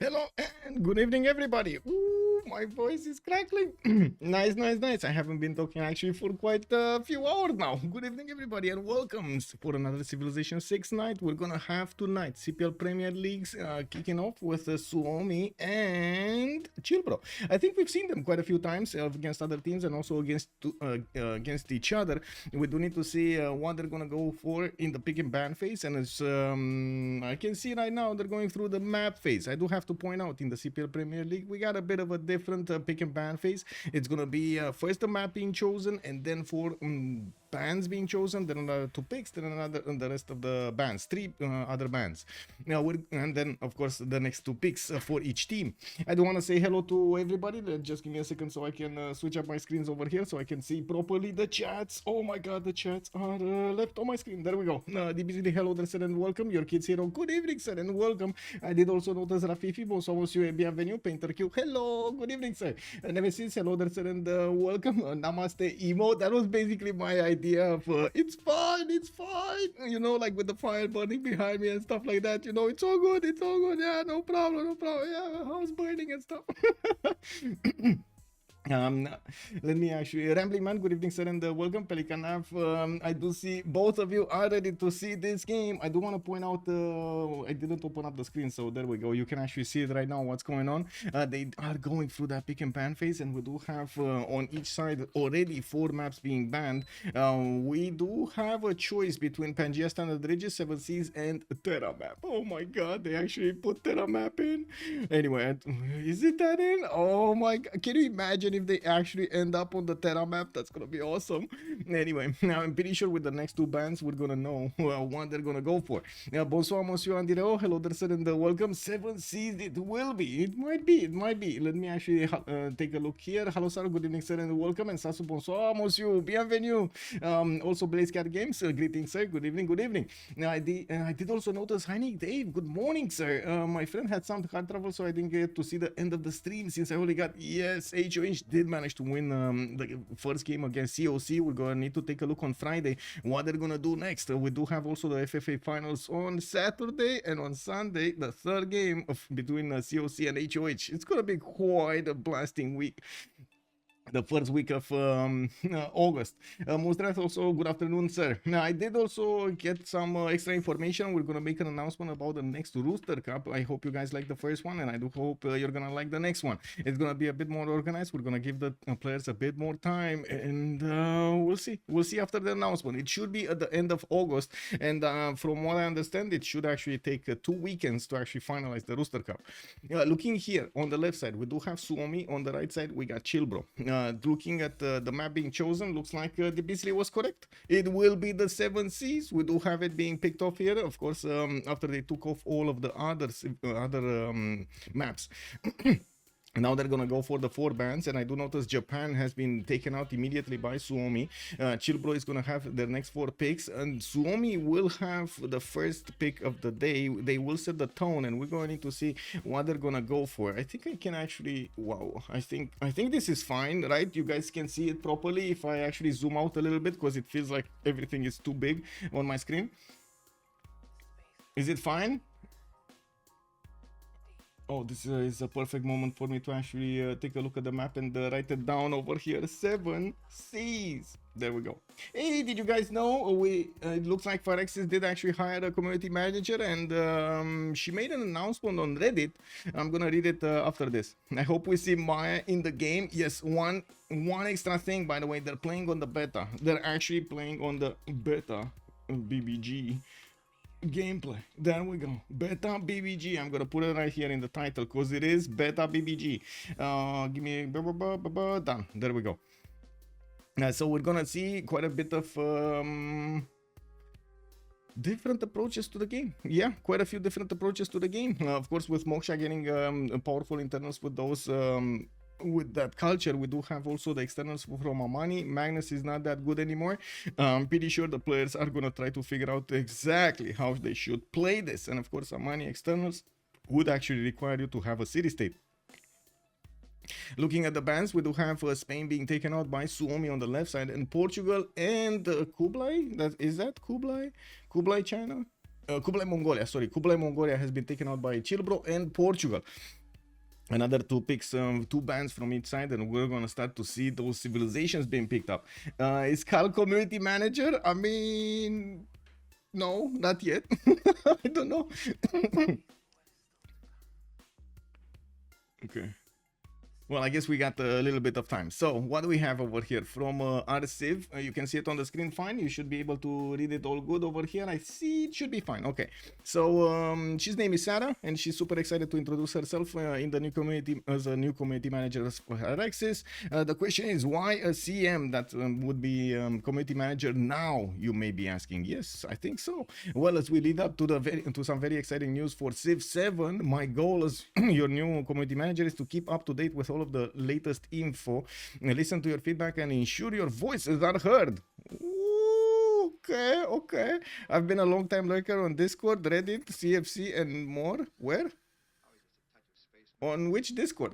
Hello and good evening, everybody. Ooh, my voice is crackling. Nice, nice, nice. I haven't been talking actually for quite a few hours now. Good evening, everybody, and welcome for another Civilization 6 night. We're gonna have tonight CPL Premier Leagues kicking off with Suomi and ChillBro. I think we've seen them quite a few times against other teams and also against each other. We do need to see what they're gonna go for in the pick and ban phase, and as I can see right now, they're going through the map phase. I do have to point out in the CPL Premier League, we got a bit of a different pick and ban phase. It's gonna be first the map being chosen, and then for bans being chosen, then another two picks, then another, and the rest of the bans, three other bans. Now, and then of course the next two picks for each team. I do want to say hello to everybody. Just give me a second so I can switch up my screens over here so I can see properly the chats. Oh my god, the chats are left on my screen. There we go. DBZD, hello there, sir, and welcome. Your kids here. Good evening, sir, and welcome. I did also notice Rafifi, bonsoir, monsieur, et bienvenue. Painter Q, hello, good evening, sir. Nemesis, hello there, sir, and welcome. Namaste, emo. That was basically my idea of it's fine, you know, like with the fire burning behind me and stuff like that, you know, it's all good, yeah, no problem, yeah, house burning and stuff. Let me actually, Rambling Man, good evening, sir, and welcome, Pelican Nav. I do see both of you are ready to see this game. I do want to point out, I didn't open up the screen, so there we go. You can actually see it right now, what's going on. They are going through that pick and ban phase, and we do have on each side already 4 maps being banned. We do have a choice between Pangea Standard Ridges, 7 Seas, and Terra map. Oh my god, they actually put Terra map in. Anyway, is it that in? Oh my god, can you imagine if they actually end up on the Terra map? That's gonna be awesome. Anyway, now I'm pretty sure with the next 2 bands we're gonna know what they're gonna go for. Bonsoir, monsieur Andreo. Hello there, sir, and welcome. 7 Seas, it will be. It might be. Let me actually take a look here. Hello, sir. Good evening, sir, and welcome. And Sasu, bonsoir, monsieur. Bienvenue. Also, Blaze Cat Games. Greetings, sir. Good evening. Now, I did also notice, Heinie Dave. Good morning, sir. My friend had some hard travel, so I didn't get to see the end of the stream since I only got, yes, HOH did manage to win the first game against COC. We're gonna need to take a look on Friday what they're gonna do next. We do have also the FFA finals on Saturday, and on Sunday the third game between COC and HOH. It's gonna be quite a blasting week, the first week of August. Mustras, also good afternoon, sir. Now, I did also get some extra information. We're gonna make an announcement about the next Rooster Cup. I hope you guys like the first one, and I do hope you're gonna like the next one. It's gonna be a bit more organized. We're gonna give the players a bit more time, and we'll see after the announcement. It should be at the end of August, and from what I understand, it should actually take 2 weekends to actually finalize the Rooster Cup. Looking here on the left side, we do have Suomi. On the right side, we got ChillBro. Looking at the map being chosen, looks like the Beasley was correct. It will be the 7 Seas. We do have it being picked off here, of course, after they took off all of the other maps. Now they're gonna go for the 4 bans, and I do notice Japan has been taken out immediately by Suomi. ChillBro is gonna have their next 4 picks, and Suomi will have the first pick of the day. They will set the tone, and we're going to need to see what they're gonna go for. I think I can actually, wow, I think this is fine, right? You guys can see it properly if I actually zoom out a little bit, because it feels like everything is too big on my screen. Is it fine? Oh, this is a perfect moment for me to actually take a look at the map and write it down over here. 7 Seas. There we go. Hey, did you guys know it looks like Phyrexis did actually hire a community manager, and she made an announcement on Reddit. I'm gonna read it after this. I hope we see Maya in the game. Yes, one extra thing, by the way, they're playing on the beta. They're actually playing on the beta BBG gameplay. There we go. Beta BBG. I'm gonna put it right here in the title because it is beta BBG. Give me done. There we go. So we're gonna see quite a bit of different approaches to the game. Yeah, quite a few different approaches to the game. Of course, with Moksha getting powerful internals with those with that culture, we do have also the externals from Amani. Magnus is not that good anymore. I'm pretty sure the players are gonna try to figure out exactly how they should play this, and of course Amani externals would actually require you to have a city state. Looking at the bans, we do have Spain being taken out by Suomi on the left side, and Portugal and Kublai. Is that Kublai China? Kublai Mongolia, sorry, Kublai Mongolia has been taken out by ChillBro and Portugal. Another two picks, two bands from each side, and we're gonna start to see those civilizations being picked up. Is Cal community manager? I mean, no, not yet. I don't know. Okay. Well, I guess we got a little bit of time. So what do we have over here from our Civ? You can see it on the screen fine. You should be able to read it all good over here. I see it should be fine. Okay. So she's name is Sarah, and she's super excited to introduce herself in the new community as a new community manager for her access. The question is, why a CM that would be community manager now? You may be asking. Yes, I think so. Well, as we lead up to some very exciting news for Civ7, my goal as your new community manager is to keep up to date with all of the latest info, listen to your feedback, and ensure your voices are heard. Ooh, okay. I've been a long time lurker on Discord, Reddit, CFC, and more. Where? On which Discord?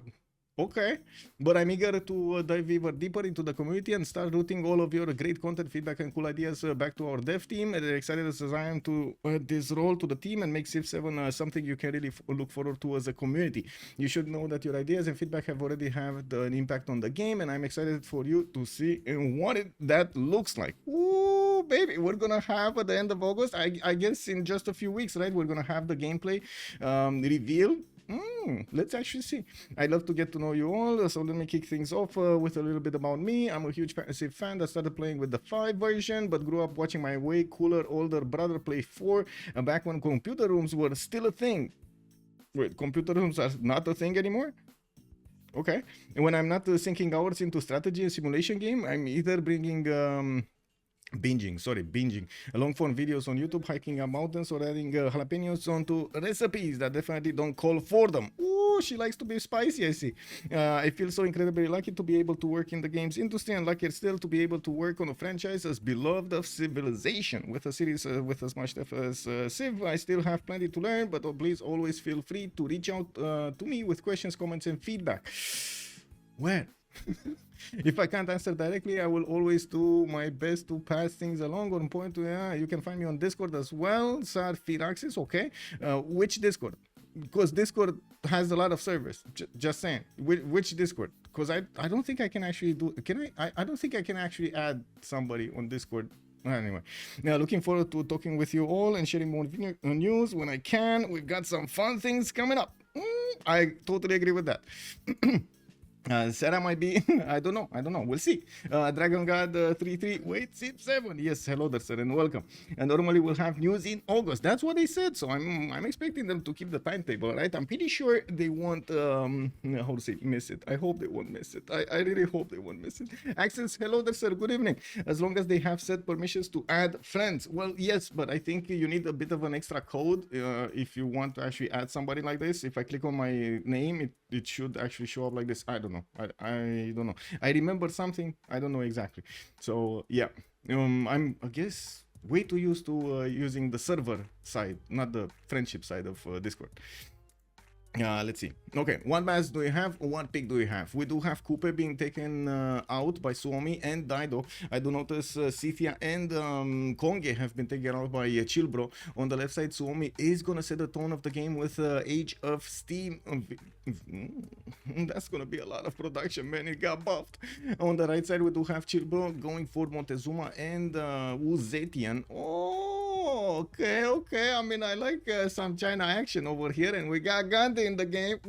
Okay, but I'm eager to dive even deeper into the community and start routing all of your great content, feedback, and cool ideas back to our dev team. And excited as I am to add this role to the team and make Civ7 something you can really look forward to as a community. You should know that your ideas and feedback have already had an impact on the game, and I'm excited for you to see what that looks like. Ooh, baby, we're gonna have at the end of August, I guess in just a few weeks, right? We're gonna have the gameplay reveal. Let's actually see. I'd love to get to know you all, so let me kick things off with a little bit about me. I'm a huge Civ fan that started playing with the 5 version, but grew up watching my way cooler older brother play 4 back when computer rooms were still a thing. Wait, computer rooms are not a thing anymore? Okay. And when I'm not sinking hours into strategy and simulation game, I'm either binging long form videos on YouTube, hiking up mountains, or adding jalapenos onto recipes that definitely don't call for them. Ooh, she likes to be spicy, I see. I feel so incredibly lucky to be able to work in the games industry, and luckier still to be able to work on a franchise as beloved of Civilization. With a series with as much stuff as Civ, I still have plenty to learn, but please always feel free to reach out to me with questions, comments, and feedback. Where? If I can't answer directly, I will always do my best to pass things along on point. You can find me on Discord as well, Sar Firaxis, okay? Which Discord? Because Discord has a lot of servers. Just saying. Which Discord? Because I don't think I can actually do... Can I? I don't think I can actually add somebody on Discord. Anyway, now looking forward to talking with you all and sharing more news when I can. We've got some fun things coming up. I totally agree with that. Sarah might be, I don't know, we'll see. Dragon God 33, wait, Civ7, yes, hello there, sir, and welcome. And normally we'll have news in August, that's what they said, so I'm expecting them to keep the timetable, right? I'm pretty sure they won't, how to say, miss it. I hope they won't miss it. I really hope they won't miss it. Access, hello there, sir, good evening. As long as they have set permissions to add friends. Well, yes, but I think you need a bit of an extra code if you want to actually add somebody like this. If I click on my name, it should actually show up like this. I don't know. I don't know. I remember something. I don't know exactly. So yeah, I'm I guess way too used to using the server side, not the friendship side of Discord. Let's see. Okay, one mass do we have? One pick do we have? We do have Coupe being taken out by Suomi and Dido. I do notice Scythia and Konge have been taken out by ChillBro. On the left side, Suomi is gonna set the tone of the game with Age of Steam. That's gonna be a lot of production, man. It got buffed. On the right side, we do have ChillBro going for Montezuma and Zetian. Oh, okay. I mean, I like some China action over here, and we got Gandhi in the game.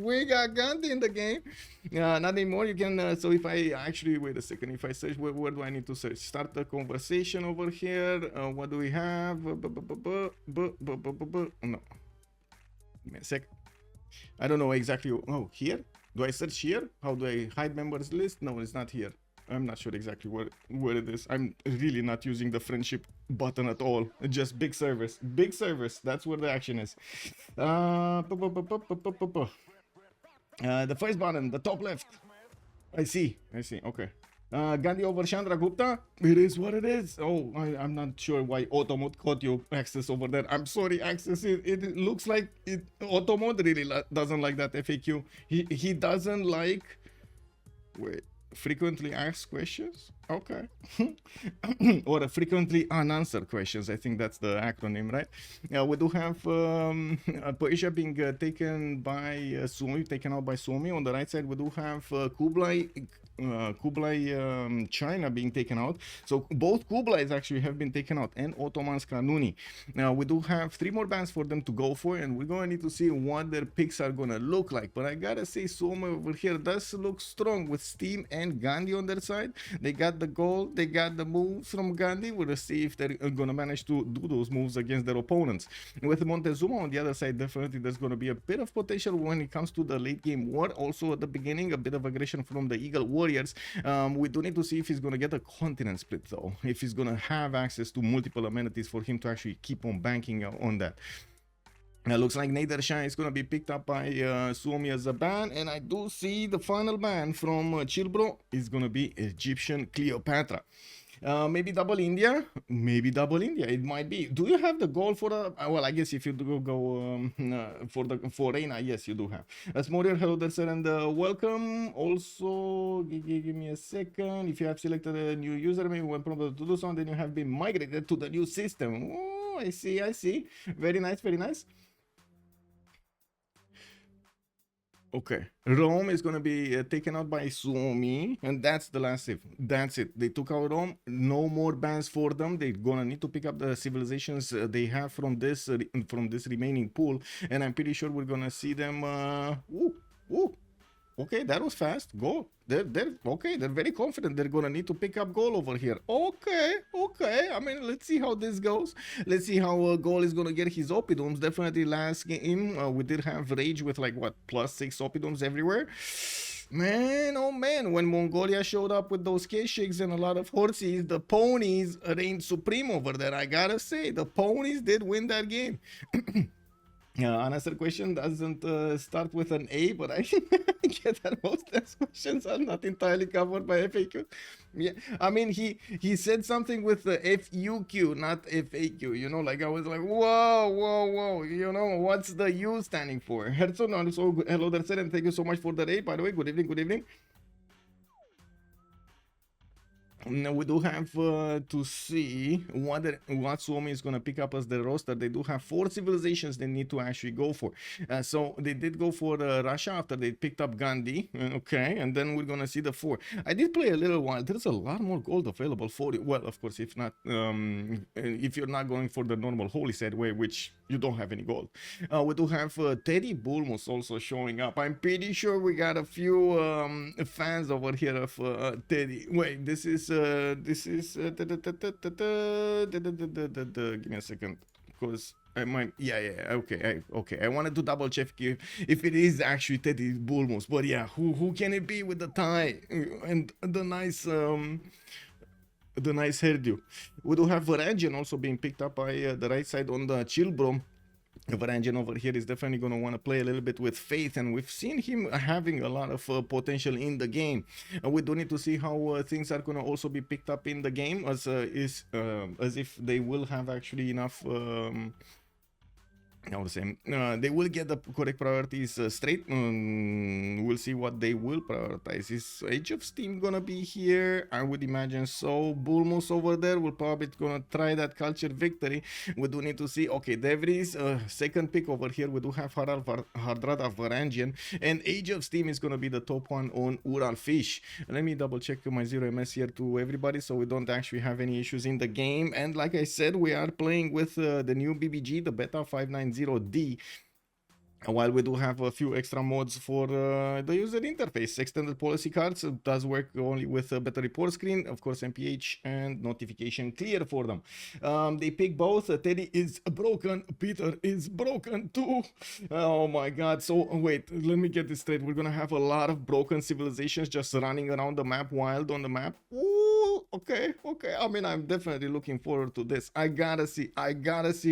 Not anymore. You can. So if I actually wait a second, if I search, where do I need to search? Start the conversation over here. What do we have? No. Give me a sec. I don't know exactly. Oh, here? Do I search here? How do I hide members list? No, it's not here. I'm not sure exactly where it is. I'm really not using the friendship button at all. Just big servers. Big servers. That's where the action is. The first button, the top left. I see. Okay. Gandhi over Chandra Gupta. It is what it is. Oh, I'm not sure why Automod caught you access over there. I'm sorry, access. It looks like Automod really doesn't like that FAQ. He doesn't like. Wait. Frequently asked questions, okay. Or frequently unanswered questions, I think that's the acronym, right? We do have Persia being taken by Suomi, taken out by Suomi. On the right side we do have Kublai China being taken out. So both Kublais actually have been taken out, and Ottoman's Kanuni. Now we do have 3 more bands for them to go for, and we're going to need to see what their picks are going to look like. But I gotta say, Suomi over here does look strong with Steam and Gandhi on their side. They got the goal, they got the moves from Gandhi. We'll see if they're going to manage to do those moves against their opponents. With Montezuma on the other side, definitely there's going to be a bit of potential when it comes to the late game war. Also at the beginning, a bit of aggression from the Eagle Warriors. We do need to see if he's going to get a continent split though, if he's going to have access to multiple amenities for him to actually keep on banking on that. Looks like Nedershine is going to be picked up by Suomi as a ban, and I do see the final ban from ChillBro is going to be Egyptian Cleopatra. Maybe double India, it might be. Do you have the goal for the well, I guess if you do go for Reina, yes, you do have. Smorier, hello there, sir, and welcome. Also, give me a second. If you have selected a new user, maybe when prompted to do so, then you have been migrated to the new system. Oh, I see. Very nice. Okay, Rome is going to be taken out by Suomi, and that's the last Civ. That's it. They took out Rome. No more bans for them. They're going to need to pick up the civilizations they have from this remaining pool, and I'm pretty sure we're going to see them. Okay, that was fast. Go. They're okay. They're very confident. They're gonna need to pick up Gaul over here. Okay. I mean, let's see how this goes. Let's see how Gaul is gonna get his Oppidoms. Definitely last game we did have Rage with like what +6 Oppidoms everywhere. Man, oh man, when Mongolia showed up with those Keshiks and a lot of horses, the ponies reigned supreme over there. I gotta say, the ponies did win that game. Unanswered question doesn't start with an A, but I get that most of those questions are not entirely covered by FAQ. Yeah, I mean, he said something with the FUQ, not FAQ, you know, like I was like, whoa, you know, what's the U standing for? Herzog, also, hello there, sir, and thank you so much for the raid, by the way. Good evening. Now we do have to see what Suomi is going to pick up as the roster. They do have 4 civilizations they need to actually go for. So they did go for Russia after they picked up Gandhi. Okay, and then we're going to see the 4. I did play a little while. There's a lot more gold available for you. Well, of course, if not, if you're not going for the normal holy set way, which you don't have any gold. We do have Teddy Bulmus also showing up. I'm pretty sure we got a few fans over here of Teddy. Wait, this is give me a second, because I might, okay, I wanted to double check if it is actually Teddy Bulmus, but yeah, who can it be with the tie and the nice hairdo? We do have Varangian also being picked up by the right side on the ChillBro. Varangian over here is definitely going to want to play a little bit with faith, and we've seen him having a lot of potential in the game. We do need to see how things are going to also be picked up in the game, as if they will have actually enough I would say they will get the correct priorities straight. We'll see what they will prioritize. Is Age of Steam gonna be here? I would imagine so. Bulmus over there will probably gonna try that culture victory. We do need to see. Okay, Devries second pick over here. We do have Hardrada Varangian, and Age of Steam is gonna be the top one on Urallfish. Let me double check my 0ms here to everybody, so we don't actually have any issues in the game. And like I said, we are playing with the new BBG, the Beta 590D. While we do have a few extra mods for the user interface. Extended policy cards does work only with a better report screen, of course MPH and notification clear for them. They pick both. Teddy is broken, Peter is broken too. Oh my god. So wait, let me get this straight. We're gonna have a lot of broken civilizations just running around the map wild on the map. Ooh, Okay. I mean, I'm definitely looking forward to this. I gotta see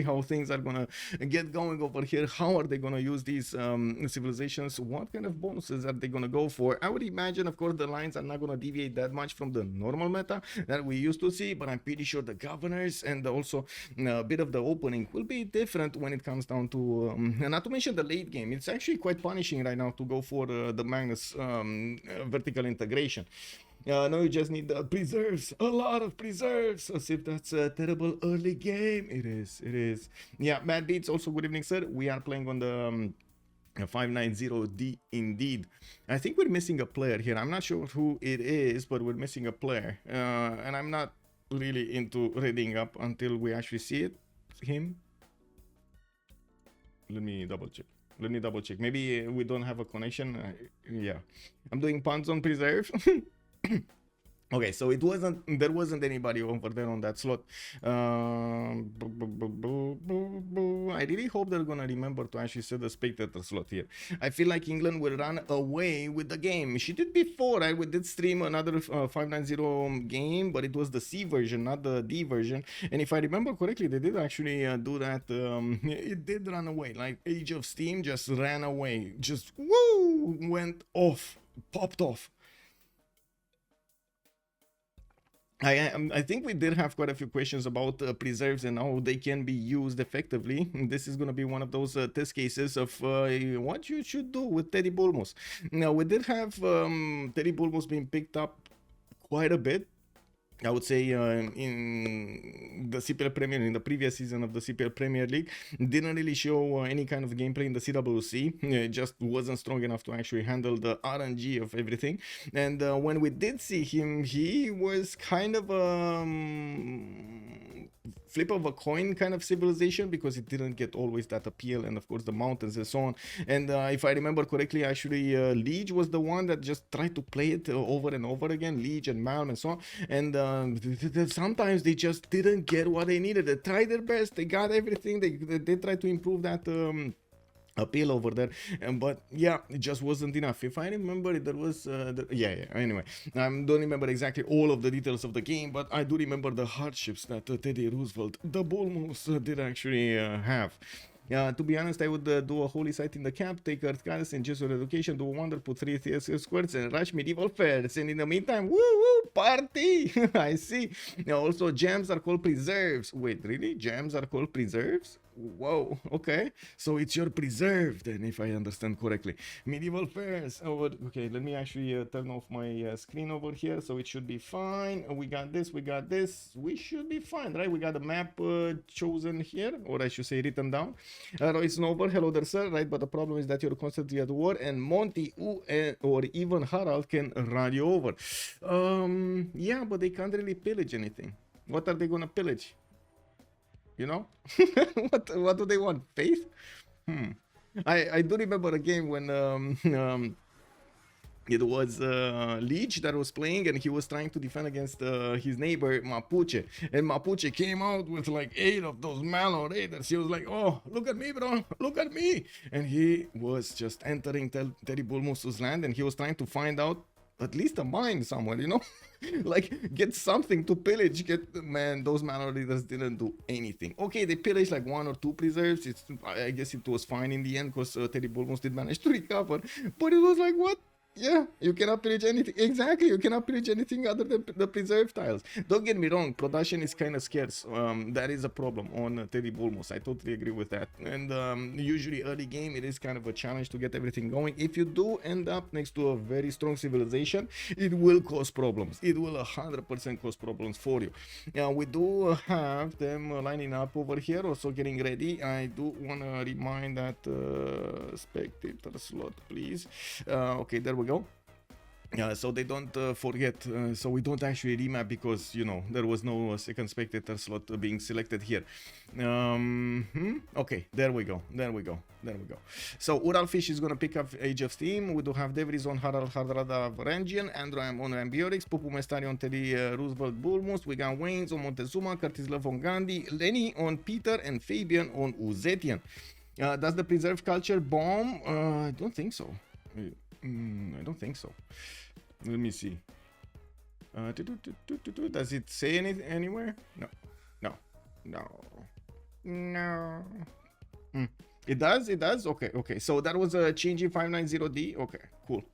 how things are gonna get going over here. How are they gonna use these civilizations? What kind of bonuses are they gonna go for? I would imagine, of course, the lines are not gonna deviate that much from the normal meta that we used to see, but I'm pretty sure the governors and also a bit of the opening will be different when it comes down to, not to mention the late game. It's actually quite punishing right now to go for the Magnus vertical integration. No, you just need preserves, a lot of preserves. As if that's a terrible early game. It is. Yeah, Mad Beats, also good evening, sir. We are playing on the 590D indeed. I think we're missing a player here. I'm not sure who it is, but we're missing a player. And I'm not really into reading up until we actually see him. Let me double check. Maybe we don't have a connection. Yeah, I'm doing puns on preserve. Okay, so there wasn't anybody over there on that slot. I really hope they're gonna remember to actually set the spectator slot here. I feel like England will run away with the game. She did before, right? We did stream another 590 game, but it was the C version, not the D version. And if I remember correctly, they did actually do that. It did run away. Like Age of Steam just ran away. Just woo, went off, popped off. I think we did have quite a few questions about preserves and how they can be used effectively. This is going to be one of those test cases of what you should do with Teddy Bulmos. Now, we did have Teddy Bulmos being picked up quite a bit. I would say in the CPL Premier, in the previous season of the CPL Premier League, didn't really show any kind of gameplay in the CWC. It just wasn't strong enough to actually handle the RNG of everything. And when we did see him, he was kind of a flip of a coin kind of civilization, because it didn't get always that appeal, and of course the mountains and so on. And if I remember correctly, actually Liege was the one that just tried to play it over and over again, Liege and Malm and so on. And sometimes they just didn't get what they needed. They tried their best, they got everything, they tried to improve that appeal over there, but yeah, it just wasn't enough. If I remember, there was anyway, I don't remember exactly all of the details of the game, but I do remember the hardships that Teddy Roosevelt, the Bulmos, did actually have. To be honest, I would do a holy site in the camp, take Earth Goddess and Jesuit Education, do a wonder, put 3 TS squares and rush medieval fairs. And in the meantime, woo, party! I see. Also, gems are called preserves. Wait, really? Gems are called preserves? Whoa, okay. So it's your preserve then, if I understand correctly. Medieval fairs. Oh, okay, let me actually turn off my screen over here, so it should be fine. We got this. We should be fine, right? We got a map chosen here, or I should say written down. Royce Nover, hello there, sir. Right, but the problem is that you're constantly at war, and Monty or even Harald can run you over. Yeah, but they can't really pillage anything. What are they gonna pillage? You know? what do they want? Faith? I do remember a game when it was Leech that was playing, and he was trying to defend against his neighbor Mapuche, and Mapuche came out with like 8 of those Malo Raiders. He was like, oh, look at me, bro, look at me. And he was just entering Teddy Bulmos' land, and he was trying to find out at least a mine somewhere, you know? Like, get something to pillage. Man, those Malo Raiders didn't do anything. Okay, they pillaged like 1 or 2 preserves. I guess it was fine in the end, because Teddy Bulmos did manage to recover, but it was like, what? Yeah, you cannot pillage anything. Exactly, you cannot pillage anything other than the preserve tiles. Don't get me wrong, production is kind of scarce. That is a problem on Teddy Bulmos. I totally agree with that. And usually early game, it is kind of a challenge to get everything going. If you do end up next to a very strong civilization, it will cause problems. It will 100% cause problems for you. Now, we do have them lining up over here, also getting ready. I do want to remind that spectator slot, please. Okay, there we go. So they don't forget, so we don't actually remap, because, you know, there was no second spectator slot being selected here. Okay, there we go. So Urallfish is gonna pick up Age of Steam. We do have Devries on Harald Hardrada Varangian, Androam on Ambiorix, Pupumestari on Teddy Roosevelt Bulmos. We got Waynes on Montezuma, Curtis Love on Gandhi, Lenny on Peter, and Fabian on Zetian. Does the preserve culture bomb? I don't think so. I don't think so. Let me see. Does it say anything anywhere? No, no, no, no. It does. It does. Okay. Okay. So that was a Chingy 590D. Okay. Cool.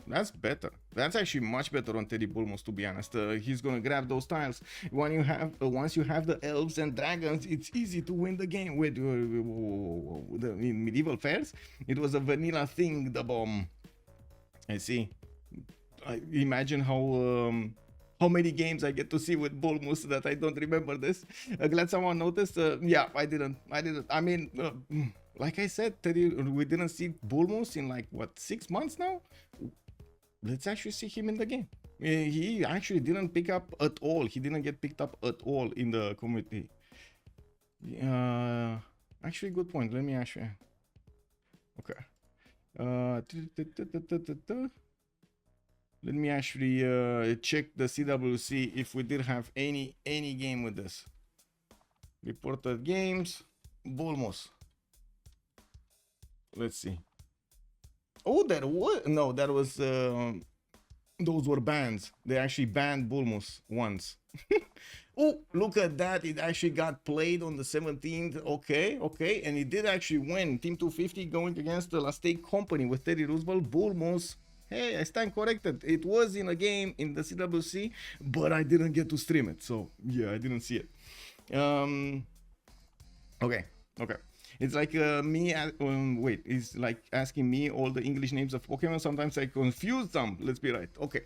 That's better. That's actually much better on Teddy Bulmos, to be honest. He's gonna grab those tiles. When you have, once you have the elves and dragons, it's easy to win the game. Wait, in medieval fairs, it was a vanilla thing. The bomb. I see. I imagine how many games I get to see with Bulmus that I don't remember this. Glad someone noticed. Yeah, I didn't. I mean, like I said, Teddy, we didn't see Bulmus in like what, 6 months now. Let's actually see him in the game. He actually didn't pick up at all. He didn't get picked up at all in the community. Actually, good point. Let me actually. Okay. Let me actually check the CWC if we did have any game with this. Reported games, Bulmos. Let's see. Oh, that was no, that was those were bans. They actually banned Bulmos once. Oh, look at that! It actually got played on the 17th. Okay, okay, and it did actually win. Team 250 going against the Last State Company with Teddy Roosevelt. Bulmos. Hey, I stand corrected. It was in a game in the CWC, but I didn't get to stream it. So yeah, I didn't see it. Okay, okay. It's like me. Wait, it's like asking me all the English names of Pokemon. Sometimes I confuse them. Let's be right. Okay,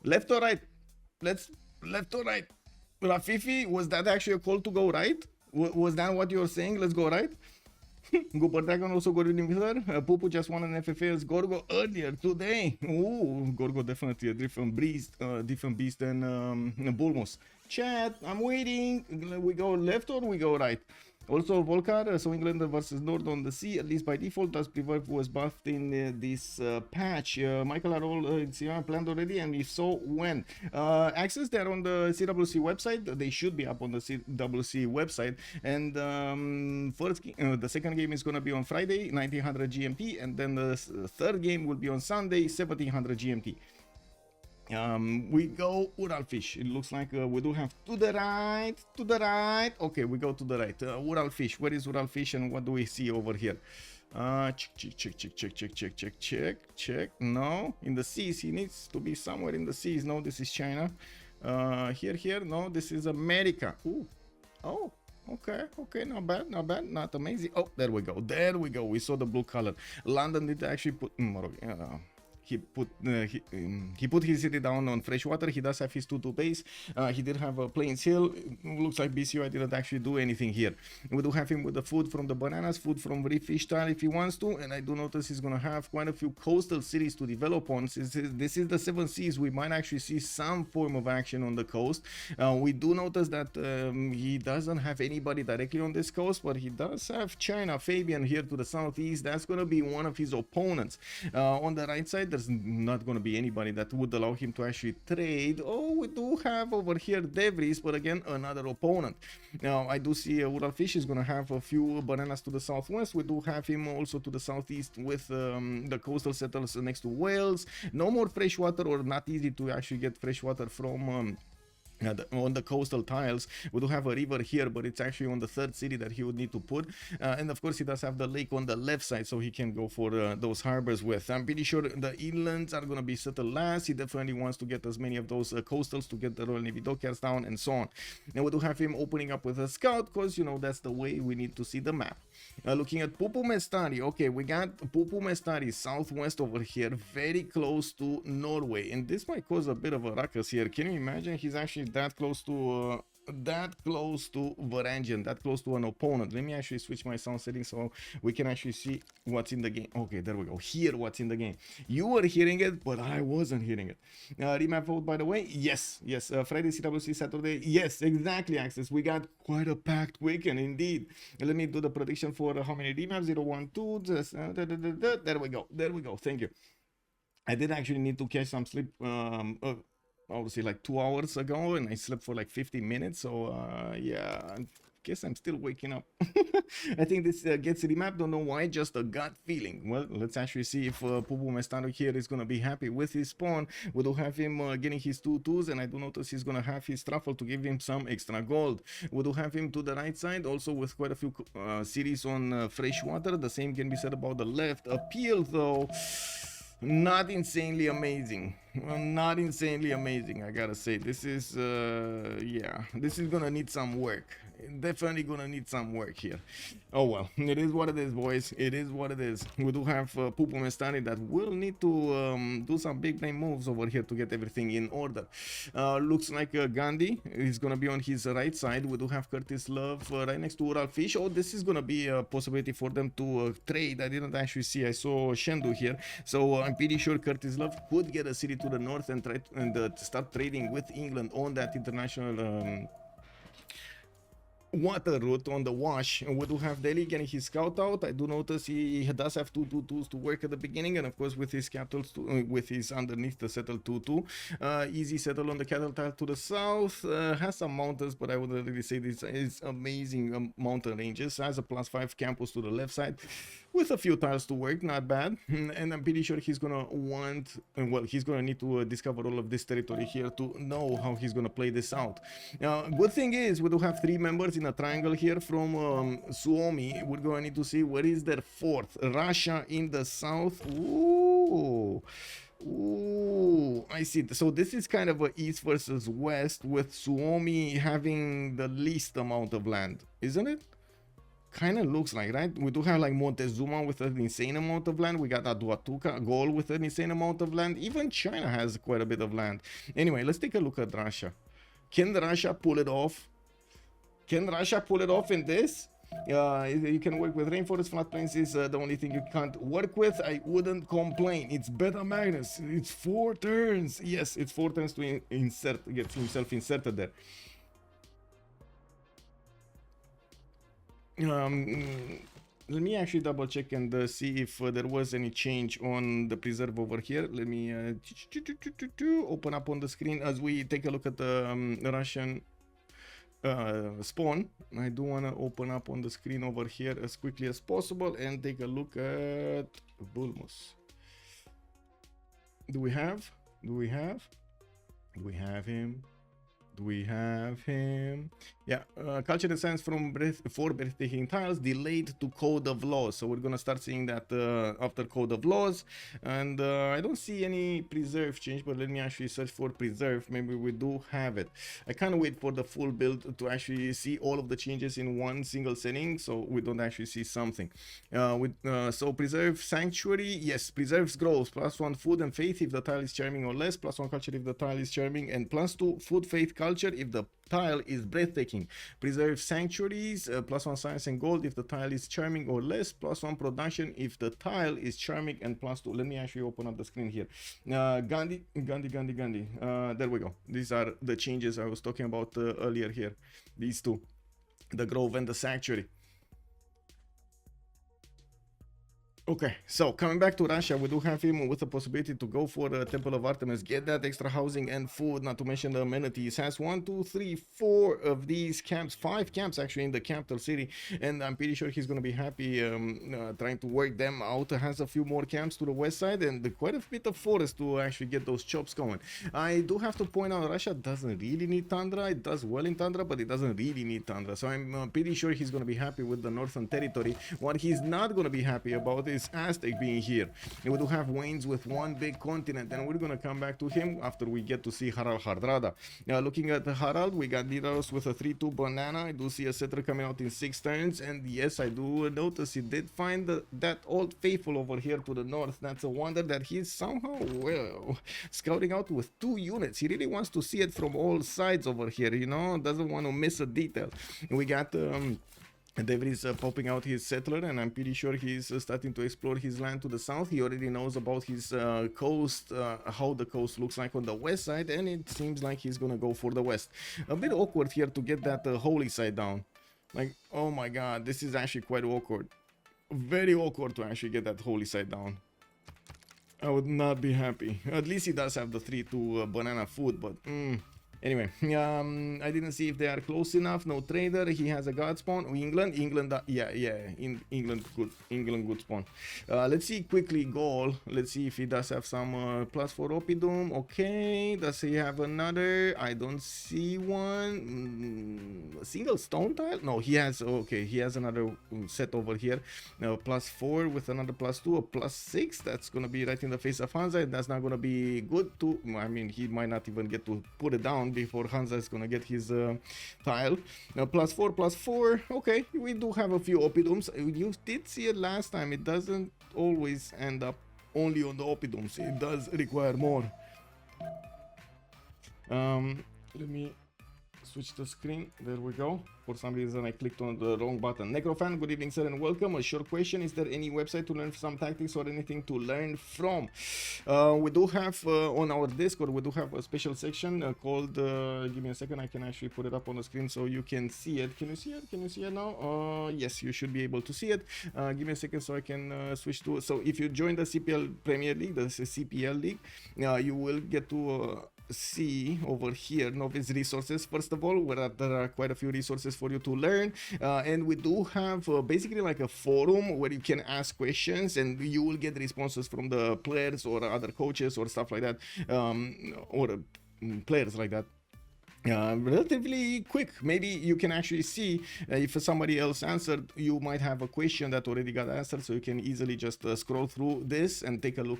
left or right? Let's left or right. Rafifi, was that actually a call to go right? Was that what you were saying? Let's go right. Gooper Dragon also got in with her. Pupu just won an FFA's Gorgo earlier today. Ooh, Gorgo definitely a different beast than Bulmos. Chat, I'm waiting. We go left or we go right? Also, Volcar, so England versus Nord on the sea, at least by default, as Preverb was buffed in this patch. Michael are all planned already, and if so, when? Access, they're on the CWC website. They should be up on the CWC website. And the second game is going to be on Friday, 1900 GMT, and then the third game will be on Sunday, 1700 GMT. We go Urallfish. It looks like we do have to the right. Okay, we go to the right. Urallfish. Where is Urallfish and what do we see over here? Check. No, in the seas. He needs to be somewhere in the seas. No, this is China. Here. No, this is America. Ooh. Oh. Okay, not bad, not amazing. Oh, there we go. We saw the blue color. London did actually put. He put his city down on freshwater. He does have his 2-2 base. He did have a Plains Hill. Looks like BCUI didn't actually do anything here. We do have him with the food from the bananas, food from Reef Fish Tile if he wants to. And I do notice he's going to have quite a few coastal cities to develop on. Since this is the 7 Seas, we might actually see some form of action on the coast. We do notice that he doesn't have anybody directly on this coast, but he does have China, Fabian here to the southeast. That's going to be one of his opponents. On the right side, there's not going to be anybody that would allow him to actually trade. Oh, we do have over here Devries, but again, another opponent. Now, I do see Urallfish is going to have a few bananas to the southwest. We do have him also to the southeast with the coastal settlers next to Wales. No more freshwater, or not easy to actually get freshwater from on the coastal tiles. We do have a river here, but it's actually on the third city that he would need to put, and of course he does have the lake on the left side, so he can go for those harbors with. I'm pretty sure the inlands are going to be settled last. He definitely wants to get as many of those coastals to get the Royal Navy dockyards down and so on. And we do have him opening up with a scout, because you know that's the way we need to see the map. Looking at Pupumestari, okay, we got Pupumestari southwest over here, very close to Norway, and this might cause a bit of a ruckus here. Can you imagine? He's actually that close to Varangian, that close to an opponent. Let me actually switch my sound settings so we can actually see what's in the game. Okay, there we go. Hear what's in the game. You were hearing it, but I wasn't hearing it. Remap vote, by the way. Yes. Friday CWC, Saturday. Yes, exactly, Access. We got quite a packed weekend indeed. Let me do the prediction for how many remaps. 0, 1, 2. There we go. Thank you. I did actually need to catch some sleep. Obviously like 2 hours ago, and I slept for like 50 minutes, so yeah, guess I'm still waking up. I think this gets remapped. Don't know why, just a gut feeling. Well, let's actually see if Pupumestari here is gonna be happy with his spawn. We do have him getting his 2/2s, and I do notice he's gonna have his truffle to give him some extra gold. We do have him to the right side, also with quite a few series on fresh water. The same can be said about the left. Appeal though, not insanely amazing. Not insanely amazing, I gotta say. This is yeah, this is gonna need some work. Definitely gonna need some work here. Oh well, it is what it is, boys. It is what it is. We do have Pupumestari that will need to do some big brain moves over here to get everything in order. Looks like Gandhi is gonna be on his right side. We do have Curtis Love right next to Urallfish. Oh, this is gonna be a possibility for them to trade. I didn't actually see. I saw Shendu here, so I'm pretty sure Curtis Love could get a city to the north and try to start trading with England on that international water route on the wash. And we do have Delhi getting his scout out. I do notice he does have 2/2/2s to work at the beginning, and of course with his capitals with his underneath the settle 2/2. Easy settle on the cattle tile to the south. Has some mountains, but I wouldn't really say this is amazing mountain ranges. Has a +5 campus to the left side with a few tiles to work, not bad. And I'm pretty sure he's gonna want, well, he's gonna need to discover all of this territory here to know how he's gonna play this out. Good thing is we do have 3 members in a triangle here from Suomi. We're gonna need to see what is their 4th. Russia in the south. Ooh. Ooh, I see. So this is kind of a east versus west, with Suomi having the least amount of land, isn't it? Kind of looks like, right? We do have like Montezuma with an insane amount of land. We got Aduatuca, Gaul with an insane amount of land. Even China has quite a bit of land. Anyway, let's take a look at Russia. Can Russia pull it off? Can Russia pull it off in this? You can work with rainforest. Flat plains is the only thing you can't work with. I wouldn't complain. It's Beta Magnus. It's 4 turns. Yes, it's 4 turns to insert, get himself inserted there. Let me actually double check and see if there was any change on the preserve over here. Let me open up on the screen as we take a look at the Russian spawn. I do want to open up on the screen over here as quickly as possible and take a look at Bulmus. Do we have him? Do we have him? Yeah, culture and science from 4 breathtaking tiles delayed to code of laws. So we're gonna start seeing that after code of laws. And I don't see any preserve change, but let me actually search for preserve. Maybe we do have it. I can't wait for the full build to actually see all of the changes in one single setting, so we don't actually see something. So preserve sanctuary, yes, preserves growth, +1 food and faith if the tile is charming or less, +1 culture if the tile is charming, and +2 food, faith, culture if the tile is breathtaking. Preserve sanctuaries, +1 science and gold if the tile is charming or less, +1 production if the tile is charming, and +2. Let me actually open up the screen here. Gandhi. There we go. These are the changes I was talking about earlier here. These two, the grove and the sanctuary. Okay, so coming back to Russia, we do have him with the possibility to go for the Temple of Artemis, get that extra housing and food, not to mention the amenities. Has 1, 2, 3, 4 of these camps, 5 camps actually in the capital city, and I'm pretty sure he's going to be happy trying to work them out. Has a few more camps to the west side and quite a bit of forest to actually get those chops going. I do have to point out Russia doesn't really need tundra. It does well in tundra, but it doesn't really need tundra. So I'm pretty sure he's going to be happy with the northern territory. What he's not going to be happy about is Aztec being here. And we do have Waynes with 1 big continent, and we're gonna come back to him after we get to see Harald Hardrada. Looking at Harald, we got Nidaros with a 3/2 banana. I do see a settler coming out in 6 turns, and yes, I do notice he did find that old faithful over here to the north. That's a wonder that he's somehow, well, scouting out with 2 units. He really wants to see it from all sides over here, you know, doesn't want to miss a detail. And we got David is popping out his settler, and I'm pretty sure he's starting to explore his land to the south. He already knows about his coast, how the coast looks like on the west side, and it seems like he's gonna go for the west. A bit awkward here to get that holy side down. Like, oh my god, this is actually quite awkward. Very awkward to actually get that holy side down. I would not be happy. At least he does have the 3/2 banana food, but Anyway, I didn't see if they are close enough. No trader. He has a god spawn. Oh, England. Yeah. In England, good spawn. Let's see quickly. Gaul. Let's see if he does have some +4 Opidum. Okay. Does he have another? I don't see one. A single stone tile? No, he has. Okay, he has another set over here. +4 with another +2, a +6. That's gonna be right in the face of Hansa. That's not gonna be good to. I mean, he might not even get to put it down before Hansa is gonna get his tile. +4. Okay, we do have a few Opidums. You did see it last time. It doesn't always end up only on the Opidums. It does require more. Let me switch the screen. There we go. For some reason I clicked on the wrong button. Necrofan, good evening sir and welcome. A short question: is there any website to learn some tactics or anything to learn from? We do have on our Discord, we do have a special section called give me a second, I can actually put it up on the screen so you can see it. Can you see it? Can you see it now? Yes, you should be able to see it. Give me a second so I can switch to. So if you join the CPL Premier League, the CPL League, you will get to see over here novice resources first of all, where there are quite a few resources for you to learn, and we do have basically like a forum where you can ask questions and you will get responses from the players or other coaches or stuff like that, or players like that. Relatively quick. Maybe you can actually see if somebody else answered, you might have a question that already got answered, so you can easily just scroll through this and take a look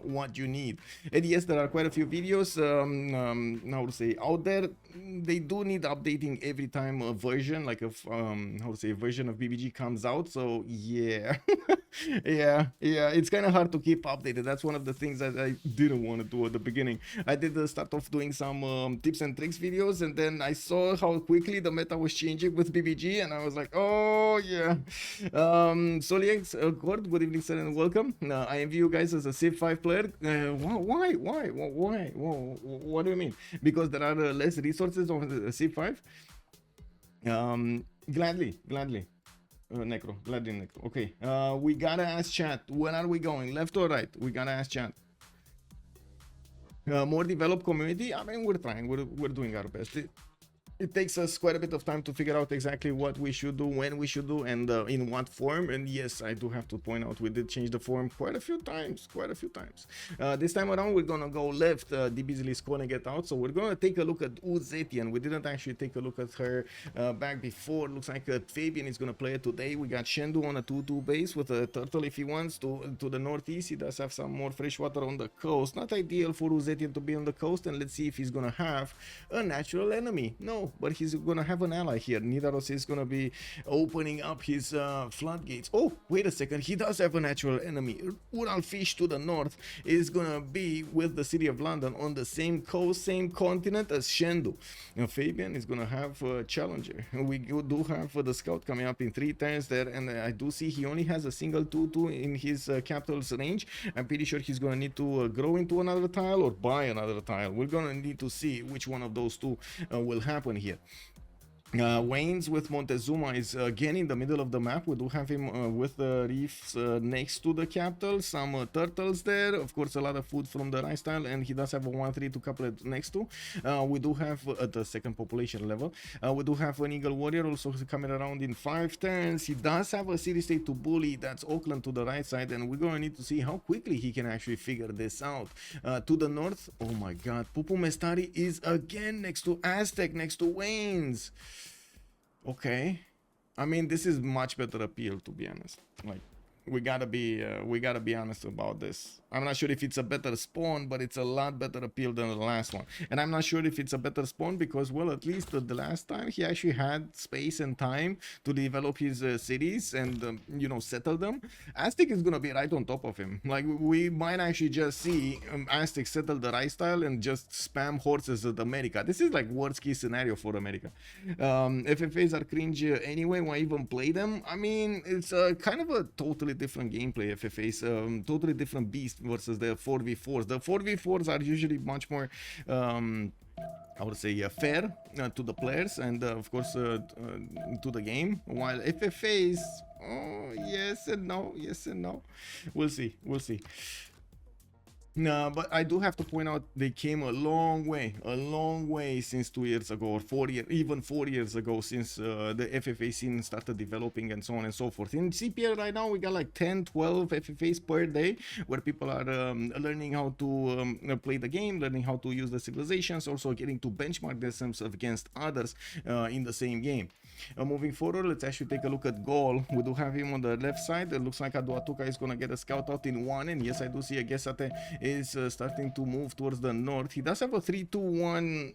what you need. And yes, there are quite a few videos how to say out there. They do need updating every time a version, like a how to say, a version of BBG comes out. So yeah. yeah, it's kind of hard to keep updated. That's one of the things that I didn't want to do at the beginning. I did start off doing some tips and tricks videos, and then I saw how quickly the meta was changing with BBG, and I was like, oh yeah. Soliax Gord, good evening sir and welcome. I envy you guys as a Civ5 player. Why? What do you mean? Because there are less resources on the Civ5? Gladly. Necro, gladly Necro. Okay, we gotta ask chat. Where are we going? Left or right? We gotta ask chat. More developed community. I mean, we're trying. We're doing our best. It takes us quite a bit of time to figure out exactly what we should do, when we should do, and in what form. And yes, I do have to point out we did change the form quite a few times. This time around we're gonna go left. DBZL is calling it out, so we're gonna take a look at Zetian. We didn't actually take a look at her back before. Looks like Fabian is gonna play it today. We got Shendu on a 2-2 base with a turtle if he wants to the northeast. He does have some more fresh water on the coast. Not ideal for Zetian to be on the coast, and let's see if he's gonna have a natural enemy. No, but he's gonna have an ally here. Nidaros is gonna be opening up his floodgates. Oh, wait a second, he does have a natural enemy. Urallfish to the north is gonna be with the city of London on the same coast, same continent as Shendu. Now Fabian is gonna have a challenger. We do have the scout coming up in 3 turns there, and I do see he only has a single 2-2 in his capital's range. I'm pretty sure he's gonna need to grow into another tile or buy another tile. We're gonna need to see which one of those two will happen here. Wannes with Montezuma is again in the middle of the map. We do have him with the reefs next to the capital, some turtles there, of course a lot of food from the rice tile, and he does have a 1-3 to couple it next to. We do have at the second population level, we do have an eagle warrior also coming around in 5 turns. He does have a city state to bully, that's Auckland to the right side, and we're gonna need to see how quickly he can actually figure this out. To the north, oh my god, Pupumestari is again next to Aztec, next to Wannes. Okay, I mean, this is much better appeal, to be honest. Like, we gotta be honest about this. I'm not sure if it's a better spawn, but it's a lot better appeal than the last one. And I'm not sure if it's a better spawn because, well, at least the last time he actually had space and time to develop his cities and you know, settle them. Aztec is gonna be right on top of him. Like, we might actually just see Aztec settle the rice tile and just spam horses at America. This is like worst case scenario for America. FFAs are cringe anyway. Why even play them? I mean, it's kind of a totally different gameplay. FFAs, totally different beast versus the 4v4s. The 4v4s are usually much more I would say fair to the players and of course to the game, while FFAs, oh, yes and no. We'll see. No, but I do have to point out they came a long way since 2 years ago, or 4 years, even 4 years ago, since the FFA scene started developing and so on and so forth. In CPL right now, we got like 10, 12 FFAs per day, where people are learning how to play the game, learning how to use the civilizations, also getting to benchmark themselves against others in the same game. Moving forward, let's actually take a look at Gaul. We do have him on the left side. It looks like Aduatuca is going to get a scout out in one, and yes, I do see Agesate is starting to move towards the north. He does have a 3-2-1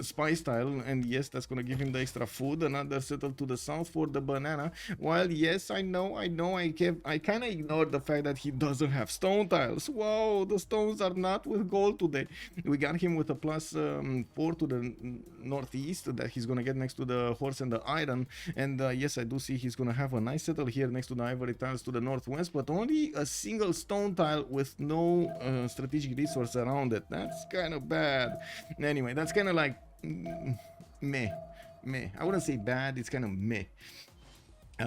spy style, and yes, that's gonna give him the extra food. Another settle to the south for the banana. While yes, I know I kind of ignored the fact that he doesn't have stone tiles. Whoa, the stones are not with gold today. We got him with a +4 to the northeast that he's gonna get next to the horse and the iron. And yes, I do see he's gonna have a nice settle here next to the ivory tiles to the northwest, but only a single stone tile with no strategic resource around it. That's kind of bad. Anyway, that's kind of like meh. I wouldn't say bad, it's kind of meh.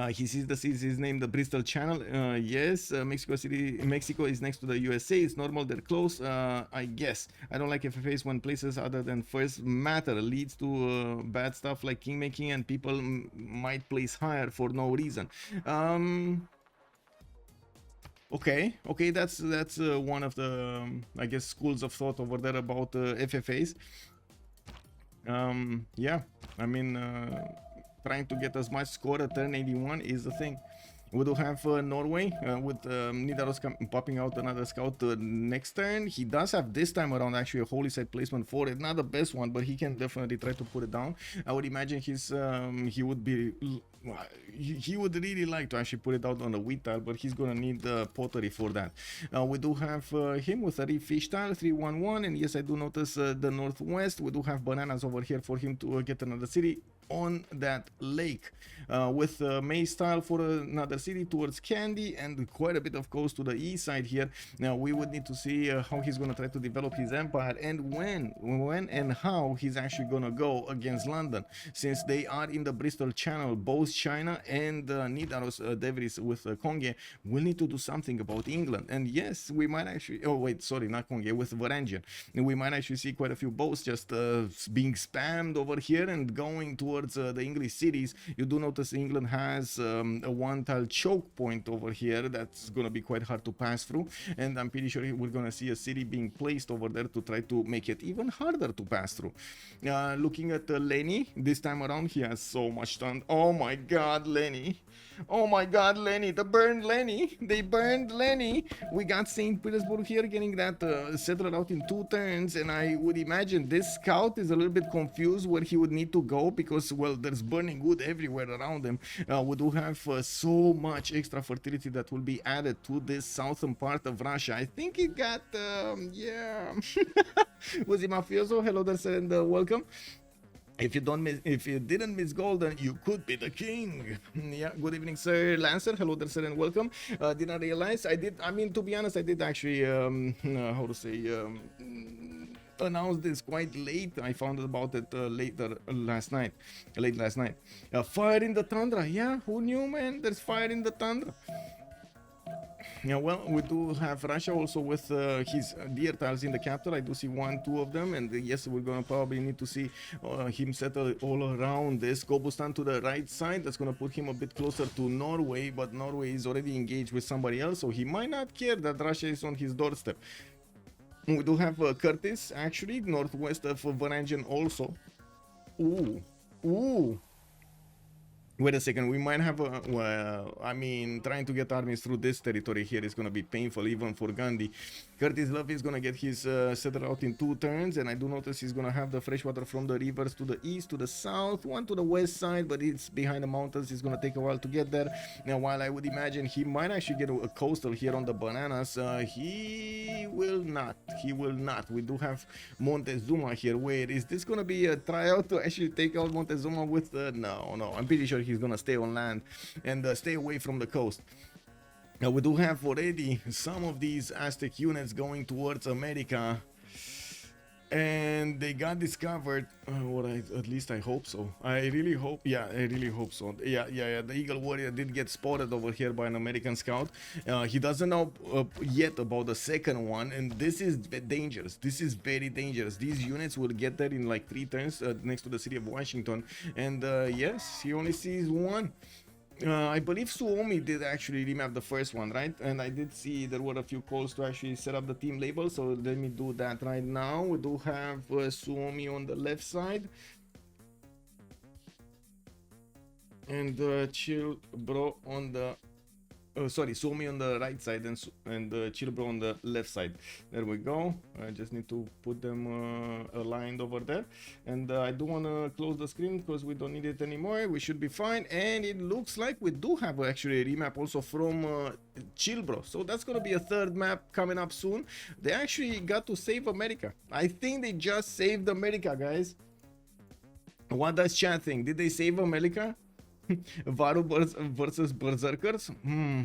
He sees the cities is named the Bristol Channel. Yes, Mexico is next to the USA. It's normal, they're close. I guess I don't like FFAs when places other than first matter leads to bad stuff like kingmaking, and people might place higher for no reason. Okay, that's one of the I guess schools of thought over there about FFAs. Yeah, I mean, trying to get as much score at turn 81 is the thing. We do have Norway with Nidaros popping out another scout next turn. He does have this time around actually a holy site placement for it. Not the best one, but he can definitely try to put it down. I would imagine he would really like to actually put it out on the wheat tile, but he's gonna need pottery for that. We do have him with a fish tile 3-1-1, and yes, I do notice the northwest. We do have bananas over here for him to get another city on that lake, with maize tile for another city towards Candy, and quite a bit of coast to the east side here. Now we would need to see how he's gonna try to develop his empire, and when and how he's actually gonna go against London, since they are in the Bristol Channel. Both China and Nidaros Devries with Conge will need to do something about England. And yes, we might actually, oh wait, sorry, not Conge, with Varangian, we might actually see quite a few boats just being spammed over here and going towards the English cities. You do notice England has a one tile choke point over here that's gonna be quite hard to pass through, and I'm pretty sure we're gonna see a city being placed over there to try to make it even harder to pass through. Looking at Lenny, this time around he has so much done. Oh my god, Lenny. Oh my god, Lenny. They burned Lenny. We got St. Petersburg here getting that settled out in 2 turns, and I would imagine this scout is a little bit confused where he would need to go, because, well, there's burning wood everywhere around him. We do have so much extra fertility that will be added to this southern part of Russia. I think it got, yeah. Was it Mafioso? Hello there, sir, and welcome. If you didn't miss golden, you could be the king. Yeah, good evening, sir. Lancer, hello there, sir, and welcome. Didn't realize I did. I mean, to be honest, I did actually how to say announce this quite late. I found out about it late last night. Fire in the tundra. Yeah, who knew, man? There's fire in the tundra. Yeah, well, we do have Russia also with his deer tiles in the capital. I do see 1, 2 of them, and yes, we're gonna probably need to see him settle all around this. Gobustan to the right side, that's gonna put him a bit closer to Norway, but Norway is already engaged with somebody else, so he might not care that Russia is on his doorstep. We do have Curtis, actually, northwest of Varangian also. Ooh. Wait a second, we might have a, well, I mean, trying to get armies through this territory here is gonna be painful even for Gandhi. Curtis Love is gonna get his settled out in 2 turns, and I do notice he's gonna have the freshwater from the rivers to the east, to the south, one to the west side, but it's behind the mountains. It's gonna take a while to get there. Now, while I would imagine he might actually get a coastal here on the bananas, he will not. We do have Montezuma here. Wait, is this gonna be a tryout to actually take out Montezuma with the... No, I'm pretty sure he's gonna stay on land and stay away from the coast. Now, we do have already some of these Aztec units going towards America. and they got discovered, at least I hope so. I really hope, yeah, I really hope so. Yeah, the Eagle Warrior did get spotted over here by an American scout. He doesn't know yet about the second one, and this is dangerous. This is very dangerous. These units will get there in like 3 turns next to the city of Washington, and yes, he only sees one. I believe Suomi did actually remap the first one, right? And I did see there were a few calls to actually set up the team label, so let me do that right now. We do have Suomi on the left side and ChillBro on the Suomi on the right side and ChillBro on the left side. There we go. I just need to put them aligned over there, and I do want to close the screen because we don't need it anymore. We should be fine, and it looks like we do have actually a remap also from ChillBro, so that's gonna be a third map coming up soon. They actually got to save America. I think they just saved America, guys. What does chat think? Did they save America? Varu versus Berserkers?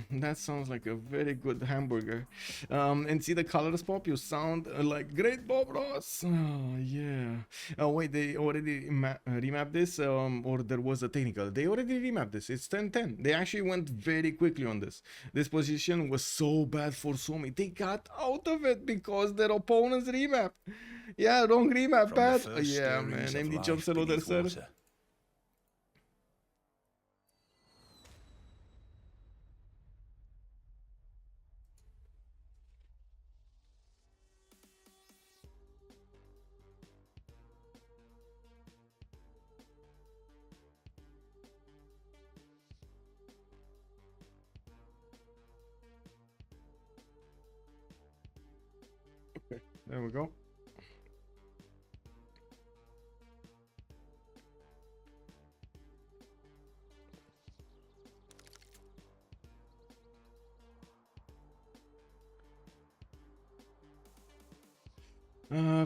That sounds like a very good hamburger. And see the colors pop? You sound like great Bob Ross. Oh, yeah. Oh, wait, they already remapped this? Or there was a technical? They already remapped this. It's 10-10. They actually went very quickly on this. This position was so bad for Suomi. They got out of it because their opponents remapped. Yeah, wrong remap, bad. Yeah, man. MD jumps a loader, sir. There we go.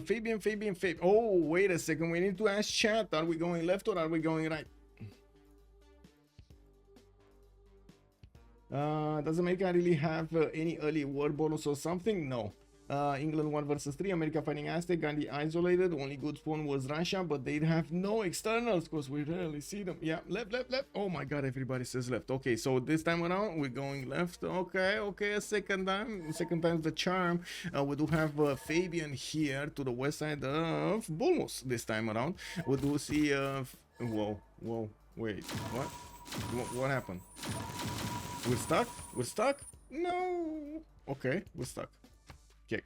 Fabian. Oh, wait a second. We need to ask chat. Are we going left or are we going right? Does America really have any early war bonus or something? No. England 1 versus 3, America fighting Aztec, Gandhi isolated, only good spawn was Russia, but they have no externals because we rarely see them. Yeah, left. Oh my god, everybody says left. Okay, so this time around we're going left. Okay, a second time's the charm. We do have Fabian here to the west side of Bulmos this time around. We do see whoa, wait, what happened? We're stuck? No. Okay, we're stuck. Kick.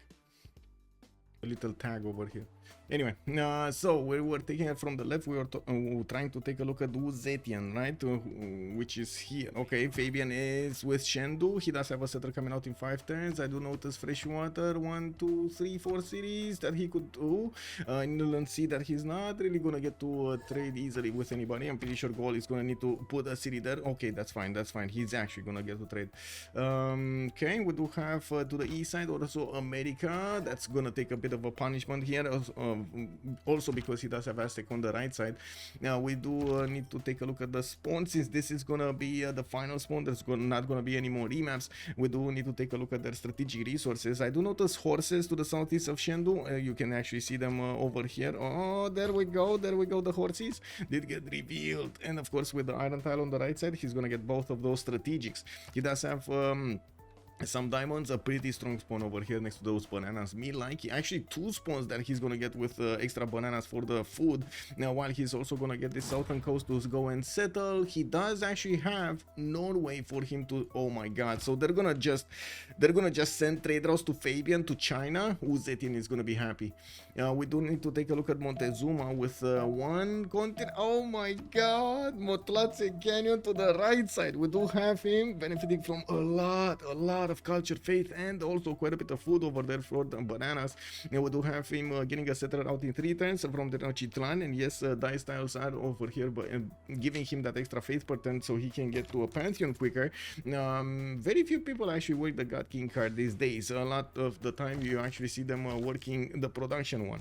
A little tag over here. Anyway, so we were taking it from the left. We were trying to take a look at Zetian, right? Which is here. Okay, Fabian is with Shendu. He does have a setter coming out in 5 turns. I do notice freshwater 1, 2, 3, 4 cities that he could do. Inland see that he's not really gonna get to trade easily with anybody. I'm pretty sure Gaul is gonna need to put a city there. Okay, that's fine. He's actually gonna get to trade. Okay, we do have to the east side also America. That's gonna take a bit of a punishment here. Also because he does have Aztec on the right side. Now we do need to take a look at the spawn, since this is gonna be the final spawn. There's not gonna be any more remaps. We do need to take a look at their strategic resources. I do notice horses to the southeast of Shendu. You can actually see them over here. Oh, there we go, the horses did get revealed, and of course with the iron tile on the right side, he's gonna get both of those strategics. He does have some diamonds, a pretty strong spawn over here next to those bananas. Me like actually 2 spawns that he's gonna get with extra bananas for the food. Now while he's also gonna get the southern coast to go and settle, he does actually have Norway for him to, oh my god, so they're gonna just send trade routes to Fabian to China. Zetian is gonna be happy. We do need to take a look at Montezuma with 1 continent. Oh my god, Motlatse Canyon to the right side. We do have him benefiting from a lot of culture, faith, and also quite a bit of food over there for the bananas. And we do have him getting a settler out in 3 turns from the Nochitlan, and yes, dice tiles are over here, but giving him that extra faith per turn so he can get to a pantheon quicker. Very few people actually work the God King card these days. A lot of the time you actually see them working the production one.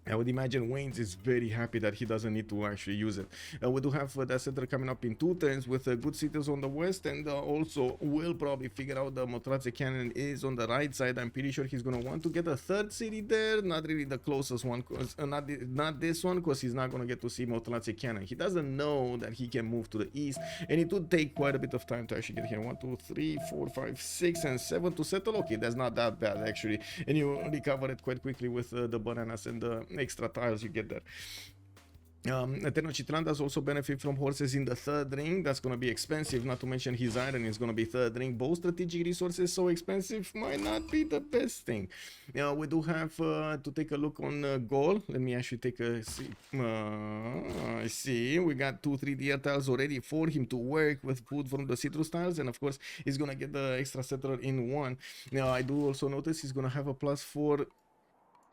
I would imagine Wayne's is very happy that he doesn't need to actually use it. We do have that center coming up in 2 turns with good cities on the west, and also will probably figure out the Motraze cannon is on the right side. I'm pretty sure he's going to want to get a 3rd city there. Not really the closest one, cause, not this one, because he's not going to get to see Motraze cannon. He doesn't know that he can move to the east, and it would take quite a bit of time to actually get here. 1, 2, 3, 4, 5, 6, and 7 to settle. Okay, that's not that bad actually, and you recover it quite quickly with the bananas and the extra tiles you get there. Tenochtitlan does also benefit from horses in the 3rd ring. That's going to be expensive, not to mention his iron is going to be 3rd ring. Both strategic resources so expensive might not be the best thing. We do have to take a look on Gaul. Let me actually take a see. I see we got 2-3 deer tiles already for him to work with food from the citrus tiles, and of course he's going to get the extra settler in 1. Now I do also notice he's going to have a +4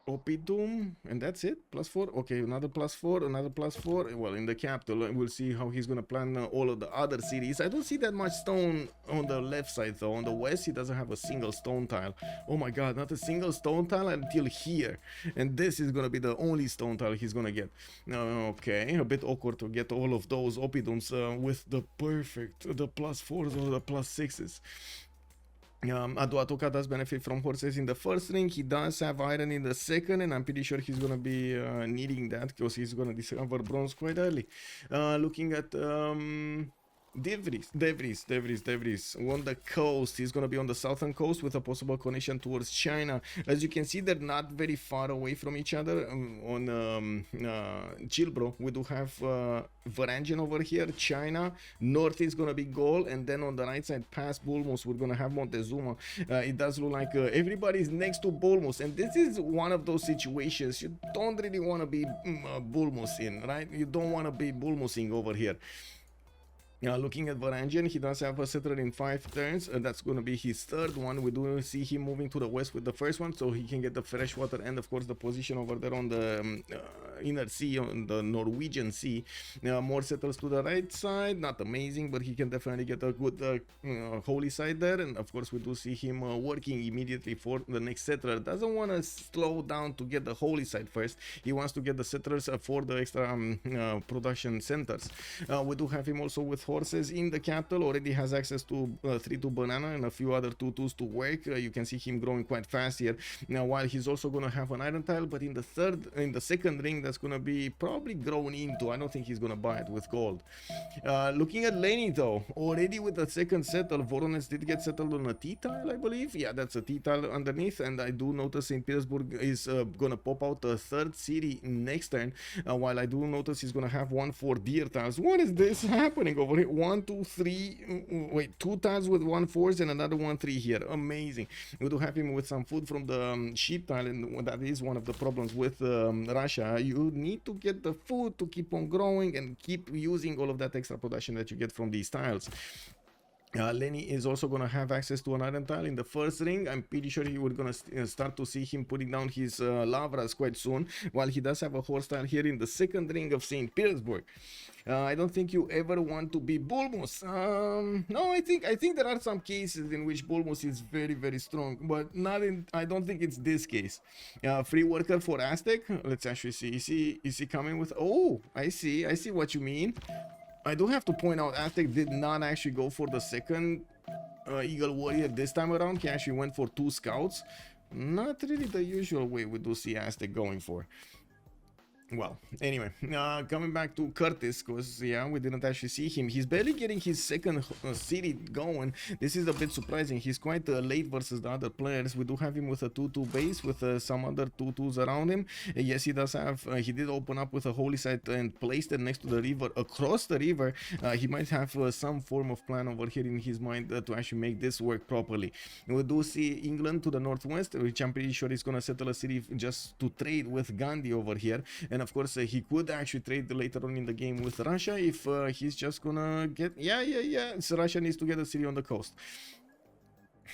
Opidum, and that's it. +4. Okay, another +4, another +4. Well, in the capital, we'll see how he's gonna plan all of the other cities. I don't see that much stone on the left side though. On the west, he doesn't have a single stone tile. Oh my god, not a single stone tile until here. And this is gonna be the only stone tile he's gonna get. Okay, a bit awkward to get all of those Opidums with the +4s or the +6s. Aduatoka does benefit from horses in the 1st ring. He does have iron in the 2nd, and I'm pretty sure he's gonna be needing that because he's gonna discover bronze quite early. Looking at Devries on the coast. He's gonna be on the southern coast with a possible connection towards China. As you can see, they're not very far away from each other. On ChillBro, we do have Varangian over here, China. North is gonna be Gaul, and then on the right side, past Bulmus, we're gonna have Montezuma. It does look like everybody's next to Bulmus, and this is one of those situations you don't really want to be Bulmus in, right? You don't want to be Bulmusing over here. Looking at Varangian, he does have a settler in 5 turns, and that's going to be his 3rd one. We do see him moving to the west with the 1st one, so he can get the fresh water and of course the position over there on the inner sea, on the Norwegian Sea. More settlers to the right side, not amazing, but he can definitely get a good holy side there, and of course we do see him working immediately for the next settler. Doesn't want to slow down to get the holy side first. He wants to get the settlers for the extra production centers. We do have him also with horses in the capital. Already has access to 3-2 banana and a few other 2-2s to work. You can see him growing quite fast here. Now, while he's also going to have an iron tile, but in the 2nd ring, that's going to be probably grown into. I don't think he's going to buy it with gold. Looking at Lenny though, already with the 2nd settle, Voronezh did get settled on a T tile, I believe. Yeah, that's a T tile underneath, and I do notice St. Petersburg is going to pop out a 3rd city next turn. While I do notice he's going to have 1 4 deer tiles. What is this happening over here? 1 2 3 wait, 2 tiles with 1 4s and another 1 3 here. Amazing. We do have him with some food from the sheep tile, and that is one of the problems with Russia. You need to get the food to keep on growing and keep using all of that extra production that you get from these tiles. Lenny is also going to have access to an iron tile in the 1st ring. I'm pretty sure we're going to start to see him putting down his lavras quite soon, while he does have a horse tile here in the 2nd ring of St. Petersburg. I don't think you ever want to be Bulmus. No, I think there are some cases in which Bulmus is very, very strong, but not in. I don't think it's this case. Free worker for Aztec. Let's actually see. Is he coming with? Oh, I see what you mean. I do have to point out, Aztec did not actually go for the 2nd Eagle Warrior this time around. He actually went for 2 scouts. Not really the usual way we do see Aztec going for. Well, anyway, coming back to Curtis, because yeah, we didn't actually see him. He's barely getting his 2nd city going. This is a bit surprising. He's quite late versus the other players. We do have him with a 2-2 base with some other 2-2s around him. Yes, he does have. He did open up with a holy site and placed it next to the river, across the river. He might have some form of plan over here in his mind to actually make this work properly. We do see England to the northwest, which I'm pretty sure is going to settle a city just to trade with Gandhi over here. And of course, he could actually trade later on in the game with Russia if he's just gonna get. Yeah. So Russia needs to get a city on the coast.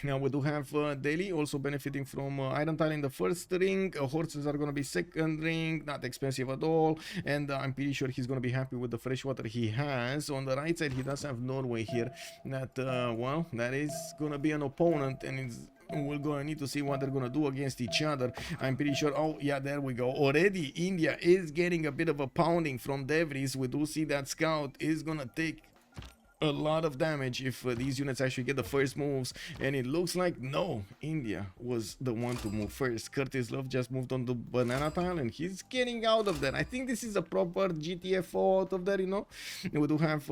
Now we do have Delhi also benefiting from iron tile in the 1st ring. Horses are going to be 2nd ring, not expensive at all, and I'm pretty sure he's going to be happy with the fresh water he has. On the right side, he does have Norway here. That well, that is going to be an opponent, and it's We're gonna need to see what they're gonna do against each other. I'm pretty sure. Oh yeah, there we go. Already India is getting a bit of a pounding from Devries. We do see that scout is gonna take a lot of damage if these units actually get the first moves, and it looks like no, India was the one to move first. Curtis Love just moved on the banana tile and he's getting out of that. I think this is a proper GTFO out of there, you know. We do have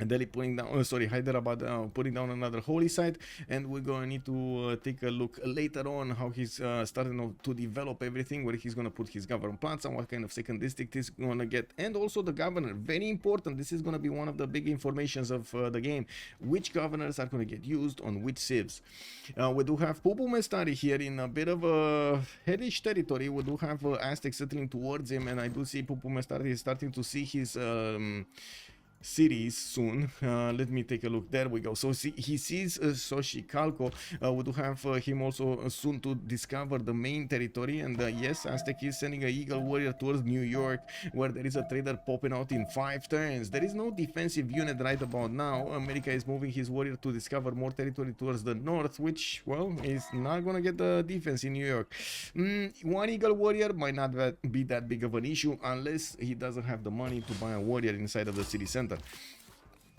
Delhi putting down, Hyderabad putting down another holy site, and we're gonna need to take a look later on how he's starting to develop everything, where he's gonna put his government plants and what kind of second district he's gonna get, and also the governor. Very important. This is gonna be one of the big informations of the game. Which governors are gonna get used on which civs. We do have Pupumestari here in a bit of a hellish territory. We do have Aztecs settling towards him, and I do see Pupumestari is starting to see his cities soon. Let me take a look. There we go. So he sees Xochicalco. We do have him also soon to discover the main territory, and yes, Aztec is sending an Eagle Warrior towards New York, where there is a trader popping out in 5 turns. There is no defensive unit right about now. America is moving his warrior to discover more territory towards the north, which, well, is not gonna get the defense in New York. One Eagle Warrior might not be that big of an issue unless he doesn't have the money to buy a warrior inside of the city center.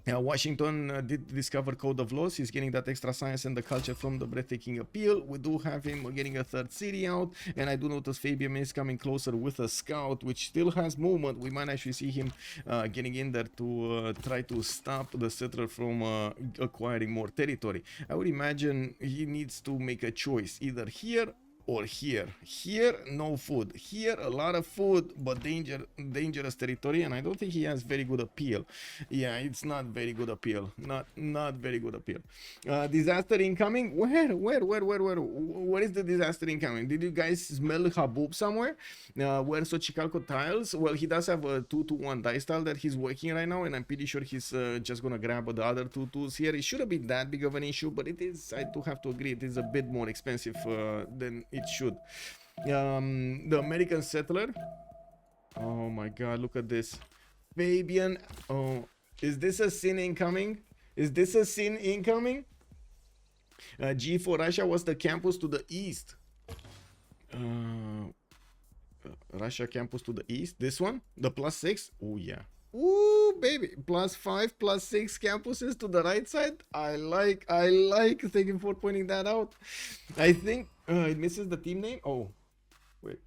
Washington did discover Code of Laws. He's getting that extra science and the culture from the breathtaking appeal. We do have him getting a 3rd city out, and I do notice Fabian is coming closer with a scout, which still has movement. We might actually see him getting in there to try to stop the settler from acquiring more territory. I would imagine he needs to make a choice, either here or here. Here, no food. Here, a lot of food, but dangerous territory, and I don't think he has very good appeal. Yeah, it's not very good appeal. Not very good appeal. Disaster incoming? Where is the disaster incoming? Did you guys smell Habub somewhere? Where Xochicalco tiles? Well, he does have a 2-1 dice tile that he's working right now, and I'm pretty sure he's just gonna grab the other 2-2s here. It shouldn't be that big of an issue, but it is, I do have to agree, it is a bit more expensive than it should. The American settler. Oh my god, look at this. Fabian. Oh, is this a sin incoming? Is this a sin incoming? G for Russia was the campus to the east. Russia campus to the east. This one? The +6? Oh yeah. Ooh, baby. +5, +6 campuses to the right side. I like. Thank you for pointing that out. I think it misses the team name. Oh, wait.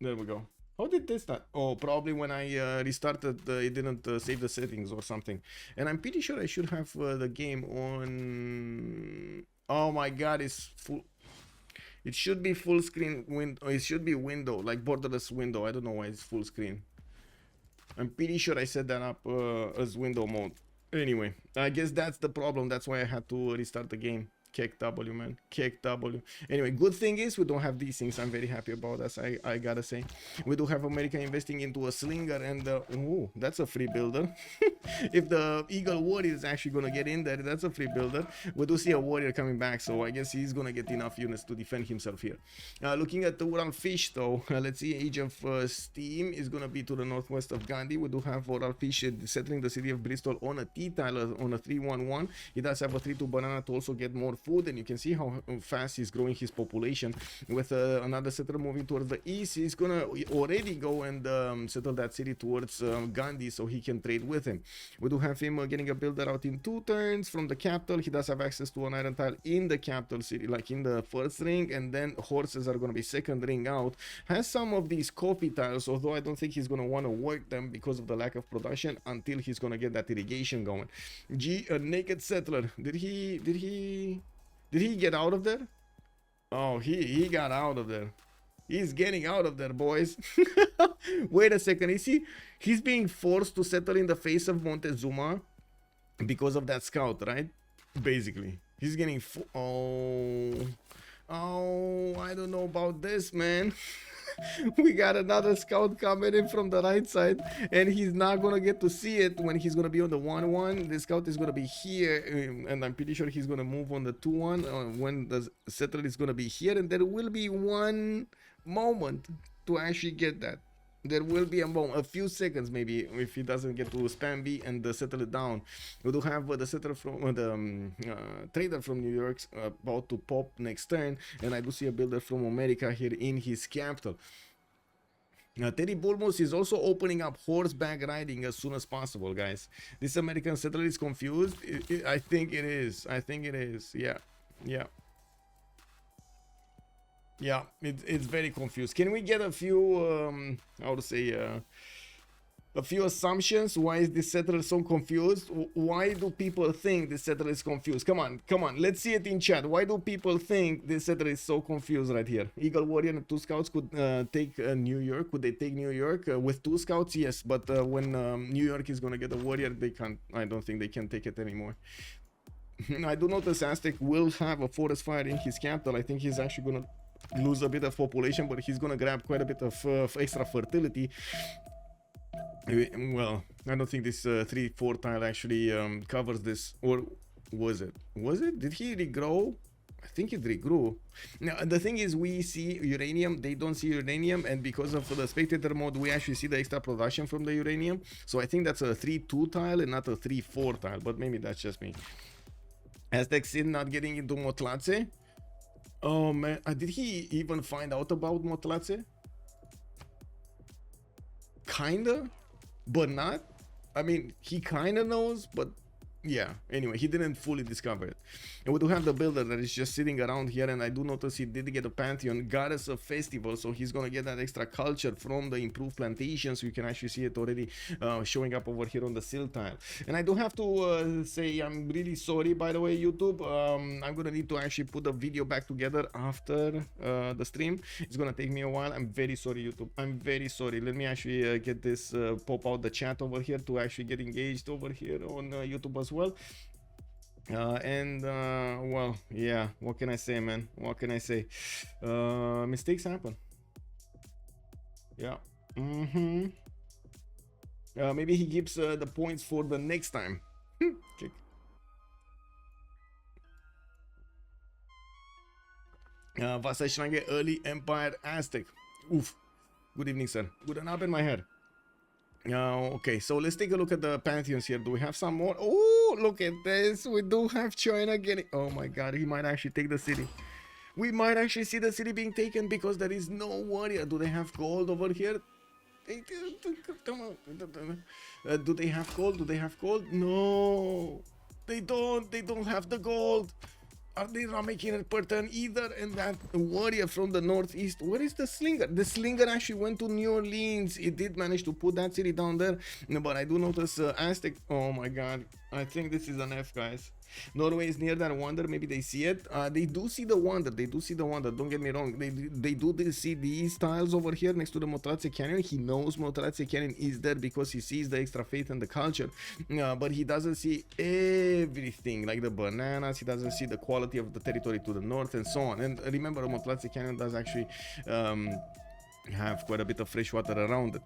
There we go. How did this start? Oh, probably when I restarted, it didn't save the settings or something. And I'm pretty sure I should have the game on. Oh my god, it's full. It should be full screen window. It should be window, like borderless window. I don't know why it's full screen. I'm pretty sure I set that up as window mode. Anyway, I guess that's the problem. That's why I had to restart the game. Kick W, man. Kick W. Anyway, good thing is we don't have these things. I'm very happy about that. I gotta say. We do have America investing into a slinger, and oh, that's a free builder. If the Eagle Warrior is actually gonna get in there, that's a free builder. We do see a warrior coming back, so I guess he's gonna get enough units to defend himself here. Looking at the Urallfish though, let's see, Age of Steam is gonna be to the northwest of Gandhi. We do have Urallfish settling the city of Bristol on a T-tile on a 3-1-1. He does have a 3-2 banana to also get more food, and you can see how fast he's growing his population. With another settler moving towards the east, he's gonna already go and settle that city towards Gandhi, so he can trade with him. We do have him getting a builder out in 2 turns from the capital. He does have access to an iron tile in the capital city, like in the first ring, and then horses are gonna be second ring out. Has some of these coffee tiles, although I don't think he's gonna want to work them because of the lack of production until he's gonna get that irrigation going. A naked settler. Did he get out of there? Oh, he got out of there. He's getting out of there, boys. Wait a second. Is he's being forced to settle in the face of Montezuma because of that scout, right? Basically. He's getting oh, I don't know about this, man. We got another scout coming in from the right side, and he's not gonna get to see it when he's gonna be on the 1-1. The scout is gonna be here, and I'm pretty sure he's gonna move on the 2-1 when the settler is gonna be here, and there will be one moment to actually get that. There will be a few seconds maybe if he doesn't get to spam B and settle it down. We do have the settler from the trader from New York about to pop next turn, and I do see a builder from America here in his capital. Teddy Bulmus is also opening up horseback riding as soon as possible, guys. This American settler is confused. I think it is. I think it is. Yeah. Yeah. Yeah, it's very confused. Can we get a few, how to say, a few assumptions? Why is this settler so confused? Why do people think this settler is confused? Come on, come on, let's see it in chat. Why do people think this settler is so confused right here? Eagle Warrior and 2 scouts could take New York. Could they take New York? With 2 scouts, yes, but when New York is gonna get a warrior, they can't. I don't think they can take it anymore. I do notice Aztec will have a forest fire in his capital. I think he's actually gonna lose a bit of population, but he's gonna grab quite a bit of extra fertility. Well, I don't think this 3-4 tile actually covers this, or was it? Did he regrow? I think it regrew. Now the thing is, we see uranium, they don't see uranium, and because of the spectator mode we actually see the extra production from the uranium. So I think that's a 3-2 tile and not a 3-4 tile, but maybe that's just me. Aztec Sin not getting into Motlatse. Oh man, did he even find out about Motlatse? Kinda, but not. I mean, he kinda knows, but yeah, anyway, he didn't fully discover it. And we do have the builder that is just sitting around here, and I do notice he did get a pantheon goddess of festival, so he's gonna get that extra culture from the improved plantations. You can actually see it already showing up over here on the sill tile. And I do have to say I'm really sorry, by the way, YouTube. I'm gonna need to actually put the video back together after the stream. It's gonna take me a while. I'm very sorry, YouTube. I'm very sorry. Let me actually get this pop out the chat over here to actually get engaged over here on YouTube as well. Well, yeah, what can I say, man? What can I say? Mistakes happen. Yeah. Maybe he gives the points for the next time. Okay. Vasa Schlange, early Empire Aztec. Oof. Good evening, sir. Good enough in my head. Okay, so let's take a look at the pantheons here. Do we have some more? Oh, look at this. We do have China getting... Oh my god, he might actually take the city. We might actually see the city being taken because there is no warrior. Do they have gold over here? Come on. Do they have gold? Do they have gold? No, they don't. They don't have the gold. Are they not making it per turn either? And that warrior from the northeast, where is the slinger? The slinger actually went to New Orleans. It did manage to put that city down there, but I do notice Aztec. Oh my god, I think this is an F, guys. Norway is near that wonder. Maybe they see it. They do see the wonder. They do see the wonder. Don't get me wrong. They do see these tiles over here next to the Motlatse Canyon. He knows Motlatse Canyon is there because he sees the extra faith and the culture. But he doesn't see everything, like the bananas. He doesn't see the quality of the territory to the north and so on. And remember, Motlatse Canyon does actually have quite a bit of fresh water around it.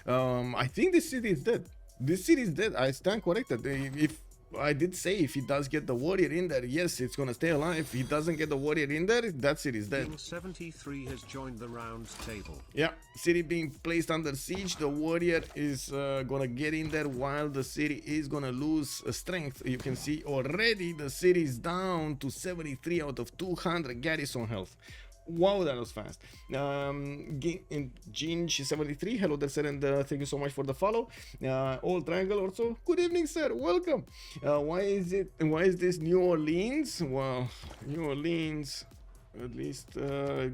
I think this city is dead. This city is dead. I stand corrected. If I did say if he does get the warrior in there, yes, it's gonna stay alive. If he doesn't get the warrior in there, that city is dead. King 73 has joined the round table. Yeah, city being placed under siege. The warrior is gonna get in there while the city is gonna lose strength. You can see already the city is down to 73 out of 200 garrison health. Wow, that was fast. Ginge73, hello there, sir, and thank you so much for the follow. Old Triangle also, good evening, sir, welcome. Why is this New Orleans? Well, New Orleans at least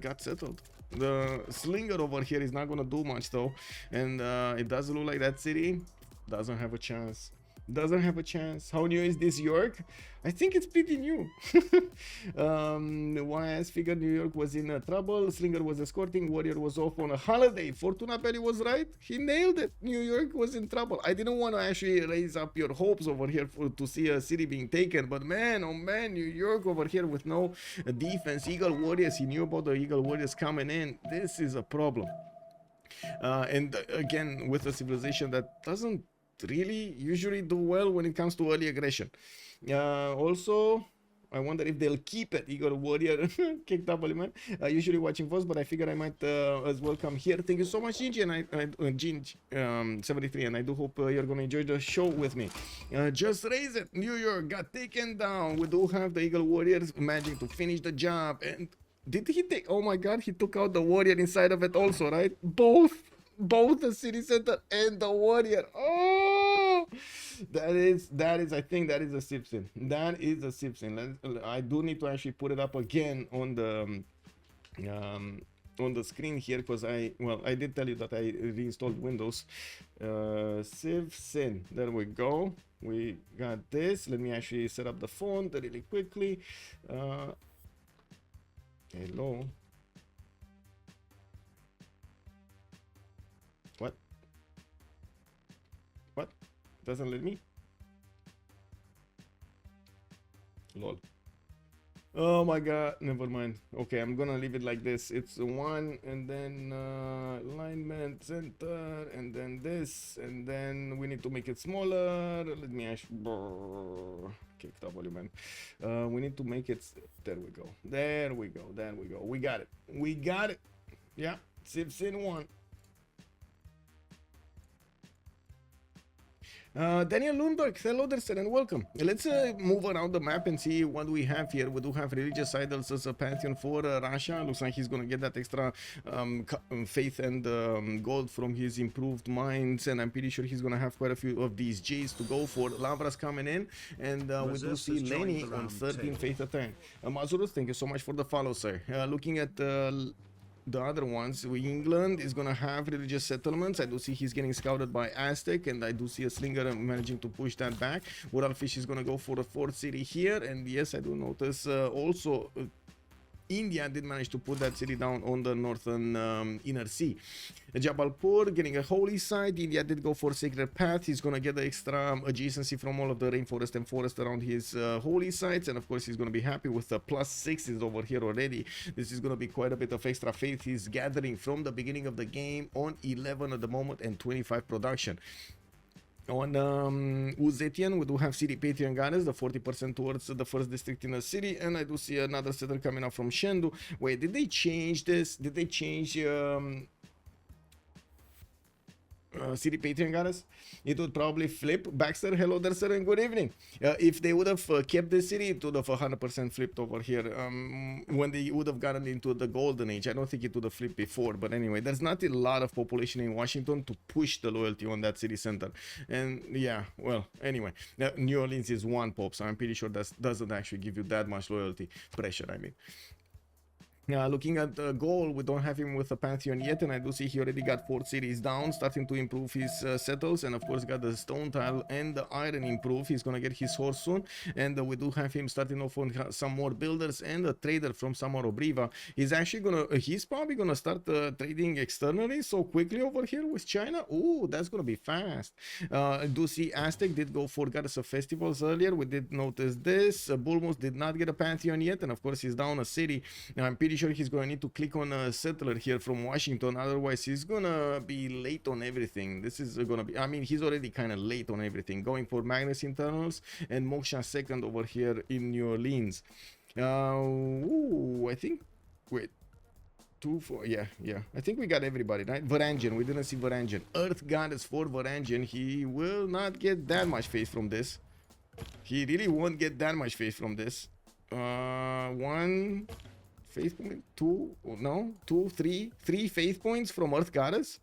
got settled. The slinger over here is not gonna do much though, and it does look like that city doesn't have a chance. Doesn't have a chance. How new is this York? I think it's pretty new. YS figured New York was in trouble. Slinger was escorting. Warrior was off on a holiday. Fortuna Perry was right. He nailed it. New York was in trouble. I didn't want to actually raise up your hopes over here to see a city being taken. But man, oh man, New York over here with no defense. Eagle Warriors. He knew about the Eagle Warriors coming in. This is a problem. And again, with a civilization that doesn't really usually do well when it comes to early aggression. Also, I wonder if they'll keep it. Igor Warrior kicked up, man. Usually watching first, but I figured I might as well come here. Thank you so much, Gingy, and Gingy 73, and I do hope you're gonna enjoy the show with me. Just raise it. New York got taken down. We do have the Eagle Warriors managing to finish the job. And did he take? Oh my God, he took out the Warrior inside of it also, right? Both the city center and the Warrior. Oh, that is I think that is a Civ6. That is a Civ6. I do need to actually put it up again on the screen here, because I did tell you that I reinstalled Windows. Civ6. There we go. We got this. Let me actually set up the font really quickly. Hello. What? Doesn't let me? Lol. Oh my God, never mind. Okay, I'm gonna leave it like this. It's one, and then alignment center, and then this, and then we need to make it smaller. Let me actually kick W, man. We need to make it. There we go. There we go. There we go. We got it. We got it. Yeah, Civ6 1. Daniel Lundberg, hello there, sir, and welcome. Let's move around the map and see what we have here. We do have religious idols as a pantheon for Russia. Looks like he's gonna get that extra faith and gold from his improved mines, and I'm pretty sure he's gonna have quite a few of these G's to go for. Lavras coming in, and we do see Lenny on 13 faith a turn. Mazurus, thank you so much for the follow, sir. Looking at the other ones, England is gonna have religious settlements. I do see he's getting scouted by Aztec, and I do see a slinger managing to push that back. Urallfish is gonna go for the fourth city here, and yes, I do notice also India did manage to put that city down on the northern inner sea. Jabalpur getting a holy site. India did go for sacred path. He's gonna get the extra adjacency from all of the rainforest and forest around his holy sites, and of course he's gonna be happy with the +6s over here already. This is gonna be quite a bit of extra faith he's gathering from the beginning of the game on 11 at the moment and 25 production. On Zetian, we do have city Patreon Goddess, the 40% towards the first district in the city, and I do see another settler coming up from Shendu. Wait, did they change this? Did they change city Patreon Goddess? It would probably flip. Baxter, hello there, sir, and good evening. If they would have kept the city, it would have 100% flipped over here. When they would have gotten into the golden age, I don't think it would have flipped before. But anyway, there's not a lot of population in Washington to push the loyalty on that city center. And yeah, well, anyway, New Orleans is one pop, so I'm pretty sure that doesn't actually give you that much loyalty pressure. I mean. Looking at Gaul, we don't have him with a pantheon yet, and I do see he already got 4 cities down, starting to improve his settles, and of course got the stone tile and the iron improve. He's gonna get his horse soon, and we do have him starting off on some more builders and a trader from Samaro Briva. He's probably gonna start trading externally so quickly over here with China. Ooh, that's gonna be fast. I do see Aztec did go for Goddess of Festivals earlier. We did notice this. Bulmus did not get a pantheon yet, and of course he's down a city. Now I'm pretty sure he's going to need to click on a settler here from Washington, otherwise he's gonna be late on everything. This is gonna be, I mean, he's already kind of late on everything, going for Magnus internals and Moksha second over here in New Orleans. I think, wait, 2, 4, yeah, I think we got everybody, right? Varangian, we didn't see Varangian. Earth Goddess for Varangian. He will not get that much faith from this. He really won't get that much faith from this. 1 faith point, 2, no, 2, 3 faith points from Earth Goddess.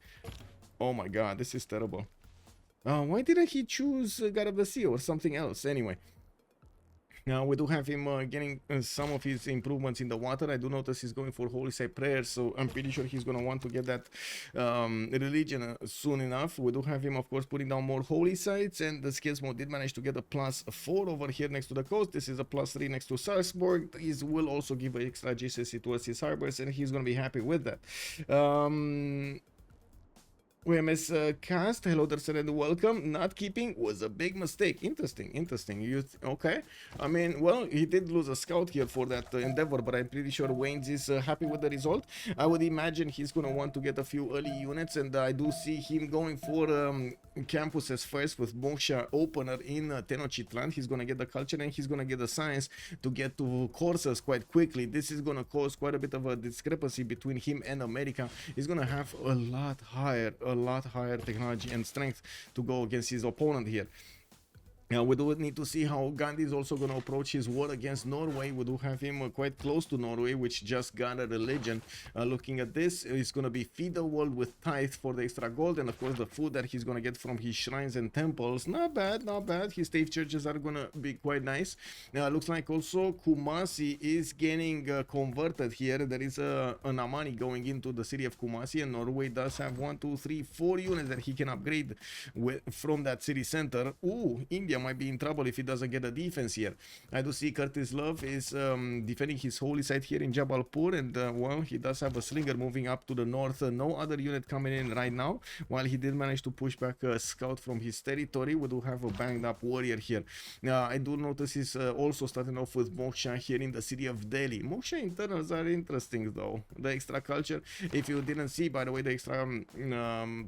Oh my God, this is terrible. Why didn't he choose God of the Sea or something else? Anyway, now we do have him getting some of his improvements in the water. I do notice he's going for Holy Site prayers, so I'm pretty sure he's going to want to get that religion soon enough. We do have him, of course, putting down more Holy Sites, and the skills mode did manage to get a +4 over here next to the coast. This is a +3 next to Salzburg. These will also give an extra GCC towards his harbors, and he's going to be happy with that. WMS cast, hello there and welcome. Not keeping was a big mistake. Interesting. Okay? I mean, well, he did lose a scout here for that endeavor, but I'm pretty sure Waynes is happy with the result. I would imagine he's gonna want to get a few early units, and I do see him going for campuses first with Moksha opener in Tenochtitlan. He's gonna get the culture and he's gonna get the science to get to courses quite quickly. This is gonna cause quite a bit of a discrepancy between him and America. He's gonna have a lot higher technology and strength to go against his opponent here. Now we do need to see how Gandhi is also going to approach his war against Norway. We do have him quite close to Norway, which just got a religion. Looking at this, it's going to be feed the world with tithe for the extra gold, and of course the food that he's going to get from his shrines and temples. Not bad. His state churches are going to be quite nice. Looks like also Kumasi is getting converted here. There is an Amani going into the city of Kumasi, and Norway does have 1, 2, 3, 4 units that he can upgrade from that city center. Ooh, India might be in trouble if he doesn't get a defense here. I do see Curtis Love is defending his holy site here in Jabalpur, and well, he does have a slinger moving up to the north. No other unit coming in right now, while he did manage to push back a scout from his territory. We do have a banged up warrior here. I do notice he's also starting off with Moksha here in the city of Delhi. Moksha internals are interesting though. The extra culture, if you didn't see, by the way, the extra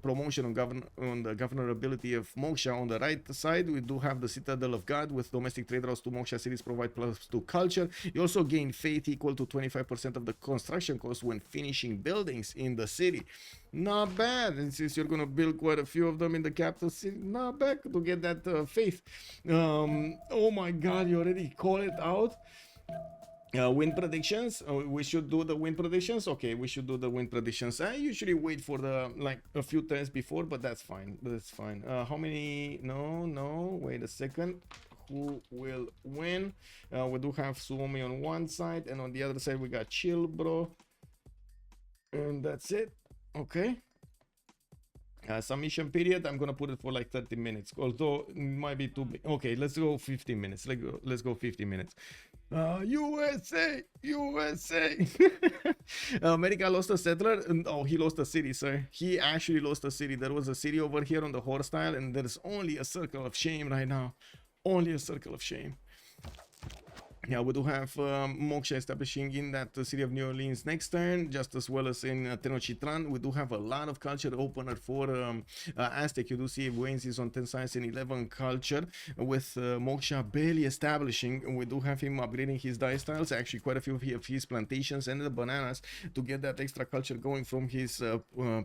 promotion on the governability of Moksha on the right side, we do have the Citadel of God with domestic trade routes to Moksha cities provide +2 culture. You also gain faith equal to 25% of the construction cost when finishing buildings in the city. Not bad. And since you're gonna build quite a few of them in the capital city, not bad to get that faith. Oh my god, you already call it out. Win predictions. We should do the win predictions. Okay, we should do the win predictions. I usually wait for the a few turns before, but that's fine. How many? No. Wait a second. Who will win? We do have Suomi on one side, and on the other side we got ChillBro, and that's it. Okay. Submission period, I'm gonna put it for like 30 minutes, although it might be too big. Okay, let's go 15 minutes. Let's go 15 minutes. USA. America lost a settler. Oh, he lost a city, sir. He actually lost a city. There was a city over here on the horse tile, and there's only a circle of shame right now. Only a circle of shame. Yeah, we do have Moksha establishing in that city of New Orleans next turn, just as well as in Tenochtitlan. We do have a lot of culture opener for Aztec. You do see Waynes is on 10 science and 11 culture, with Moksha barely establishing. We do have him upgrading his dye styles, actually quite a few of his plantations and the bananas to get that extra culture going from his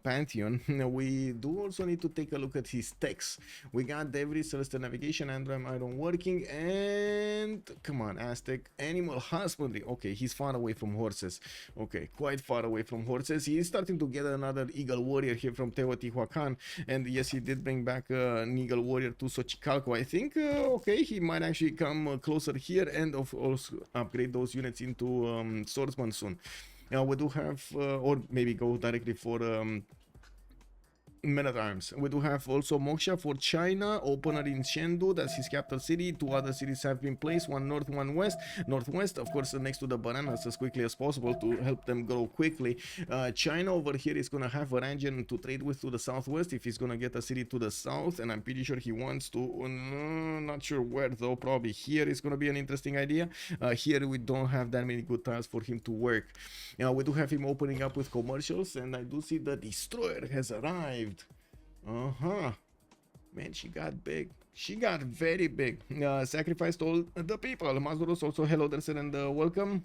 pantheon. We do also need to take a look at his techs. We got Devry, Celestial Navigation, Androam, Iron Working, and come on, Aztec. Animal husbandry. Okay, he's far away from horses. Okay, quite far away from horses. He is starting to get another eagle warrior here from Teotihuacan, and yes, he did bring back an eagle warrior to Xochicalco. I think okay, he might actually come closer here and also upgrade those units into swordsman soon. Now we do have or maybe go directly for men at arms. We do have also Moksha for China, opener in Chengdu, that's his capital city. 2 other cities have been placed, one north, one west. Northwest, of course, next to the bananas as quickly as possible to help them grow quickly. China over here is going to have Varangian to trade with to the southwest if he's going to get a city to the south, and I'm pretty sure he wants to, not sure where though, probably here is going to be an interesting idea. Here we don't have that many good tiles for him to work. Now we do have him opening up with commercials, and I do see the destroyer has arrived. Man, she got big. She got very big. Sacrificed all the people. Mazuros also, hello there, sir, and welcome.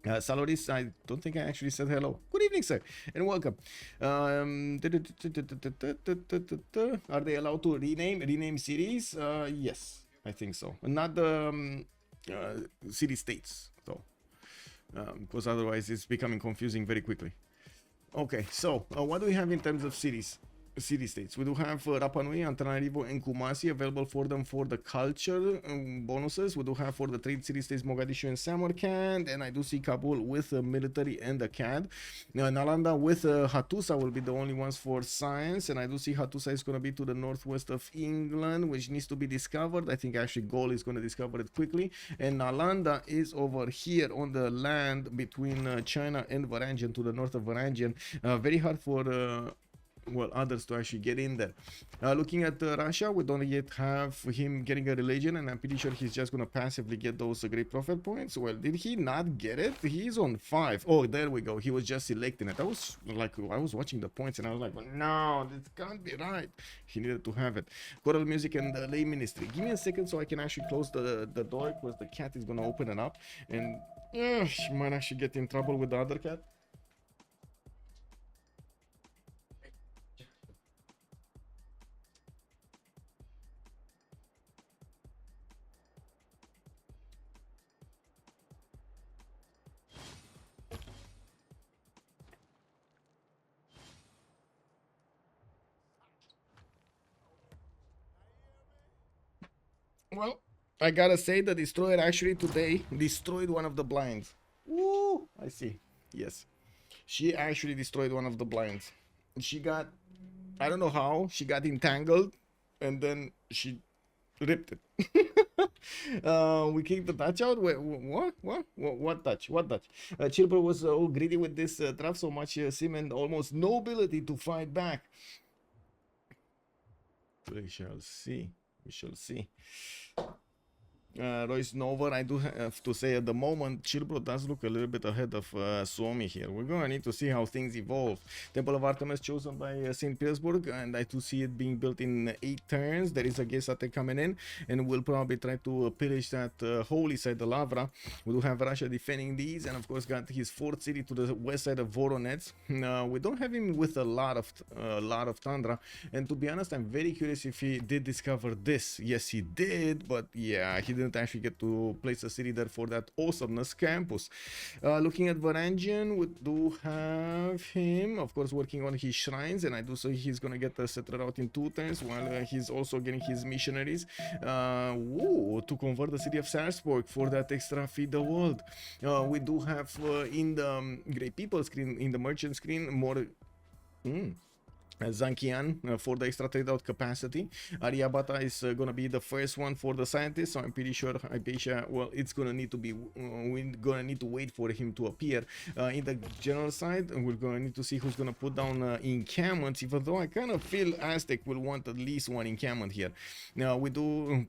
Saloris, I don't think I actually said hello. Good evening, sir, and welcome. Are they allowed to rename cities? Yes, I think so. Not the city states, though, because otherwise it's becoming confusing very quickly. Okay, so what do we have in terms of cities? City states. We do have Rapa Nui, Antananarivo, and Kumasi available for them for the culture bonuses. We do have for the trade city states Mogadishu and Samarkand, and I do see Kabul with the military and the CAD. Nalanda with Hattusa will be the only ones for science, and I do see Hattusa is going to be to the northwest of England, which needs to be discovered. I think actually Gaul is going to discover it quickly, and Nalanda is over here on the land between China and Varangian, to the north of Varangian. Very hard for well, others to actually get in there. Looking at Russia, we don't yet have him getting a religion, and I'm pretty sure he's just gonna passively get those great prophet points. Well, did he not get it? He's on 5. Oh, there we go. He was just selecting it. I was watching the points and I was like, well, no, this can't be right. He needed to have it. Choral music and lay ministry. Give me a second so I can actually close the door, because the cat is gonna open it up, and she might actually get in trouble with the other cat. Well, I gotta say the destroyer actually today destroyed one of the blinds. Woo! I see. Yes. She actually destroyed one of the blinds. She got, I don't know how, she got entangled and then she ripped it. We kicked the touch out. Wait, what touch? What touch? ChillBro was all greedy with this draft, so much sim and almost no ability to fight back. We shall see. We shall see. Royce Nova, I do have to say at the moment, ChillBro does look a little bit ahead of Suomi here. We're gonna need to see how things evolve. Temple of Artemis chosen by St. Petersburg, and I do see it being built in 8 turns. There is a guest attack coming in, and we'll probably try to pillage that holy side, the Lavra. We do have Russia defending these, and of course got his 4th city to the west side of Voronezh. We don't have him with a lot of tundra, and to be honest, I'm very curious if he did discover this. Yes, he did, but yeah, he didn't actually get to place a city there for that awesomeness campus. Looking at Varangian, we do have him, of course, working on his shrines, and I do say he's gonna get the settler out in 2 turns, while he's also getting his missionaries to convert the city of Sarpsborg for that extra feed the world. We do have in the Great People screen, in the merchant screen, more Zankian for the extra trade out capacity. Aryabhata is gonna be the first one for the scientists, so I'm pretty sure Hypatia, well, it's gonna need to be, we're gonna need to wait for him to appear. In the general side, we're gonna need to see who's gonna put down encampments, even though I kind of feel Aztec will want at least 1 encampment here. Now we do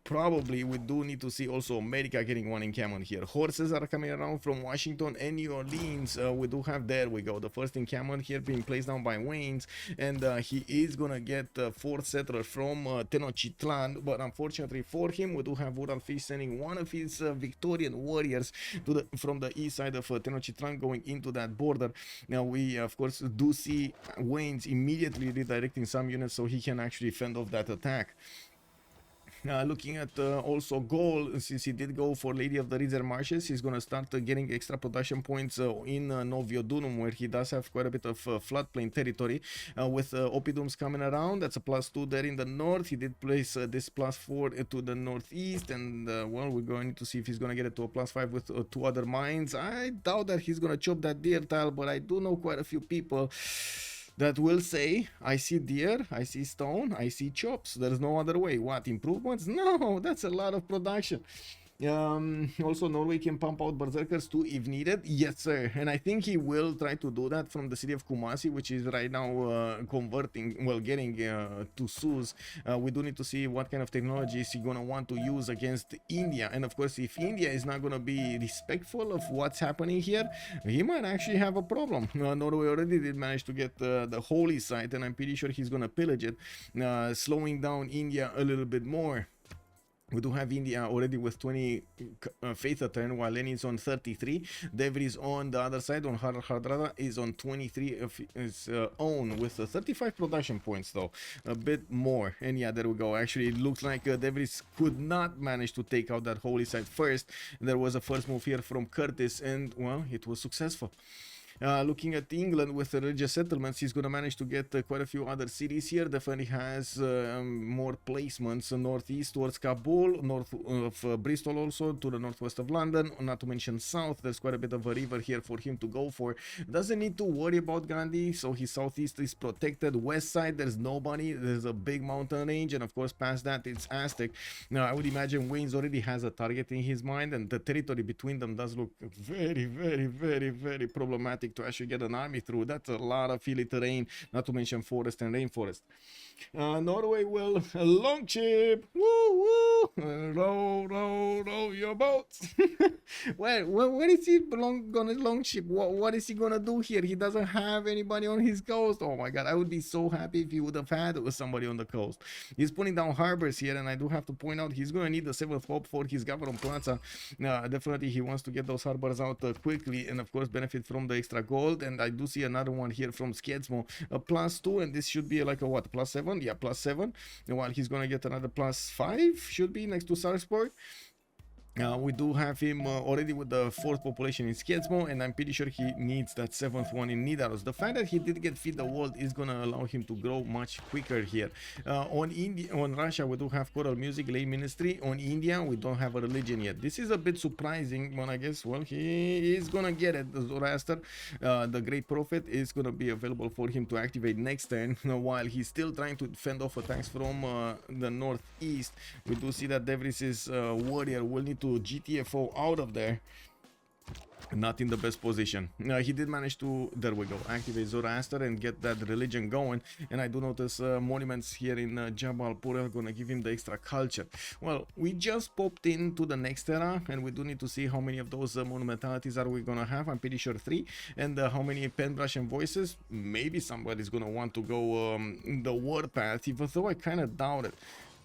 need to see also America getting 1 encampment here. Horses are coming around from Washington and New Orleans. We do have, there we go, the first encampment here being placed down by Waynes, and he is gonna get 4th settler from Tenochtitlan, but unfortunately for him, we do have Urallfish sending one of his Victorian warriors to from the east side of Tenochtitlan going into that border. Now we of course do see Waynes immediately redirecting some units so he can actually fend off that attack. Looking at also Gaul, since he did go for Lady of the Rizer Marshes, he's going to start getting extra production points in Noviodunum, where he does have quite a bit of floodplain territory. With Oppidums coming around, that's a +2 there in the north. He did place this +4 to the northeast, and well, we're going to see if he's going to get it to a +5 with 2 other mines. I doubt that he's going to chop that deer tile, but I do know quite a few people that will say, I see deer, I see stone, I see chops. There's no other way. What, improvements? No, that's a lot of production. Also, Norway can pump out berserkers too if needed. Yes, sir. And I think he will try to do that from the city of Kumasi, which is right now converting, well, getting to Sus. We do need to see what kind of technology is he gonna want to use against India. And of course, if India is not gonna be respectful of what's happening here, he might actually have a problem. Norway already did manage to get the holy site, and I'm pretty sure he's gonna pillage it, slowing down India a little bit more. We do have India already with 20 faith a turn, while Lenin is on 33. Devri is on the other side, on Hardrada is on 23 of his own, with 35 production points though, a bit more. And yeah, there we go. Actually, it looks like Devris could not manage to take out that holy site first. There was a first move here from Curtis, and well, it was successful. Looking at England with the religious settlements, he's going to manage to get quite a few other cities here. Definitely has more placements northeast towards Kabul, north of Bristol, also to the northwest of London, not to mention south. There's quite a bit of a river here for him to go for. Doesn't need to worry about Gandhi, so his southeast is protected. West side, there's nobody. There's a big mountain range, and of course past that it's Aztec. Now I would imagine Waynes already has a target in his mind, and the territory between them does look very, very, very, very problematic problematic to actually get an army through. That's a lot of hilly terrain, not to mention forest and rainforest. Norway will long ship. Woo woo! Row your boats. where is he gonna long ship? What is he gonna do here? He doesn't have anybody on his coast. Oh my god, I would be so happy if he would have had somebody on the coast. He's putting down harbors here, and I do have to point out he's gonna need the 7th hope for his government plaza. Definitely he wants to get those harbors out quickly, and of course benefit from the extra gold. And I do see another one here from Civ6, a +2, and this should be like a what, +7? Yeah, +7. While he's gonna get another +5, should be next to Sarpsborg. We do have him already with the 4th population in Civ6, and I'm pretty sure he needs that 7th one in Nidaros. The fact that he did get feed the world is gonna allow him to grow much quicker here. On Russia, we do have choral music, lay ministry. On India, we don't have a religion yet. This is a bit surprising, but I guess, well, he is gonna get it. The Zoroaster, the great prophet, is gonna be available for him to activate next turn, while he's still trying to fend off attacks from the northeast. We do see that Devris's warrior will need to GTFO out of there. Not in the best position. He did manage to, there we go, activate Zoroaster and get that religion going. And I do notice monuments here in Jabalpur are gonna give him the extra culture. Well, we just popped into the next era, and we do need to see how many of those monumentalities are we gonna have. I'm pretty sure 3. And how many Penbrush and Voices. Maybe somebody's gonna want to go the war path, even though I kind of doubt it.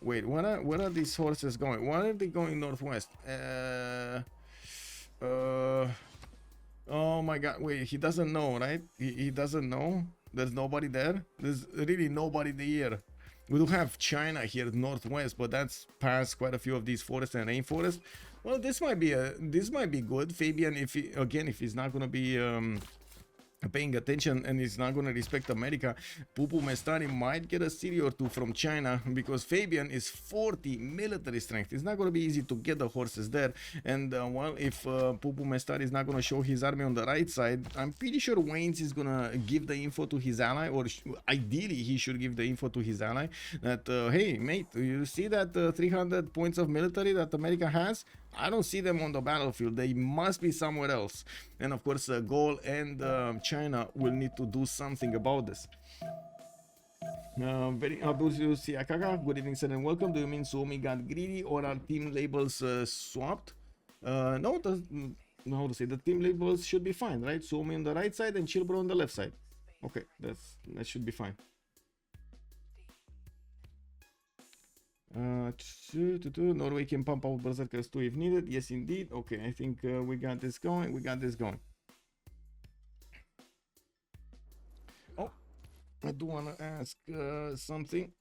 Wait, where are these horses going? Why are they going northwest? Oh my god, wait, he doesn't know, right? He doesn't know? There's nobody there? There's really nobody there. We do have China here northwest, but that's past quite a few of these forests and rainforests. Well, this might be good. Fabian, if he's not gonna be paying attention and is not going to respect America, Pupumestari might get a city or 2 from China, because Fabian is 40 military strength. It's not going to be easy to get the horses there. And well, if Pupumestari is not going to show his army on the right side, I'm pretty sure Wannes is going to give the info to his ally, or ideally he should give the info to his ally that hey mate, you see that 300 points of military that America has? I don't see them on the battlefield. They must be somewhere else. And of course, Gaul and China will need to do something about this. Very Siakaka, good evening, sir, and welcome. Do you mean Suomi got greedy, or are team labels swapped? No, how to say, the team labels should be fine, right? Suomi on the right side and ChillBro on the left side. Okay, that should be fine. Norway can pump out berserkers too if needed. Yes, indeed. Okay, I think we got this going. Oh, I do want to ask something.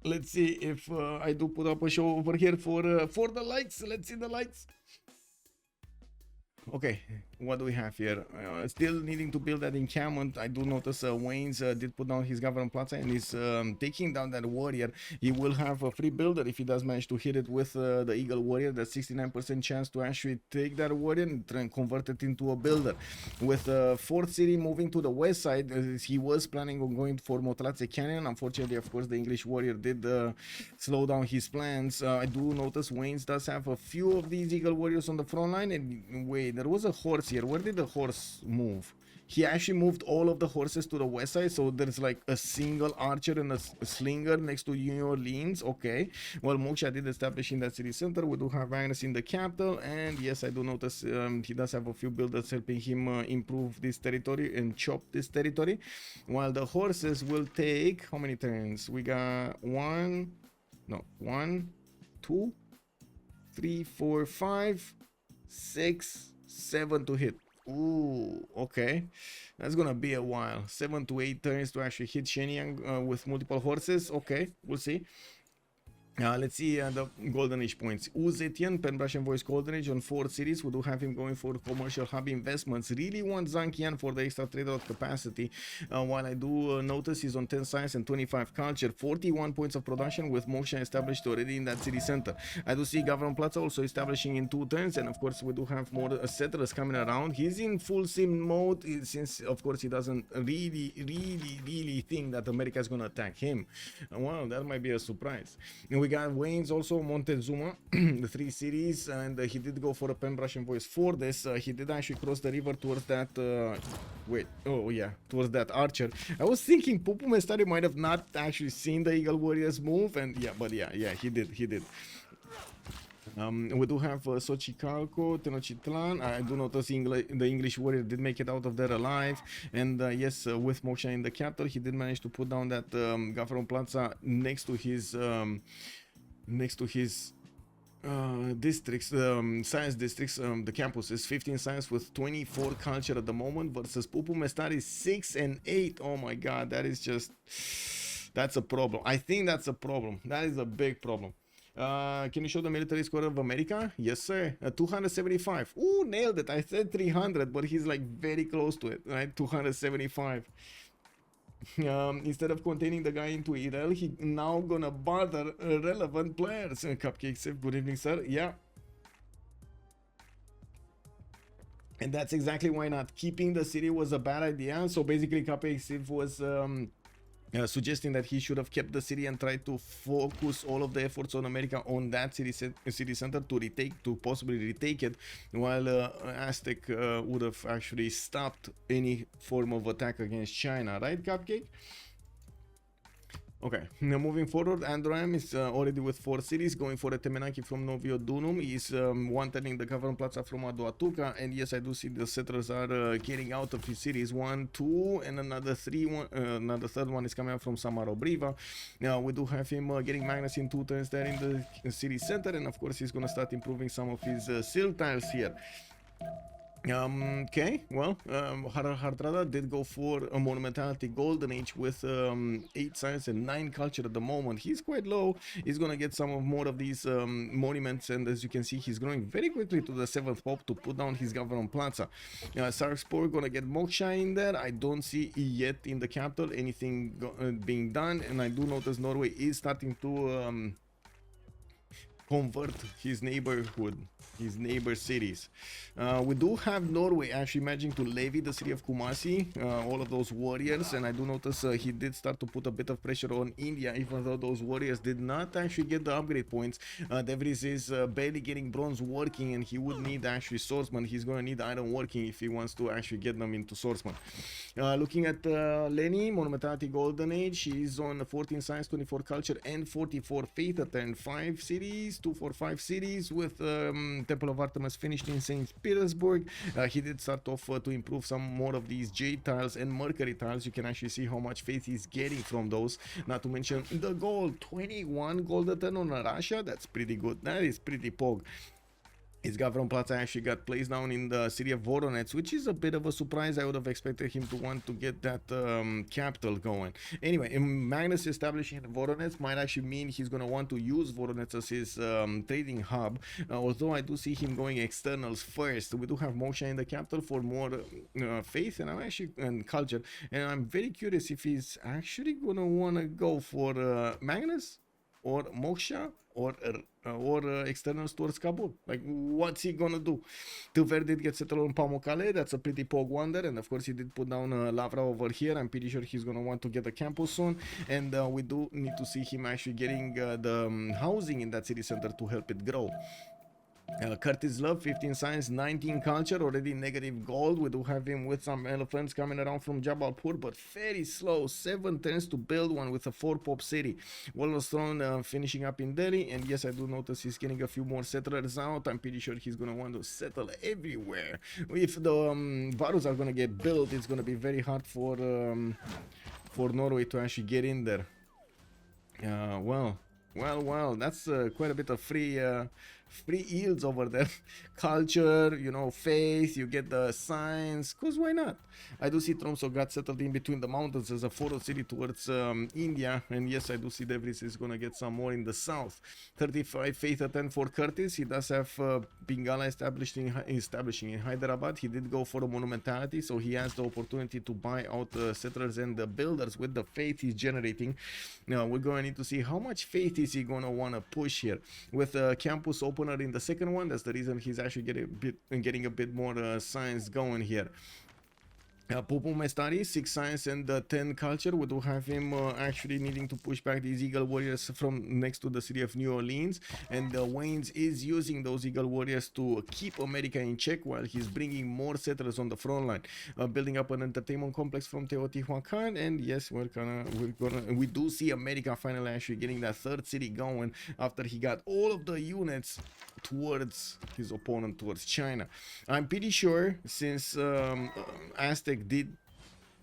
Let's see if I do put up a show over here for the likes. Let's see the likes. Okay, what do we have here? Still needing to build that encampment. I do notice Wannes did put down his government plaza and is taking down that warrior. He will have a free builder if he does manage to hit it with the Eagle warrior. That's 69% chance to actually take that warrior and try and convert it into a builder. With 4th city moving to the west side, he was planning on going for Motlatse Canyon. Unfortunately, of course, the English warrior did slow down his plans. I do notice Wannes does have a few of these Eagle warriors on the front line. And wait, there was a horse here. Where did the horse move? He actually moved all of the horses to the west side, so there's like a single archer and a slinger next to New Orleans. Okay, well, Moksha did establish in that city center. We do have Wannes in the capital, and yes, I do notice he does have a few builders helping him improve this territory and chop this territory, while the horses will take how many turns? We got 1, 2, 3, 4, 5, 6, 7 to hit. Ooh, okay, that's gonna be a while. 7 to 8 turns to actually hit Shenyang with multiple horses. Okay, we'll see. Let's see the Golden Age points. Zetian, Penbrush and Voice Golden Age on 4 cities. We do have him going for commercial hub investments. Really want Zankian for the extra trade out capacity. While I do notice he's on 10 science and 25 culture. 41 points of production with Moksha established already in that city center. I do see Government Plaza also establishing in 2 turns. And of course, we do have more settlers coming around. He's in full sim mode since, of course, he doesn't really think that America is going to attack him. Well, that might be a surprise. And we got Wayne's also, Montezuma, the 3 cities, and he did go for a pen brush and voice for this. He did actually cross the river towards that, towards that archer. I was thinking Pupumestari might have not actually seen the Eagle Warriors move, and yeah, he did. We do have Xochicalco, Tenochtitlan. I do notice the English warrior did make it out of there alive, and yes, with Moksha in the capital, he did manage to put down that Gavron Plaza next to his districts, science districts. The campus is 15 science with 24 culture at the moment versus Pupumestari 6 and 8. Oh my god, that's a problem. I think that's a problem. That is a big problem. Can you show the military score of America? Yes, sir. 275. Ooh, nailed it. I said 300, but he's like very close to it, right? 275. Instead of containing the guy into Irel, he now gonna bother relevant players. Cupcake, good evening, sir. Yeah. And that's exactly why not. Keeping the city was a bad idea. So basically, Cupcake was suggesting that he should have kept the city and tried to focus all of the efforts on America on that city center to possibly retake it, while Aztec would have actually stopped any form of attack against China, right, Cupcake? Okay, now moving forward, Androam is already with 4 cities, going for a Temenaki from Novio Dunum. He's one-turning the Gavron Plaza from Aduatuca, and yes, I do see the settlers are getting out of his cities. 1, 2, and another 3. Another third one is coming out from Samarobriva. Now we do have him getting Magnus in 2 turns there in the city center, and of course he's gonna start improving some of his silk tiles here. Okay, well, Hardrada did go for a monumentality golden age with 8 science and 9 culture at the moment. He's quite low. He's gonna get some more of these monuments, and as you can see, he's growing very quickly to the 7th pop to put down his Gavron Plaza. Sarkspor gonna get Moksha in there. I don't see yet in the capital anything being done, and I do notice Norway is starting to convert his neighbor cities. We do have Norway actually managing to levy the city of Kumasi, all of those warriors, and I do notice he did start to put a bit of pressure on India, even though those warriors did not actually get the upgrade points. Devries is barely getting bronze working, and he would need actually swordsman. He's going to need iron working if he wants to actually get them into swordsman. Looking at Leni, Monumentality Golden Age, she's on 14 science, 24 culture, and 44 faith at 5 cities, 245 cities with Temple of Artemis finished in St. Petersburg. He did start off to improve some more of these jade tiles and mercury tiles. You can actually see how much faith he's getting from those. Not to mention the gold, 21 gold a turn on Russia. That's pretty good. That is pretty pog. His Gavron Plaza actually got placed down in the city of Voronezh, which is a bit of a surprise. I would have expected him to want to get that capital going. Anyway, Magnus establishing Voronezh might actually mean he's going to want to use Voronezh as his trading hub, although I do see him going externals first. We do have Moksha in the capital for more faith and culture, and I'm very curious if he's actually going to want to go for Magnus or Moksha or externals towards Kabul. Like, what's he gonna do? Tilver did get settled on Pamukkale. That's a pretty pog wonder, and of course he did put down Lavra over here. I'm pretty sure he's gonna want to get a campus soon, and we do need to see him actually getting the housing in that city center to help it grow. Curtis Love, 15 science, 19 culture, already negative gold. We do have him with some elephants coming around from Jabalpur, but very slow. 7 turns to build one with a 4 pop city. Wall Throne finishing up in Delhi, and yes, I do notice he's getting a few more settlers out. I'm pretty sure he's gonna want to settle everywhere. If the Varus are gonna get built, it's gonna be very hard for Norway to actually get in there. Well, that's quite a bit of free yields over there. Culture, you know, faith, you get the science, cause why not? I do see Tromso got settled in between the mountains as a fourth city towards India, and yes, I do see Devries is gonna get some more in the south. 35 faith at 10 for Curtis. He does have Bengala establishing in Hyderabad. He did go for a monumentality, so he has the opportunity to buy out the settlers and the builders with the faith he's generating. Now we're going to need to see how much faith is he gonna want to push here with a campus opener in the second one. That's the reason he's actually getting a bit more science going here. Pupumestari, 6 science and 10 culture. We do have him actually needing to push back these Eagle Warriors from next to the city of New Orleans. And Waynes is using those Eagle Warriors to keep America in check while he's bringing more settlers on the front line. Building up an entertainment complex from Teotihuacan. And yes, we do see America finally actually getting that third city going after he got all of the units towards his opponent, towards China. I'm pretty sure since Aztec did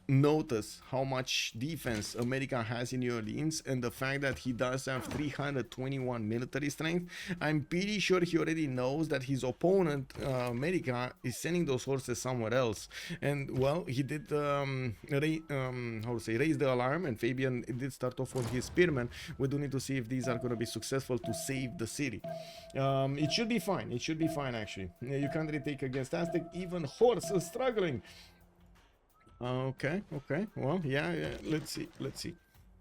notice how much defense America has in New Orleans and the fact that he does have 321 military strength, I'm pretty sure he already knows that his opponent, America, is sending those horses somewhere else. And well, he did raise the alarm, and Fabian did start off on his spearmen. We do need to see if these are going to be successful to save the city. It should be fine. It should be fine, actually. You can't really take against Aztec. Even horse is struggling. Okay, well, yeah, let's see.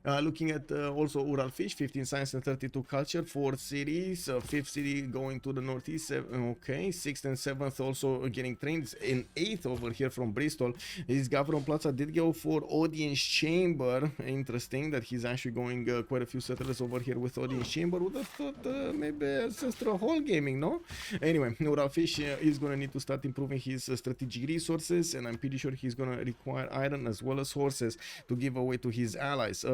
Looking at also Urallfish, 15 science and 32 culture, 4 cities, 5th city going to the northeast, okay, 6th and 7th also getting trained, in 8th over here from Bristol. His Gavron Plaza did go for audience chamber. Interesting that he's actually going quite a few settlers over here with audience chamber. Would have thought maybe ancestral hall gaming, no? Anyway, Urallfish is going to need to start improving his strategic resources, and I'm pretty sure he's going to require iron as well as horses to give away to his allies.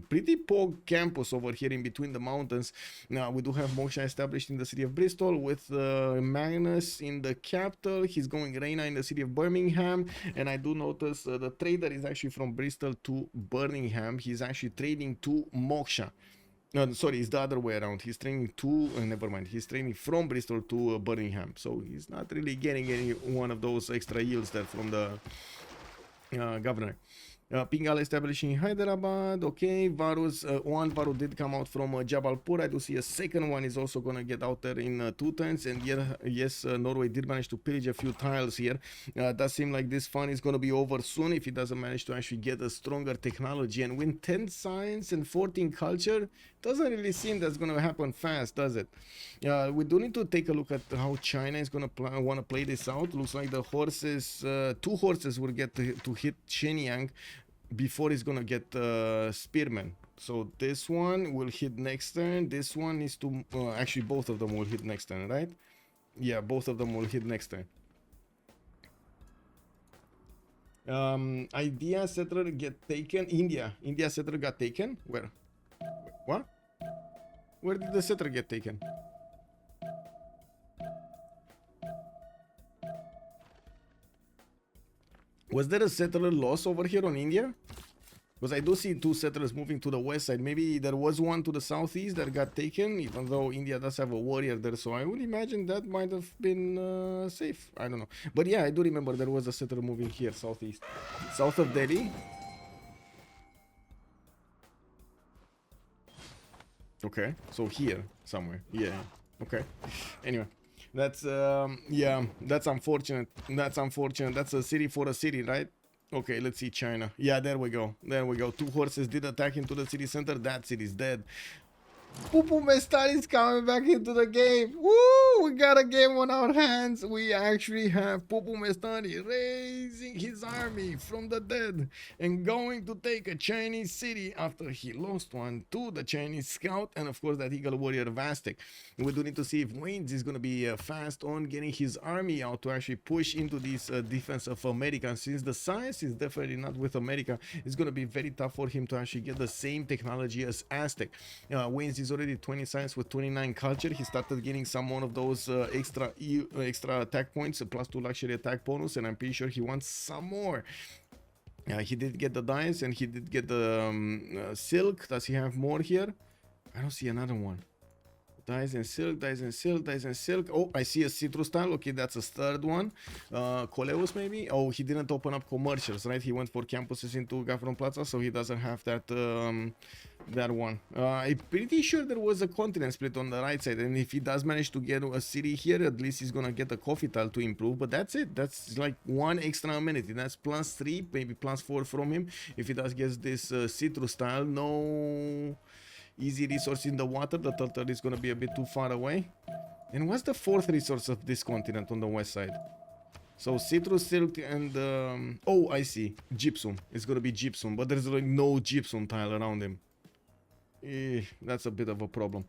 Pretty poor campus over here in between the mountains. Now we do have Moksha established in the city of Bristol with Magnus in the capital. He's going Reina in the city of Birmingham, and I do notice the trader is actually from Bristol to Birmingham. He's actually trading to Moksha. No, sorry, it's the other way around. He's training to, never mind, he's training from Bristol to Birmingham. So he's not really getting any one of those extra yields there from the governor. Pingal establishing in Hyderabad. Okay, Varus, one Varu did come out from Jabalpur. I do see a second one is also gonna get out there in 2 turns. And yes, Norway did manage to pillage a few tiles here. Does seem like this fun is gonna be over soon if he doesn't manage to actually get a stronger technology and win 10 science and 14 culture. Doesn't really seem that's gonna happen fast, does it? We do need to take a look at how China is gonna wanna play this out. Looks like the horses, 2 horses will get to hit Shenyang before he's gonna get spearmen. So this one will hit next turn. This one needs to actually both of them will hit next turn, right? Yeah, both of them will hit next turn. Idea settler get taken. India settler got taken. Where? What? Where did the settler get taken? Was there a settler loss over here on India? Because I do see 2 settlers moving to the west side. Maybe there was one to the southeast that got taken, even though India does have a warrior there. So I would imagine that might have been safe. I don't know. But yeah, I do remember there was a settler moving here, southeast. South of Delhi. Okay, so here somewhere. Yeah, okay. Anyway. That's yeah, that's unfortunate. That's a city for a city, right? Okay, let's see China. Yeah, there we go. 2 horses did attack into the city center. That city's dead. Pupumestari is coming back into the game. Woo! We got a game on our hands. We actually have Pupumestari raising his army from the dead and going to take a Chinese city after he lost one to the Chinese scout and of course that Eagle warrior Vastic. We do need to see if Waynes is going to be fast on getting his army out to actually push into this defense of America. And since the science is definitely not with America, it's going to be very tough for him to actually get the same technology as Aztec. Waynes is already 20 science with 29 culture. He started getting some one of those extra attack points, a +2 luxury attack bonus, and I'm pretty sure he wants some more. He did get the dice and he did get the silk. Does he have more here? I don't see another one. Dice and silk, dice and silk, dice and silk. Oh, I see a citrus tile. Okay, that's a third one. Coleus maybe? Oh, he didn't open up commercials, right? He went for campuses into Gavron Plaza, so he doesn't have that that one. I'm pretty sure there was a continent split on the right side, and if he does manage to get a city here, at least he's gonna get a coffee tile to improve. But that's it. That's like 1 extra amenity. That's +3, maybe +4 from him. If he does get this citrus tile, no easy resource in the water. The turtle is gonna be a bit too far away. And what's the 4th resource of this continent on the west side? So citrus silk and oh, I see, gypsum. It's gonna be gypsum, but there's like no gypsum tile around him. That's a bit of a problem.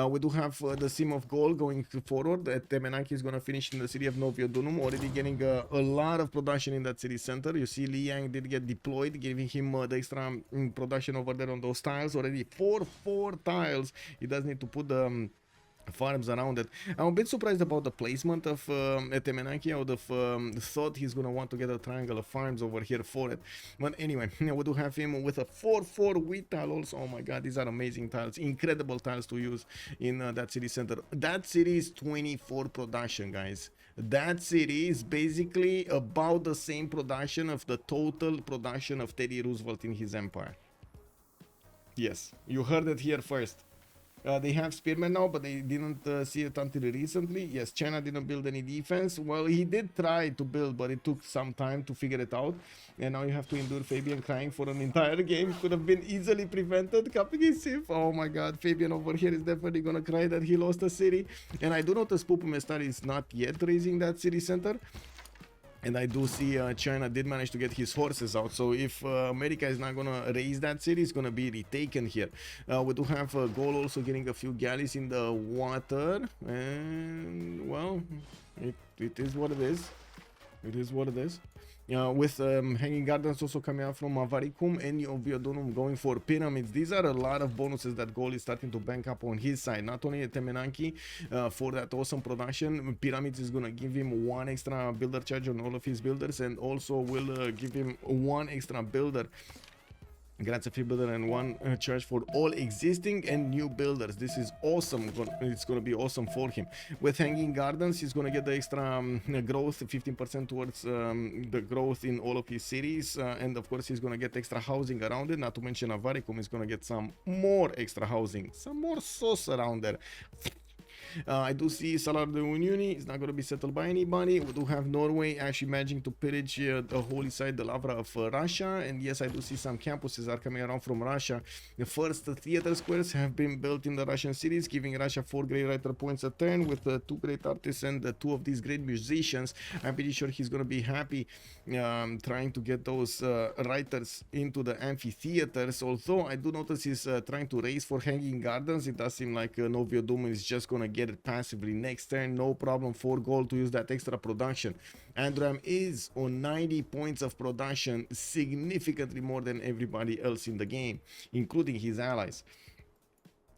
We do have the Sim of Gaul going forward. Temenaki is going to finish in the city of Noviodunum, already getting a lot of production in that city center. You see Liang did get deployed, giving him the extra production over there on those tiles. Already 4 tiles. He does need to put the farms around it. I'm a bit surprised about the placement of Temenaki. I would have thought he's gonna want to get a triangle of farms over here for it. But anyway, we do have him with a 4-4 wheat tile also. Oh my god, these are amazing tiles, incredible tiles to use in that city center. That city is 24 production, guys. That city is basically about the same production of the total production of Teddy Roosevelt in his empire. Yes, you heard it here first. They have spearmen now, but they didn't see it until recently. Yes, China didn't build any defense. Well, he did try to build, but it took some time to figure it out. And now you have to endure Fabian crying for an entire game. Could have been easily prevented. Coming in Civ. Oh my god, Fabian over here is definitely gonna cry that he lost a city. And I do notice Pupumestari is not yet raising that city center. And I do see China did manage to get his horses out. So if America is not gonna raise that city, it's gonna be retaken here. We do have Gaul also getting a few galleys in the water. And well, it is what it is. It is what it is. With Hanging Gardens also coming out from Avaricum and Noviodunum going for pyramids. These are a lot of bonuses that Gaul is starting to bank up on his side. Not only Temenaki for that awesome production, pyramids is going to give him 1 extra builder charge on all of his builders, and also will give him 1 extra builder. Grazie free builder and 1 charge for all existing and new builders. This is awesome. It's going to be awesome for him. With Hanging Gardens, he's going to get the extra growth, 15% towards the growth in all of his cities. And of course, he's going to get extra housing around it. Not to mention Avaricum is going to get some more extra housing. Some more sauce around there. I do see Salar de Unioni is not going to be settled by anybody. We do have Norway actually managing to pillage the holy site, the Lavra of Russia. And yes, I do see some campuses are coming around from Russia. The first theater squares have been built in the Russian cities, giving Russia 4 great writer points a turn with 2 great artists and 2 of these great musicians. I'm pretty sure he's going to be happy trying to get those writers into the amphitheaters. Although I do notice he's trying to race for Hanging Gardens. It does seem like Noviodunum is just going to get it passively next turn. No problem for Gaul to use that extra production. Androam is on 90 points of production, significantly more than everybody else in the game, including his allies.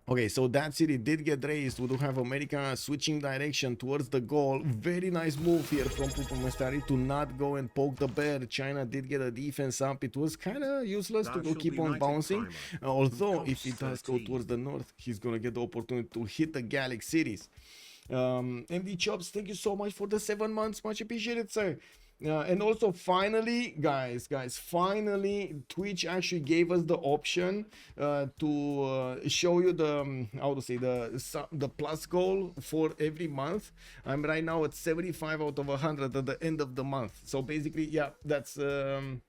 Okay, so that city did get raised. We do have America switching direction towards the goal. Very nice move here from Pupumestari to not go and poke the bear. China did get a defense up. It was kind of useless to go keep on bouncing. Although, if he does go towards the north, he's going to get the opportunity to hit the Gallic cities. MD Chops, thank you so much for the 7 months. Much appreciated, sir. And also finally, guys, finally Twitch actually gave us the option to show you the how to say the plus goal for every month. I'm right now at 75 out of 100 at the end of the month. So basically, yeah, that's the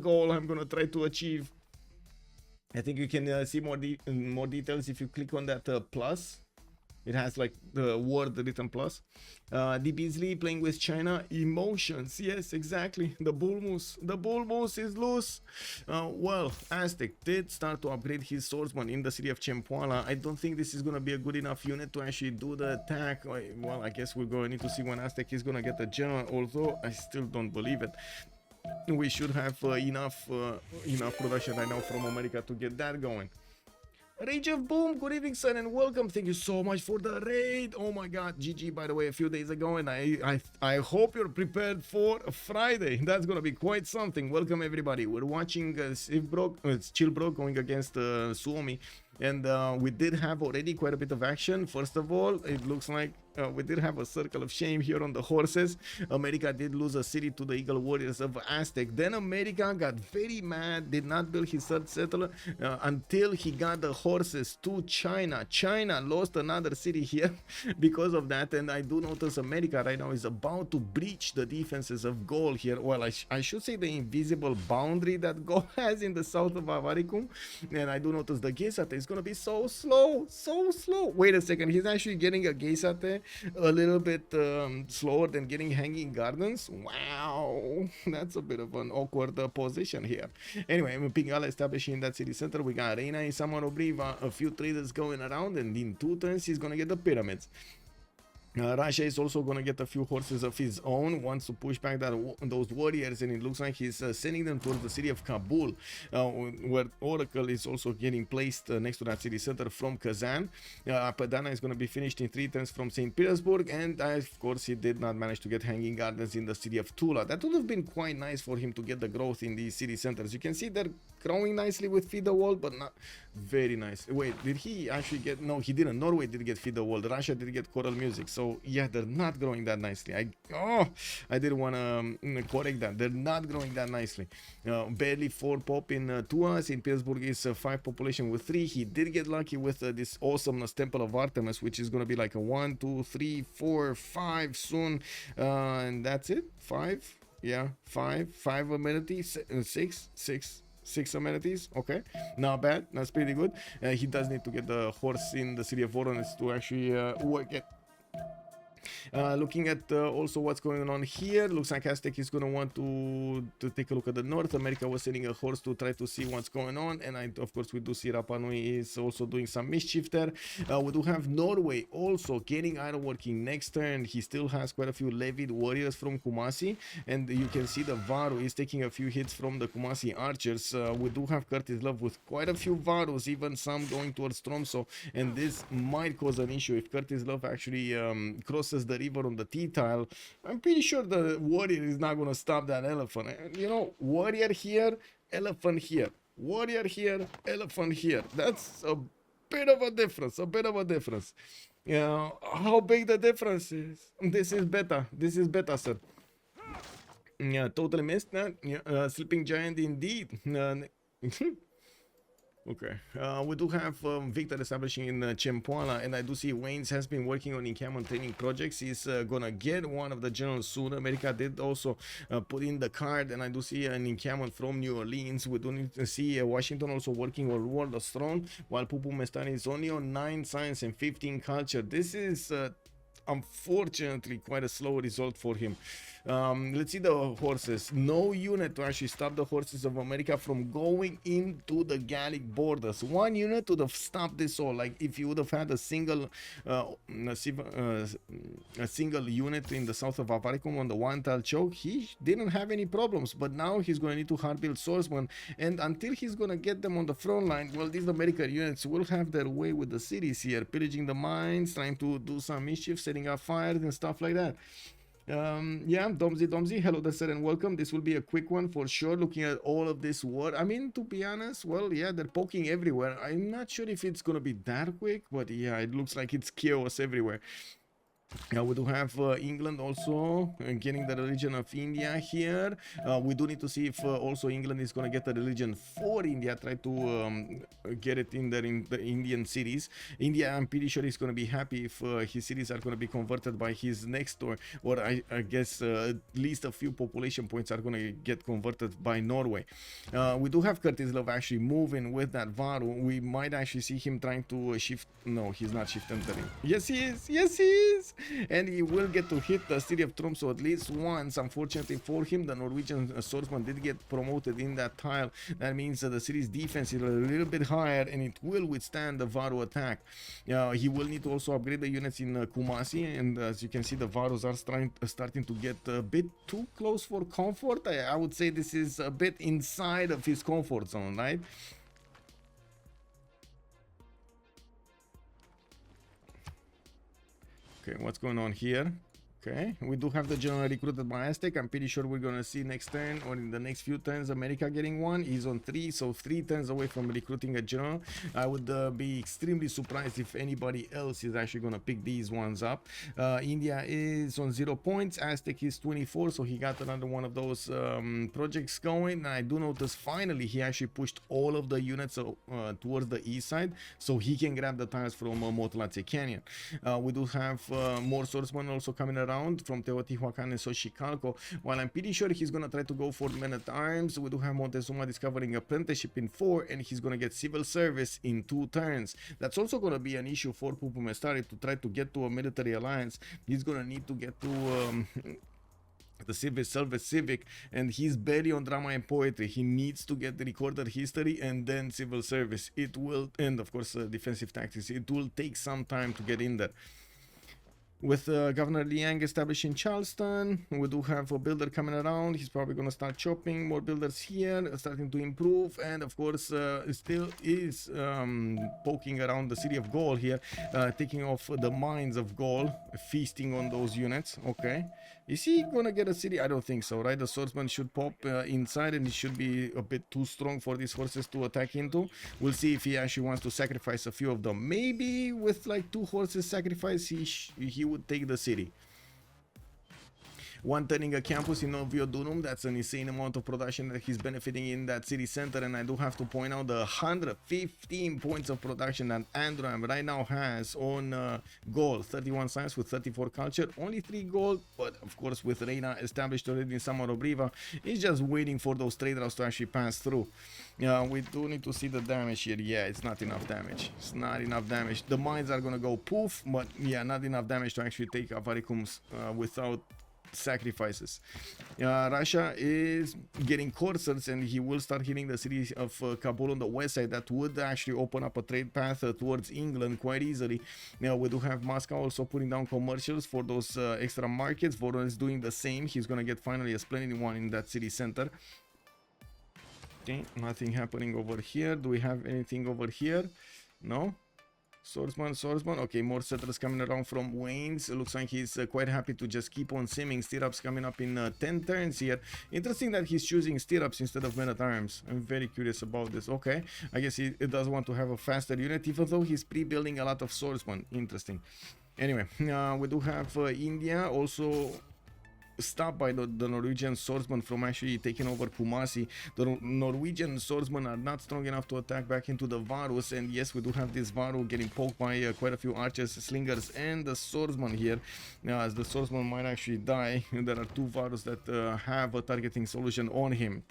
goal I'm gonna try to achieve. I think you can see more details if you click on that plus. It has like the word written plus. D Beasley playing with China. Emotions. Yes, exactly. The bull moose. The bull moose is loose. Well, Aztec did start to upgrade his swordsman in the city of Chempoala. I don't think this is going to be a good enough unit to actually do the attack. Well, I guess we're going to need to see when Aztec is going to get the general. Although I still don't believe it. We should have enough production right now from America to get that going. Rage of Boom, good evening, sir, and welcome. Thank you so much for the raid. Oh my god, GG, by the way, a few days ago, and I hope you're prepared for Friday. That's gonna be quite something. Welcome, everybody. We're watching ChillBro, it's ChillBro going against Suomi, and we did have already quite a bit of action. First of all, it looks like we did have a circle of shame here on the horses. America did lose a city to the Eagle Warriors of Aztec. Then America got very mad, did not build his third settler until he got the horses to China. China lost another city here because of that, and I do notice America right now is about to breach the defenses of Gaul here. Well, I should say the invisible boundary that Gaul has in the south of Avaricum, and I do notice the Gesat It's gonna be so slow, so slow. Wait a second, he's actually getting a Geisate a little bit slower than getting Hanging Gardens. Wow, that's a bit of an awkward position here. Anyway, Pingala establishing that city center. We got Reina in Samanobriva, a few traders going around, and in 2 turns he's gonna get the pyramids. Russia is also going to get a few horses of his own, wants to push back those warriors, and it looks like he's sending them towards the city of Kabul, where Oracle is also getting placed next to that city center from Kazan. Padana is going to be finished in 3 turns from St. Petersburg, and of course he did not manage to get Hanging Gardens in the city of Tula. That would have been quite nice for him to get the growth in these city centers. You can see they're growing nicely with Feed the World, but not very nice. Wait, did he actually get... No, he didn't. Norway did get Feed the World. Russia did get Choral Music. So yeah, they're not growing that nicely. I did want to correct that. They're not growing that nicely. Barely 4 pop in Tua. St. Petersburg is 5 population with 3. He did get lucky with this awesomeness Temple of Artemis, which is going to be like a 1, 2, 3, 4, 5 soon. And that's it. 5. Yeah, 5 amenities. 6 amenities. Okay, not bad. That's pretty good. He does need to get the horse in the city of Voronezh to actually work it. Looking at also what's going on here, looks like Aztec is going to want to take a look at the North. America was sending a horse to try to see what's going on, and of course we do see Rapa Nui is also doing some mischief there. We do have Norway also getting ironworking next turn. He still has quite a few levied warriors from Kumasi, and you can see the Varu is taking a few hits from the Kumasi archers. We do have Curtis Love with quite a few Varus, even some going towards Tromso, and this might cause an issue if Curtis Love actually crosses the river on the T-tile. I'm pretty sure the warrior is not going to stop that elephant. You know, warrior here, elephant here. Warrior here, elephant here. That's a bit of a difference, how big the difference is. This is beta, sir. Yeah, totally missed that. Yeah, Sleeping Giant indeed. Okay, we do have Victor establishing in Chempoala, and I do see Waynes has been working on encampment training projects. He's gonna get one of the generals soon. America did also put in the card, and I do see an encampment from New Orleans. We do need to see Washington also working on World of Throne, while Pupumestari is only on 9 science and 15 culture. This is unfortunately quite a slow result for him. Let's see the horses. No unit to actually stop the horses of America from going into the Gallic borders. 1 unit would have stopped this all. Like if you would have had a single unit in the south of Avaricum on the 1-tile choke, he didn't have any problems. But now he's going to need to hard build swordsmen, and until he's going to get them on the front line, well, these American units will have their way with the cities here, pillaging the mines, trying to do some mischief, setting up fires and stuff like that. Yeah, Domzi, hello there, sir, and welcome. This will be a quick one for sure, looking at all of this war. I mean, to be honest, well, yeah, they're poking everywhere. I'm not sure if it's gonna be that quick, but yeah, it looks like it's chaos everywhere. Now we do have England also getting the religion of India here. We do need to see if also England is going to get the religion for India, try to get it in there in the Indian cities. India, I'm pretty sure he's going to be happy if his cities are going to be converted by his next door, or I guess at least a few population points are going to get converted by Norway. We do have Curtis Love actually moving with that Varu. We might actually see him trying to shift. No, he's not shift entering. Yes, he is. Yes, he is. And he will get to hit the city of Tromso at least once. Unfortunately for him, the Norwegian swordsman did get promoted in that tile. That means that the city's defense is a little bit higher, and it will withstand the Varu attack. He will need to also upgrade the units in Kumasi, and as you can see, the Varus are starting to get a bit too close for comfort. I would say this is a bit inside of his comfort zone, right? Okay, what's going on here? Okay, we do have the general recruited by Aztec. I'm pretty sure we're gonna see next turn or in the next few turns America getting one. He's on 3, so 3 turns away from recruiting a general. I would be extremely surprised if anybody else is actually gonna pick these ones up. India is on 0 points. Aztec is 24, so he got another one of those projects going. And I do notice finally he actually pushed all of the units towards the east side, so he can grab the tiles from Motlatse Canyon. We do have more swordsmen also coming around around from Teotihuacan and Xochicalco. While I'm pretty sure he's gonna try to go for men-at-arms. We do have Montezuma discovering apprenticeship in 4, and he's gonna get civil service in 2 turns. That's also gonna be an issue for Pupumestari to try to get to a military alliance. He's gonna need to get to the civil service civic, and he's barely on drama and poetry. He needs to get the recorded history and then civil service. It will, and of course defensive tactics. It will take some time to get in there. With Governor Liang established in Charleston, we do have a builder coming around. He's probably going to start chopping more builders here, starting to improve, and of course still is poking around the city of Gaul here, taking off the mines of Gaul, feasting on those units. Okay, is he going to get a city? I don't think so, right? The swordsman should pop inside, and it should be a bit too strong for these horses to attack into. We'll see if he actually wants to sacrifice a few of them. Maybe with like 2 horses sacrifice, he would take the city. One turning a campus in Novio Dunum, that's an insane amount of production that he's benefiting in that city center, and I do have to point out the 115 points of production that Androam right now has on Gaul. 31 science with 34 culture, only 3 gold, but of course with Reina established already in Samarobriva, he's just waiting for those trade routes to actually pass through. We do need to see the damage here. Yeah, it's not enough damage. It's not enough damage. The mines are gonna go poof, but yeah, not enough damage to actually take Avaricums without sacrifices. Russia is getting coursers, and he will start hitting the city of Kabul on the west side. That would actually open up a trade path towards England quite easily. Now we do have Moscow also putting down commercials for those extra markets. Voron is doing the same. He's gonna get finally a splendid one in that city center. Okay, nothing happening over here. Do we have anything over here? No. Swordsman. Okay, more settlers coming around from Wayne's. It looks like he's quite happy to just keep on simming. Stirrups coming up in 10 turns here. Interesting that he's choosing stirrups instead of men-at-arms. I'm very curious about this. Okay, I guess he does want to have a faster unit, even though he's pre-building a lot of swordsmen. Interesting. Anyway, we do have India also stopped by the Norwegian swordsmen from actually taking over Kumasi. The Norwegian swordsmen are not strong enough to attack back into the Varus, and yes, we do have this Varu getting poked by quite a few archers, slingers, and the swordsman here. As the swordsman might actually die, there are 2 Varus that have a targeting solution on him.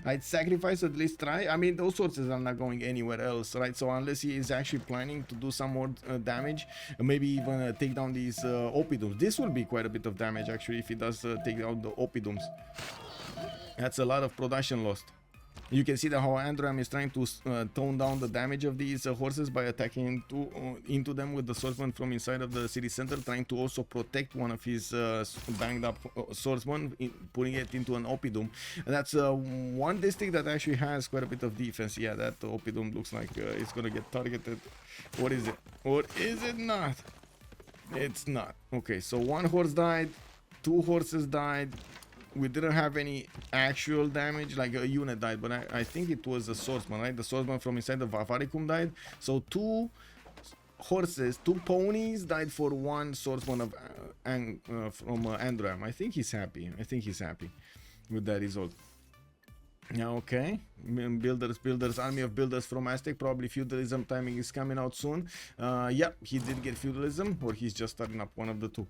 I'd sacrifice, at least try. I mean, those horses are not going anywhere else, right? So unless he is actually planning to do some more damage, maybe even take down these oppidums. This will be quite a bit of damage actually if he does take out the oppidums. That's a lot of production lost. You can see that how Androam is trying to tone down the damage of these horses by attacking into them with the swordsman from inside of the city center, trying to also protect one of his banged up swordsmen, putting it into an oppidum. That's one district that actually has quite a bit of defense. Yeah, that oppidum looks like it's gonna get targeted. What is it? Or is it not? It's not. Okay, so 1 horse died, 2 horses died. We didn't have any actual damage, like a unit died, but I think it was a swordsman, right? The swordsman from inside the Vavaricum died. So 2 horses, 2 ponies died for 1 swordsman of from Androam. I think he's happy. I think he's happy with that result. Yeah, okay. Builders, army of builders from Aztec. Probably feudalism timing is coming out soon. Yeah, he did get feudalism, or he's just starting up, one of the 2.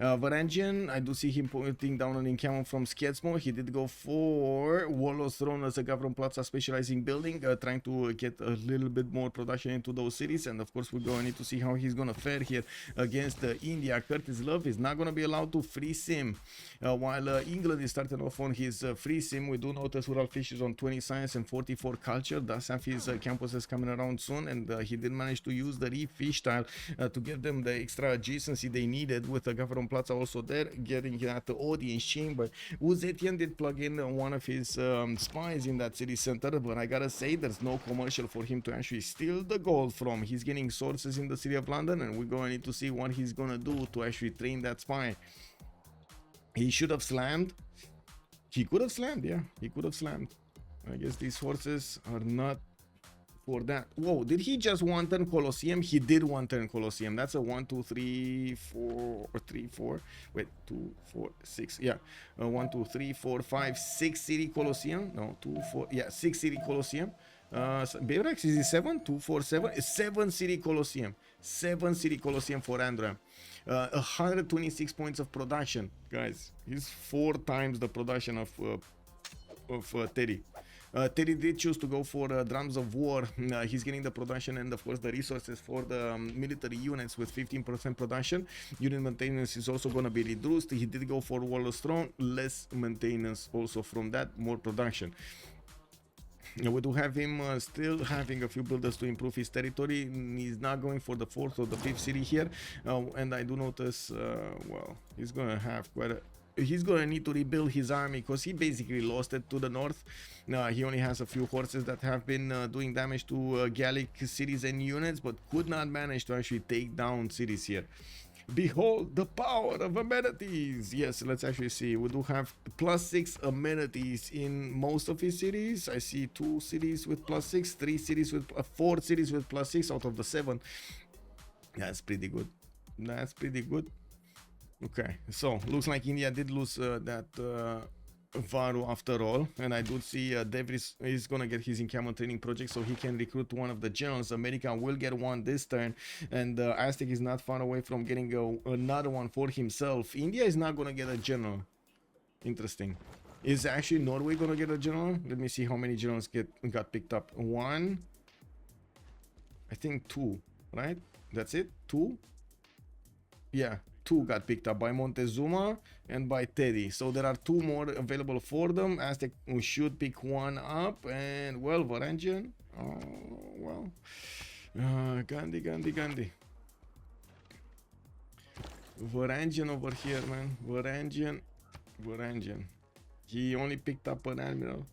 Varangian, I do see him putting down an encampment from Sketsmo. He did go for Warlord's Throne as a Gavron Plaza specializing building, trying to get a little bit more production into those cities. And of course, we're going to need to see how he's going to fare here against India. Curtis Love is not going to be allowed to free sim. While England is starting off on his free sim, we do notice Urallfish is on 20 science and 44 culture. Does have his campuses coming around soon, and he did manage to use the refish tile to give them the extra adjacency they needed with the Gavron Plaza also there, getting at the audience chamber. Zetian did plug in one of his spies in that city center, but I gotta say, there's no commercial for him to actually steal the gold from. He's getting sources in the city of London, and we're going to need to see what he's gonna do to actually train that spy. He should have slammed. He could have slammed, yeah, he could have slammed. I guess these horses are not for that. Whoa, did he just 1 turn Colosseum? He did 1 turn Colosseum. That's a 1, 2, 3, 4, or 3, 4. Wait, 2, 4, 6. Yeah, 1, 2, 3, 4, 5, 6 city Colosseum. No, 2, 4. Yeah, 6 city Colosseum. Bayrex is it 7? 247? 7 City Colosseum. 7 City Colosseum for Androam. 126 points of production, guys. He's 4 times the production of Teddy. Teddy did choose to go for drums of war. He's getting the production and of course the resources for the military units with 15% production. Unit maintenance is also going to be reduced. He did go for Warlord's Throne, less maintenance also from that, more production. We do have him still having a few builders to improve his territory. He's not going for the 4th or the 5th city here, and I do notice well, he's gonna have quite a he's gonna need to rebuild his army because he basically lost it to the north. He only has a few horses that have been doing damage to Gallic cities and units, but could not manage to actually take down cities here. Behold the power of amenities. Yes, let's actually see. We do have +6 amenities in most of his cities. I see 2 cities with +6, 3 cities with 4 cities with +6 out of the 7. That's pretty good. That's pretty good. Okay, so looks like India did lose that Varu after all, and I do see Devris is gonna get his encampment training project so he can recruit one of the generals. America will get one this turn, and Aztec is not far away from getting another one for himself. India is not gonna get a general. Interesting. Is actually Norway gonna get a general? Let me see how many generals got picked up. 1, I think 2, right? That's it? 2? Yeah, 2 got picked up by Montezuma and by Teddy. So there are 2 more available for them. Aztec should pick one up. And, well, Varangian. Oh, well. Gandhi. Varangian over here, man. Varangian. He only picked up an admiral.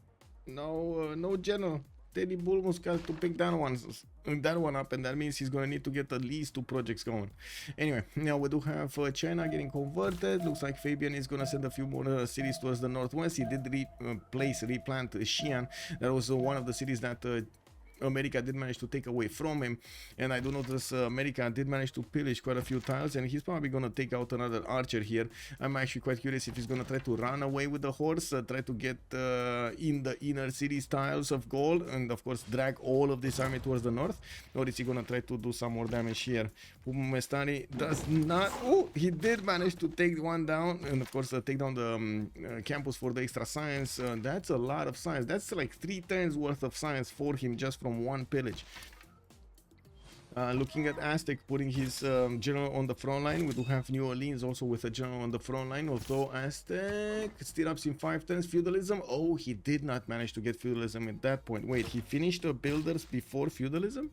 No general. Teddy Bulmus got to pick that one up, and that means he's gonna need to get at least 2 projects going. Anyway, now we do have China getting converted. Looks like Fabian is gonna send a few more cities towards the northwest. He did replant Xi'an. That was one of the cities that America did manage to take away from him, and I do notice America did manage to pillage quite a few tiles, and he's probably gonna take out another archer here. I'm actually quite curious if he's gonna try to run away with the horse, try to get in the inner city tiles of Gaul, and of course drag all of this army towards the north, or is he gonna try to do some more damage here? Pupumestari does not. Oh, he did manage to take one down, and of course take down the campus for the extra science. That's a lot of science. That's like 3 turns worth of science for him just from one pillage. Looking at Aztec putting his general on the front line. We do have New Orleans also with a general on the front line, although Aztec stirrups in 5 turns. Feudalism. Oh, he did not manage to get feudalism at that point. Wait, he finished the builders before feudalism?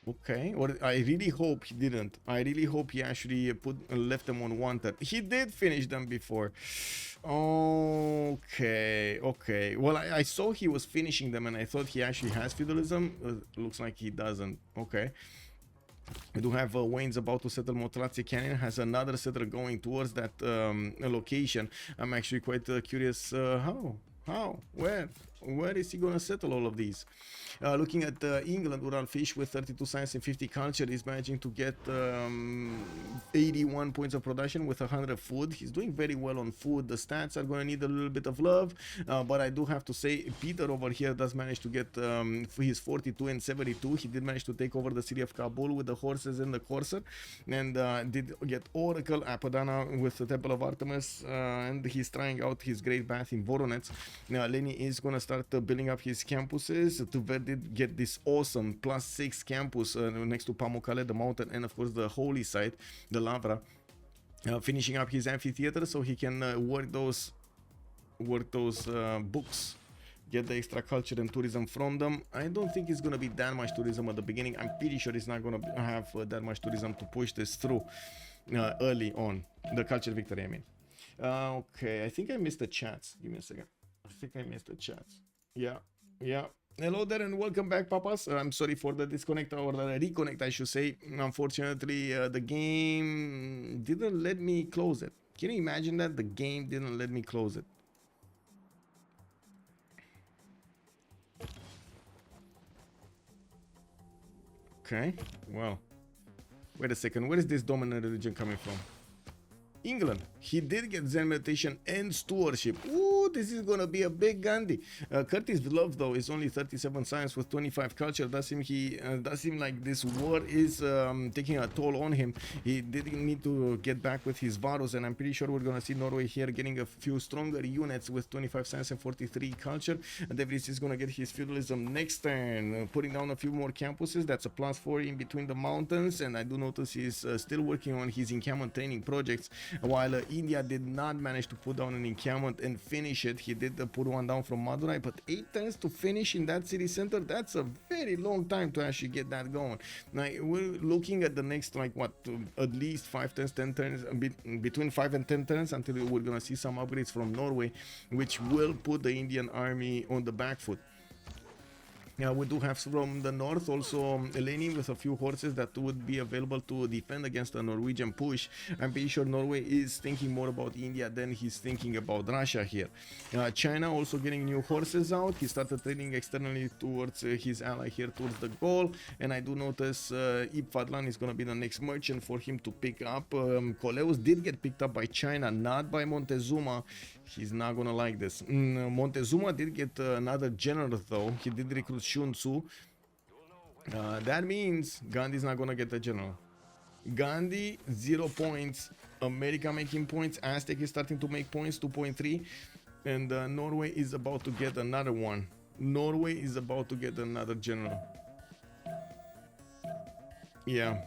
Okay, or I really hope he didn't. I really hope he actually left them on 1 turn. He did finish them before. Okay. Well, I saw he was finishing them, and I thought he actually has feudalism. Looks like he doesn't. Okay. We do have Wayne's about to settle Motrazzi Canyon, has another settler going towards that location. I'm actually quite curious how, where is he gonna settle all of these? Looking at England, Urallfish with 32 science and 50 culture is managing to get 81 points of production with 100 food. He's doing very well on food. The stats are going to need a little bit of love, but I do have to say Peter over here does manage to get his 42 and 72. He did manage to take over the city of Kabul with the horses and the courser, and did get Oracle Apadana with the Temple of Artemis, and he's trying out his great bath in Voronezh. Lenny is going to start building up his campuses. Tuver did get this awesome +6 campus next to Pamukkale, the mountain, and of course the holy site, the Lavra. Finishing up his amphitheater so he can work those books, get the extra culture and tourism from them. I don't think it's going to be that much tourism at the beginning. I'm pretty sure it's not going to have that much tourism to push this through early on. The culture victory, I mean. Okay, I think I missed the chats. Give me a second. I think I missed the chats. Yeah. Hello there and welcome back, papas. I'm sorry for the disconnect or the reconnect, I should say. Unfortunately, the game didn't let me close it. Can you imagine that? The game didn't let me close it. Okay, well, wait a second. Where is this dominant religion coming from? England. He did get Zen meditation and stewardship. Ooh, this is gonna be a big Gandhi. Curtis Love though is only 37 science with 25 culture. Does seem like this war is taking a toll on him. He didn't need to get back with his Varus, and I'm pretty sure we're gonna see Norway here getting a few stronger units with 25 science and 43 culture. And De Vries is gonna get his feudalism next turn, putting down a few more campuses. That's a +4 in between the mountains, and I do notice he's still working on his encampment training projects, while India did not manage to put down an encampment and finish it. He did put one down from Madurai, but 8 turns to finish in that city center, that's a very long time to actually get that going. Now we're looking at the next, like, what, at least 5 turns, 10 turns, between 5 and 10 turns, until we're gonna see some upgrades from Norway, which will put the Indian army on the back foot. Yeah, we do have from the north also Leninleich with a few horses that would be available to defend against a Norwegian push. I'm pretty sure Norway is thinking more about India than he's thinking about Russia here. China also getting new horses out. He started trading externally towards his ally here, towards the Gaul. And I do notice Ib Fadlan is going to be the next merchant for him to pick up. Coleus did get picked up by China, not by Montezuma. He's not gonna like this. Montezuma did get another general though. He did recruit Shun Tzu. That means Gandhi's not gonna get a general. Gandhi 0 points. America making points. Aztec is starting to make points, 2.3. And Norway is about to get another one. Norway is about to get another general. Yeah.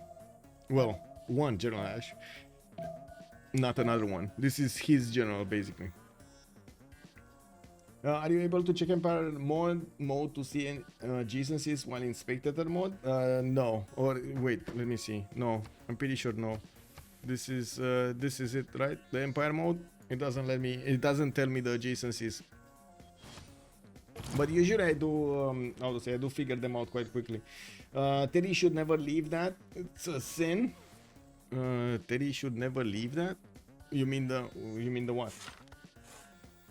Well, one general Ash. Not another one. This is his general basically. Are you able to check Empire mode to see adjacencies while in spectator mode? No. Or wait, let me see. No, I'm pretty sure no. This is it, right? The Empire mode. It doesn't let me. It doesn't tell me the adjacencies. But usually I do. How to say? I do figure them out quite quickly. Teddy should never leave that. It's a sin. Teddy should never leave that. You mean the what?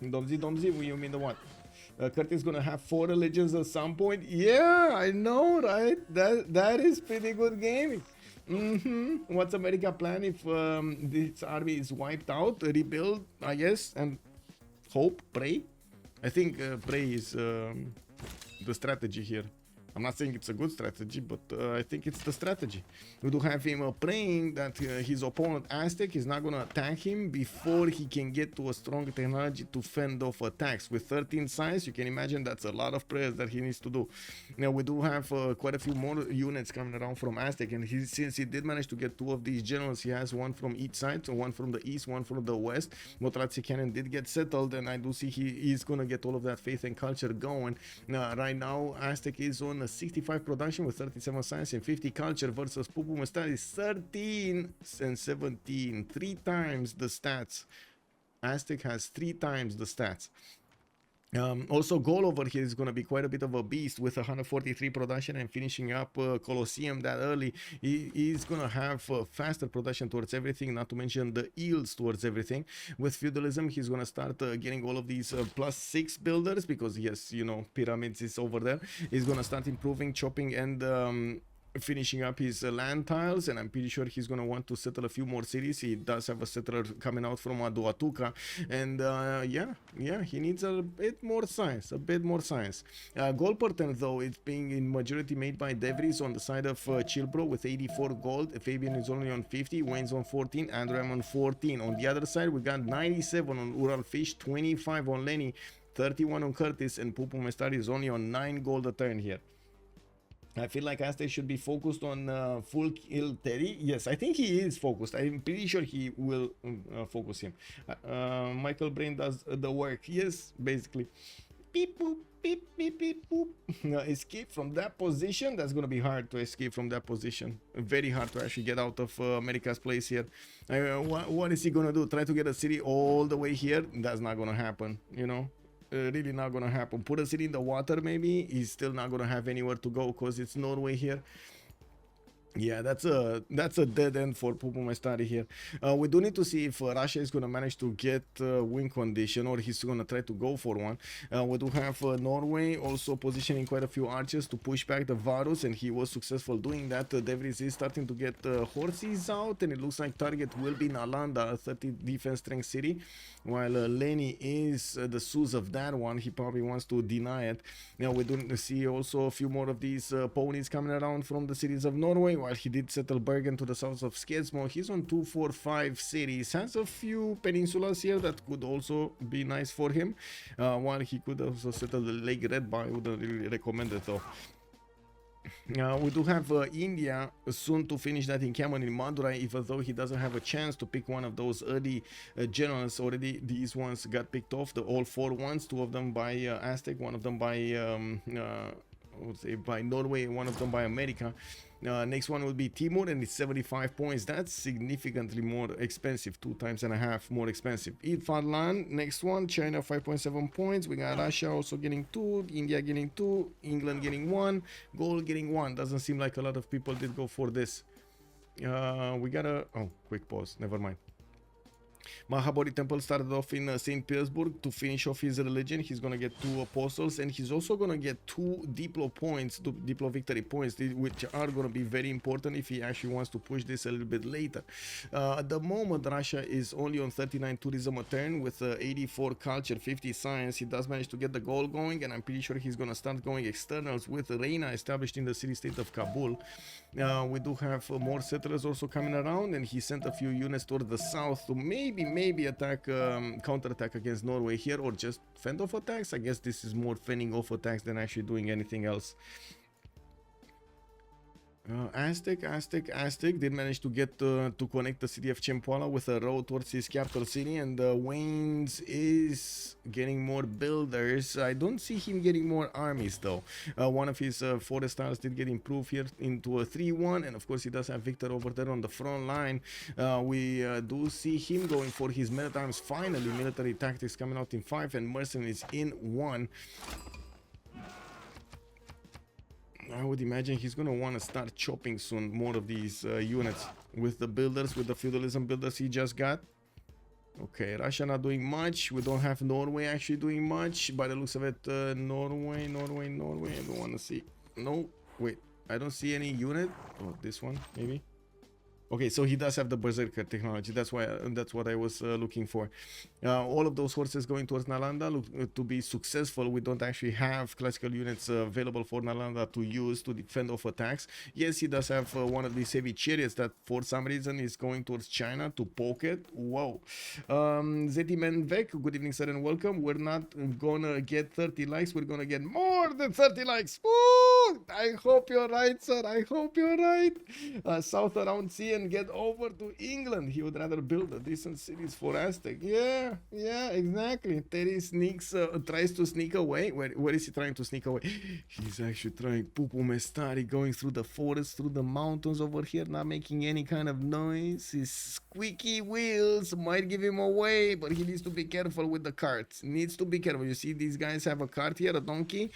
Domzi, you mean the what? Curtis gonna have 4 religions at some point? Yeah, I know, right? That is pretty good gaming. What's America plan if this army is wiped out? Rebuild, I guess, and hope, pray. I think pray is the strategy here. I'm not saying it's a good strategy, but I think it's the strategy. We do have him praying that his opponent Aztec is not going to attack him before he can get to a strong technology to fend off attacks. With 13 size, you can imagine that's a lot of prayers that he needs to do. Now, we do have quite a few more units coming around from Aztec, and since he did manage to get 2 of these generals, he has one from each side, so one from the east, one from the west. Motratsi Cannon did get settled, and I do see he is going to get all of that faith and culture going. Right now, Aztec is on a 65 production with 37 science and 50 culture versus Pupumestari 13 and 17, 3 times the stats. Aztec has 3 times the stats. Also, Gaul over here is going to be quite a bit of a beast with 143 production and finishing up Colosseum that early. He's going to have faster production towards everything, not to mention the yields towards everything. With feudalism, he's going to start getting all of these +6 builders because, yes, you know, pyramids is over there. He's going to start improving, chopping, and finishing up his land tiles, and I'm pretty sure he's going to want to settle a few more cities. He does have a settler coming out from Aduatuca, and yeah, he needs a bit more science, gold pattern though, it's being in majority made by De Vries on the side of ChillBro with 84 gold. Fabian is only on 50, Wayne's on 14, Androam on 14. On the other side, we got 97 on Urallfish, 25 on Lenny, 31 on Curtis, and Pupumestari is only on 9 gold a turn here. I feel like Aztec should be focused on full kill Terry. Yes, I think he is focused. I'm pretty sure he will focus him. Michael Brain does the work. Yes, basically. Beep, boop, beep, beep, beep, boop. Escape from that position. That's going to be hard to escape from that position. Very hard to actually get out of America's place here. What is he going to do? Try to get a city all the way here? That's not going to happen, you know. Really not gonna happen. Put a city in the water maybe. He's still not gonna have anywhere to go because it's Norway here. Yeah, that's a dead end for Pupumestari here. We do need to see if Russia is gonna manage to get win condition or he's gonna try to go for one. We do have Norway also positioning quite a few archers to push back the Varus, and he was successful doing that. De Vries is starting to get horses out, and it looks like target will be Nalanda, a 30 defense strength city, while Leni is the Suz of that one. He probably wants to deny it. Now we do see also a few more of these ponies coming around from the cities of Norway, while he did settle Bergen to the south of Skedsmo. He's on 245 cities, has a few peninsulas here that could also be nice for him, while he could also settle the Lake Red. I wouldn't really recommend it though. We do have India soon to finish that encampment in Madurai, even though he doesn't have a chance to pick one of those early generals already. These ones got picked off, all 4 ones, 2 of them by Aztec, 1 of them by I would say by Norway, and 1 of them by America. Next one will be Timur, and it's 75 points. That's significantly more expensive, 2.5 times more expensive. Irfanlan, next one, China 5.7 points. We got Russia also getting 2, India getting 2, England getting 1, Gaul getting 1. Doesn't seem like a lot of people did go for this. We got a quick pause, never mind. Mahabodhi Temple started off in St. Petersburg to finish off his religion. He's gonna get 2 apostles, and he's also gonna get 2 Diplo points, 2 Diplo victory points, which are gonna be very important if he actually wants to push this a little bit later. At the moment, Russia is only on 39 tourism a turn with 84 culture, 50 science. He does manage to get the goal going, and I'm pretty sure he's gonna start going externals with Reina established in the city-state of Kabul. We do have more settlers also coming around, and he sent a few units toward the south to maybe attack, counter-attack against Norway here, or just fend off attacks. I guess this is more fending off attacks than actually doing anything else. Aztec did manage to get to connect the city of Chempoala with a road towards his capital city, and Waynes is getting more builders. I don't see him getting more armies though. One of his forest tiles did get improved here into a 3-1, and of course he does have Victor over there on the front line. We do see him going for his men at arms finally. Military tactics coming out in 5 and mercenaries in 1. I would imagine he's gonna want to start chopping soon more of these units with the builders, with the feudalism builders he just got. Okay, Russia not doing much. We don't have Norway actually doing much by the looks of it. Norway. I don't want to see. No, wait. I don't see any unit. Oh, this one maybe. Okay, so he does have the Berserker technology. That's what I was looking for. All of those horses going towards Nalanda look to be successful. We don't actually have classical units available for Nalanda to use to defend off attacks. Yes, he does have one of these heavy chariots that for some reason is going towards China to poke it. Whoa. Zetian Vek, good evening, sir, and welcome. We're not gonna get 30 likes. We're gonna get more than 30 likes. Woo! I hope you're right, sir. I hope you're right. South around sea and get over to England. He would rather build a decent cities for Aztec. Yeah, exactly. Terry tries to sneak away. Where is he trying to sneak away? He's actually trying Pupumestari, going through the forest, through the mountains over here, not making any kind of noise. His squeaky wheels might give him away, but he needs to be careful with the carts. Needs to be careful. You see, these guys have a cart here, a donkey.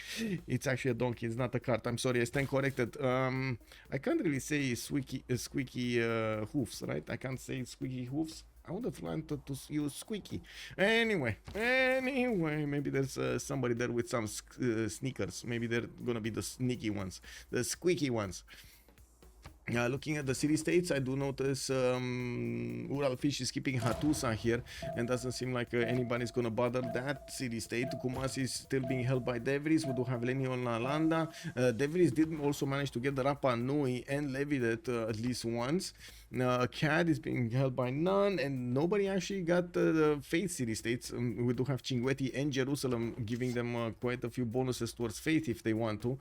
It's actually a donkey. It's not a cart. I'm sorry, I stand corrected. I can't really say squeaky hoofs, right? I can't say squeaky hoofs. I would have wanted to use squeaky. Anyway, maybe there's somebody there with some sneakers. Maybe they're gonna be the sneaky ones, the squeaky ones. Looking at the city-states, I do notice Urallfish is keeping Hattusa here, and doesn't seem like anybody's gonna bother that city-state. Kumasi is still being held by De Vries. We do have Leni on Nalanda. De Vries did also manage to get the Rapa Nui and levied it at least once. CAD is being held by none, and nobody actually got the Faith city-states. We do have Chinguetti and Jerusalem giving them quite a few bonuses towards Faith if they want to.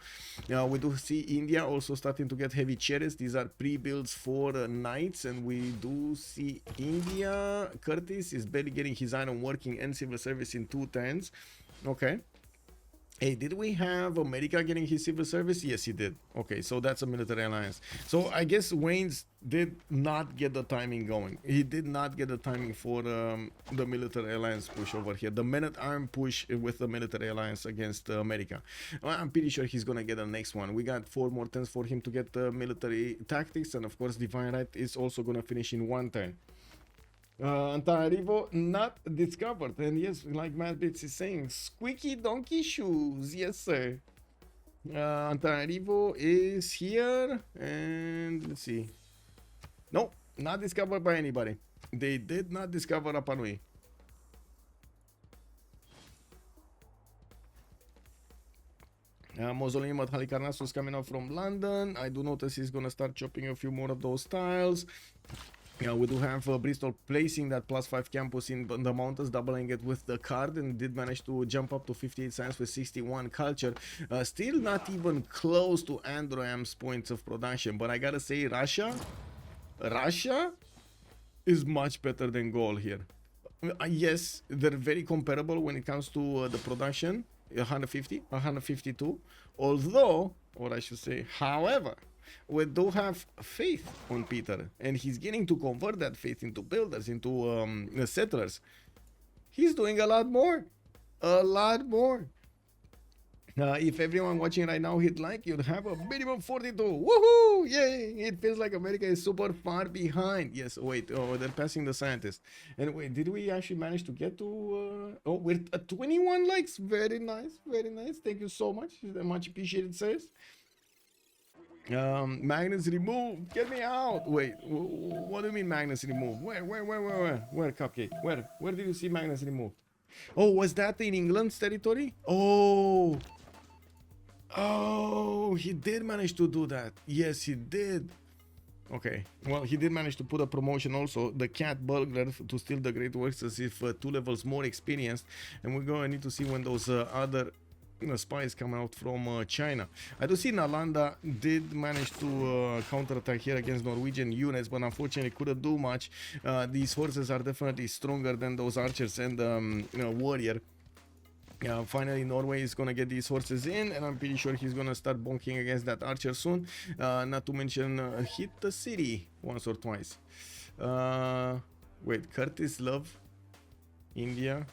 We do see India also starting to get heavy chariots. These are pre-builds for knights, and we do see India. Curtis is barely getting his iron working and civil service in 2 turns. Okay. Hey, did we have America getting his civil service? Yes, he did. Okay, so that's a military alliance. So I guess Wayne's did not get the timing going. He did not get the timing for the military alliance push over here. The men-at-arm push with the military alliance against America. Well, I'm pretty sure he's gonna get the next one. We got 4 more turns for him to get the military tactics, and of course Divine Right is also gonna finish in 1 turn. Antanarivo not discovered, and yes, like Matt Bits is saying, squeaky donkey shoes, yes sir. Antanarivo is here, and let's see. No, not discovered by anybody. They did not discover Rapa Nui. Mausoleum at Halicarnassus coming out from London. I do notice he's gonna start chopping a few more of those tiles. Yeah, we do have Bristol placing that +5 campus in the mountains, doubling it with the card, and did manage to jump up to 58 science with 61 culture. Still not even close to Androam's points of production, but I gotta say Russia is much better than Gaul here. Yes, they're very comparable when it comes to the production, 150, 152, although, or I should say, however, we do have faith on Peter, and he's getting to convert that faith into builders, into settlers. He's doing a lot more. If everyone watching right now hit like, you'd have a minimum 42. Woohoo! Yay! It feels like America is super far behind. Yes, wait. Oh, they're passing the scientists. And wait, did we actually manage to get to... oh, we're at 21 likes. Very nice. Very nice. Thank you so much. Much appreciated, sirs. Magnus removed. Get me out. Wait, what do you mean Magnus removed? Where, Cupcake? Where did you see Magnus removed? Oh, was that in England's territory? Oh, he did manage to do that. Yes, he did. Okay, well, he did manage to put a promotion also, the cat burglar to steal the great works as if 2 levels more experienced, and we're going to need to see when those other spies come out from China. I do see Nalanda did manage to counterattack here against Norwegian units, but unfortunately couldn't do much. These horses are definitely stronger than those archers and warrior. Finally, Norway is gonna get these horses in, and I'm pretty sure he's gonna start bonking against that archer soon. Not to mention hit the city once or twice. Wait, Curtis Love, India.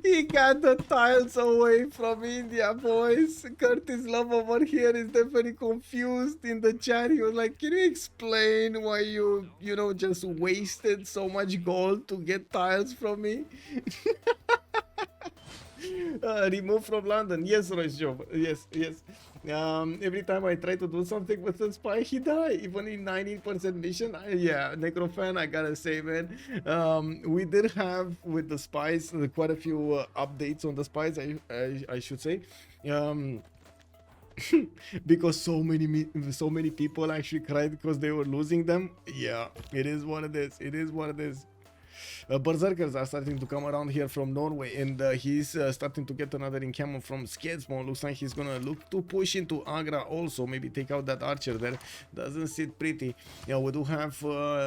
He got the tiles away from India, boys. Curtis Love over here is definitely confused in the chat. He was like, can you explain why you just wasted so much gold to get tiles from me? Remove from London. Yes, Royce Job. Yes. Every time I try to do something with the spy, he die. Even in 90% mission. Yeah, Necrofan, I gotta say, man. We did have with the spies quite a few updates on the spies, I should say. Because so many people actually cried because they were losing them. Yeah, it is what it is. Berserkers are starting to come around here from Norway, and he's starting to get another encampment from Skedsmo. Looks like he's gonna look to push into Agra also, maybe take out that archer there. Doesn't sit pretty. Yeah, we do have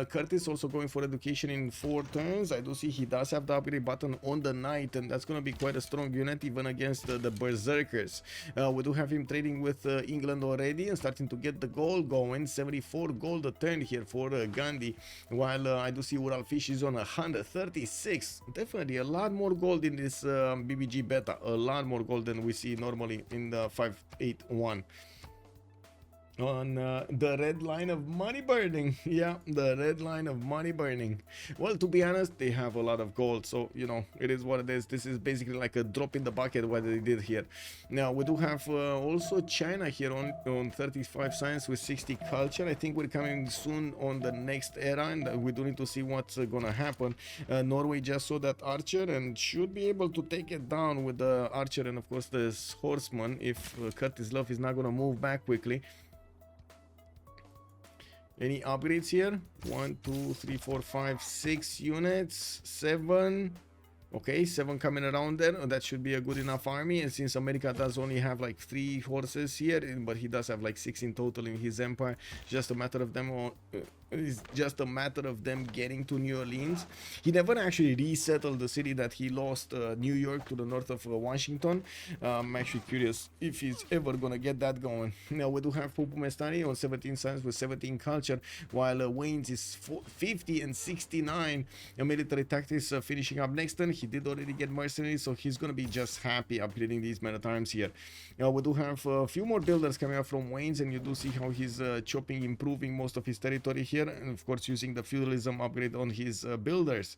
Curtis also going for education in 4 turns. I do see he does have the upgrade button on the knight, and that's gonna be quite a strong unit even against the Berserkers. We do have him trading with England already and starting to get the gold going. 74 gold a turn here for Gandhi, while I do see Urallfish is on 136. Definitely a lot more gold in this BBG beta, a lot more gold than we see normally in the 581. On the red line of money burning. Yeah, the red line of money burning. Well, to be honest, they have a lot of gold, so it is what it is. This is basically like a drop in the bucket what they did here. Now we do have also China here on 35 science with 60 culture. I think we're coming soon on the next era, and we do need to see what's gonna happen. Norway just saw that archer and should be able to take it down with the archer and of course this horseman if Curtis Love is not gonna move back quickly. Any upgrades here? 1, 2, 3, 4, 5, 6 units, 7. Okay, 7 coming around there. That should be a good enough army. And since America does only have like 3 horses here, but he does have like 6 in total in his empire, just a matter of them It's just a matter of them getting to New Orleans. He never actually resettled the city that he lost, New York, to the north of Washington. I'm actually curious if he's ever gonna get that going. Now we do have Pupumestari on 17 science with 17 culture, while Wayne's is 50 and 69. Military tactics finishing up next turn. He did already get mercenaries, so he's gonna be just happy upgrading these meta times here. We do have a few more builders coming up from Wayne's, and you do see how he's chopping, improving most of his territory here, and of course using the feudalism upgrade on his builders.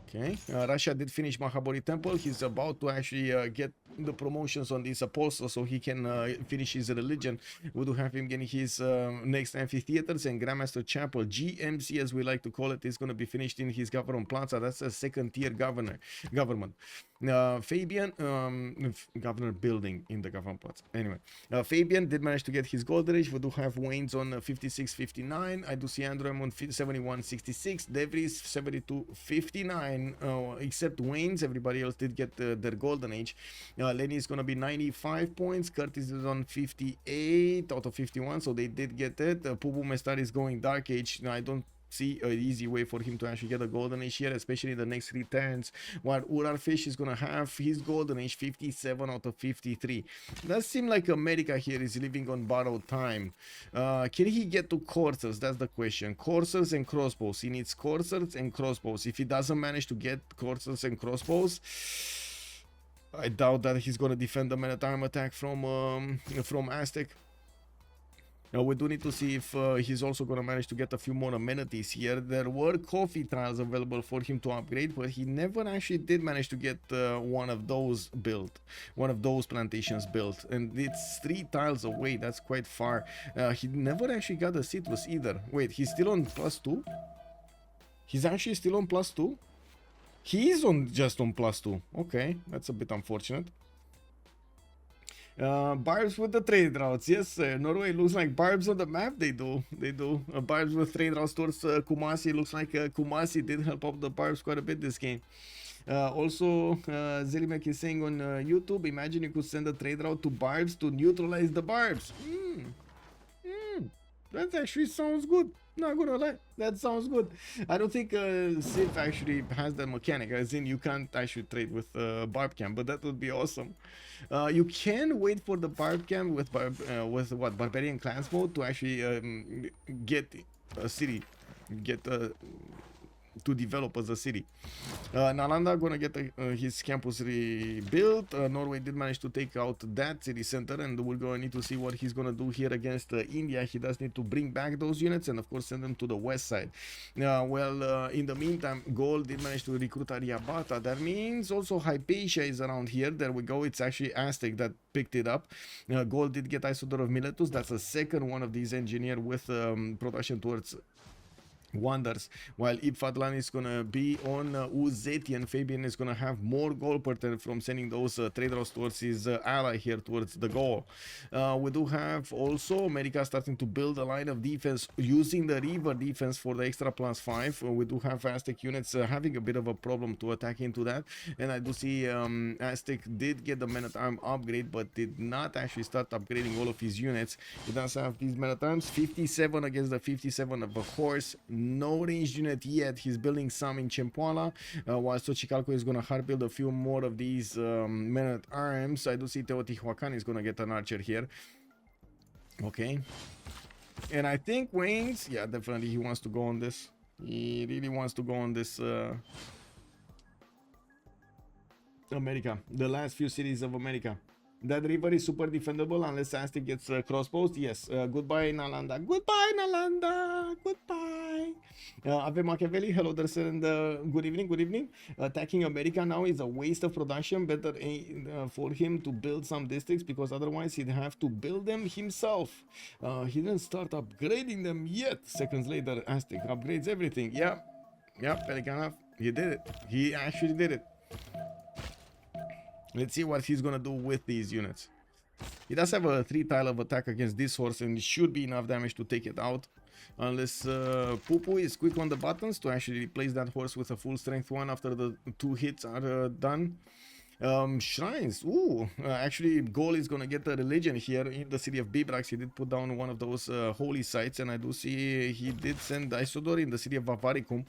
Okay, Russia did finish Mahabodhi Temple. He's about to actually get the promotions on these apostles so he can finish his religion. We do have him getting his next amphitheaters, and Grandmaster Chapel, GMC as we like to call it, is going to be finished in his government plaza. That's a second tier government. Fabian, governor building in the government plaza. Anyway, Fabian did manage to get his golden age. We do have Wayne's on 56-59. I do see Androam on 71-66. Devries 72-59. Except Wayne's, everybody else did get their golden age. Lenny is gonna be 95 points. Curtis is on 58 out of 51, so they did get it. Pupumestari is going dark age. Now I don't see an easy way for him to actually get a golden age here, especially in the next 3 turns, while Urallfish is gonna have his golden age 57 out of 53. Does seem like America here is living on borrowed time. Can he get to coursers? That's the question. Coursers and crossbows. He needs coursers and crossbows. If he doesn't manage to get coursers and crossbows, I doubt that he's gonna defend the man-at-arm attack from Aztec. Now we do need to see if he's also going to manage to get a few more amenities here. There were coffee tiles available for him to upgrade, but he never actually did manage to get one of those built, one of those plantations built, and it's 3 tiles away. That's quite far. He never actually got a citrus either. Wait, he's still on +2? He's actually still on +2? He is just on +2. Okay, that's a bit unfortunate. Barbs with the trade routes. Yes, sir. Norway looks like barbs on the map. They do. Barbs with trade routes towards Kumasi. Looks like Kumasi did help out the barbs quite a bit this game. Also, Zelimek is saying on YouTube, imagine you could send a trade route to barbs to neutralize the barbs. That actually sounds good. Not gonna lie, that sounds good. I don't think Civ actually has that mechanic, as in you can't actually trade with barb cam, but that would be awesome. You can wait for the barb cam with what, barbarian clans mode to actually get a city, get to develop as a city. Nalanda gonna get his campus rebuilt. Norway did manage to take out that city center, and we're gonna need to see what he's gonna do here against India. He does need to bring back those units and of course send them to the west side. In the meantime, Gaul did manage to recruit Aryabhata. That means also Hypatia is around here. There we go. It's actually Aztec that picked it up. Gaul did get Isodor of Miletus. That's the second one of these engineer with production towards wonders, while Ibfadlan is gonna be on Zetian. Fabian is gonna have more gold per turn from sending those trade routes towards his ally here towards the goal. We do have also America starting to build a line of defense using the river defense for the extra +5. We do have Aztec units having a bit of a problem to attack into that, and I do see Aztec did get the man-at-arm upgrade but did not actually start upgrading all of his units. He does have these man-at-arms, 57 against the 57 of a horse. No ranged unit yet. He's building some in Chempoala, while Xochicalco is gonna hard build a few more of these men-at-arms. I do see Teotihuacan is gonna get an archer here. Okay, and I think Wayne's, yeah, definitely he wants to go on this. He really wants to go on this America, the last few cities of America. That river is super defendable unless Aztec gets crossbows. Yes. Goodbye, Nalanda. Goodbye, Nalanda. Goodbye. Ave Machiavelli. Hello there, sir. And good evening. Good evening. Attacking America now is a waste of production. Better for him to build some districts, because otherwise he'd have to build them himself. He didn't start upgrading them yet. Seconds later, Aztec upgrades everything. Yeah. Yeah, Pelikanov. He did it. He actually did it. Let's see what he's gonna do with these units. He does have a 3 tile of attack against this horse, and it should be enough damage to take it out. Unless Pupu is quick on the buttons to actually replace that horse with a full strength one after the 2 hits are done. Shrines. Ooh, actually, Gaul is gonna get a religion here in the city of Bibrax. He did put down one of those holy sites, and I do see he did send Isodor in the city of Vavaricum.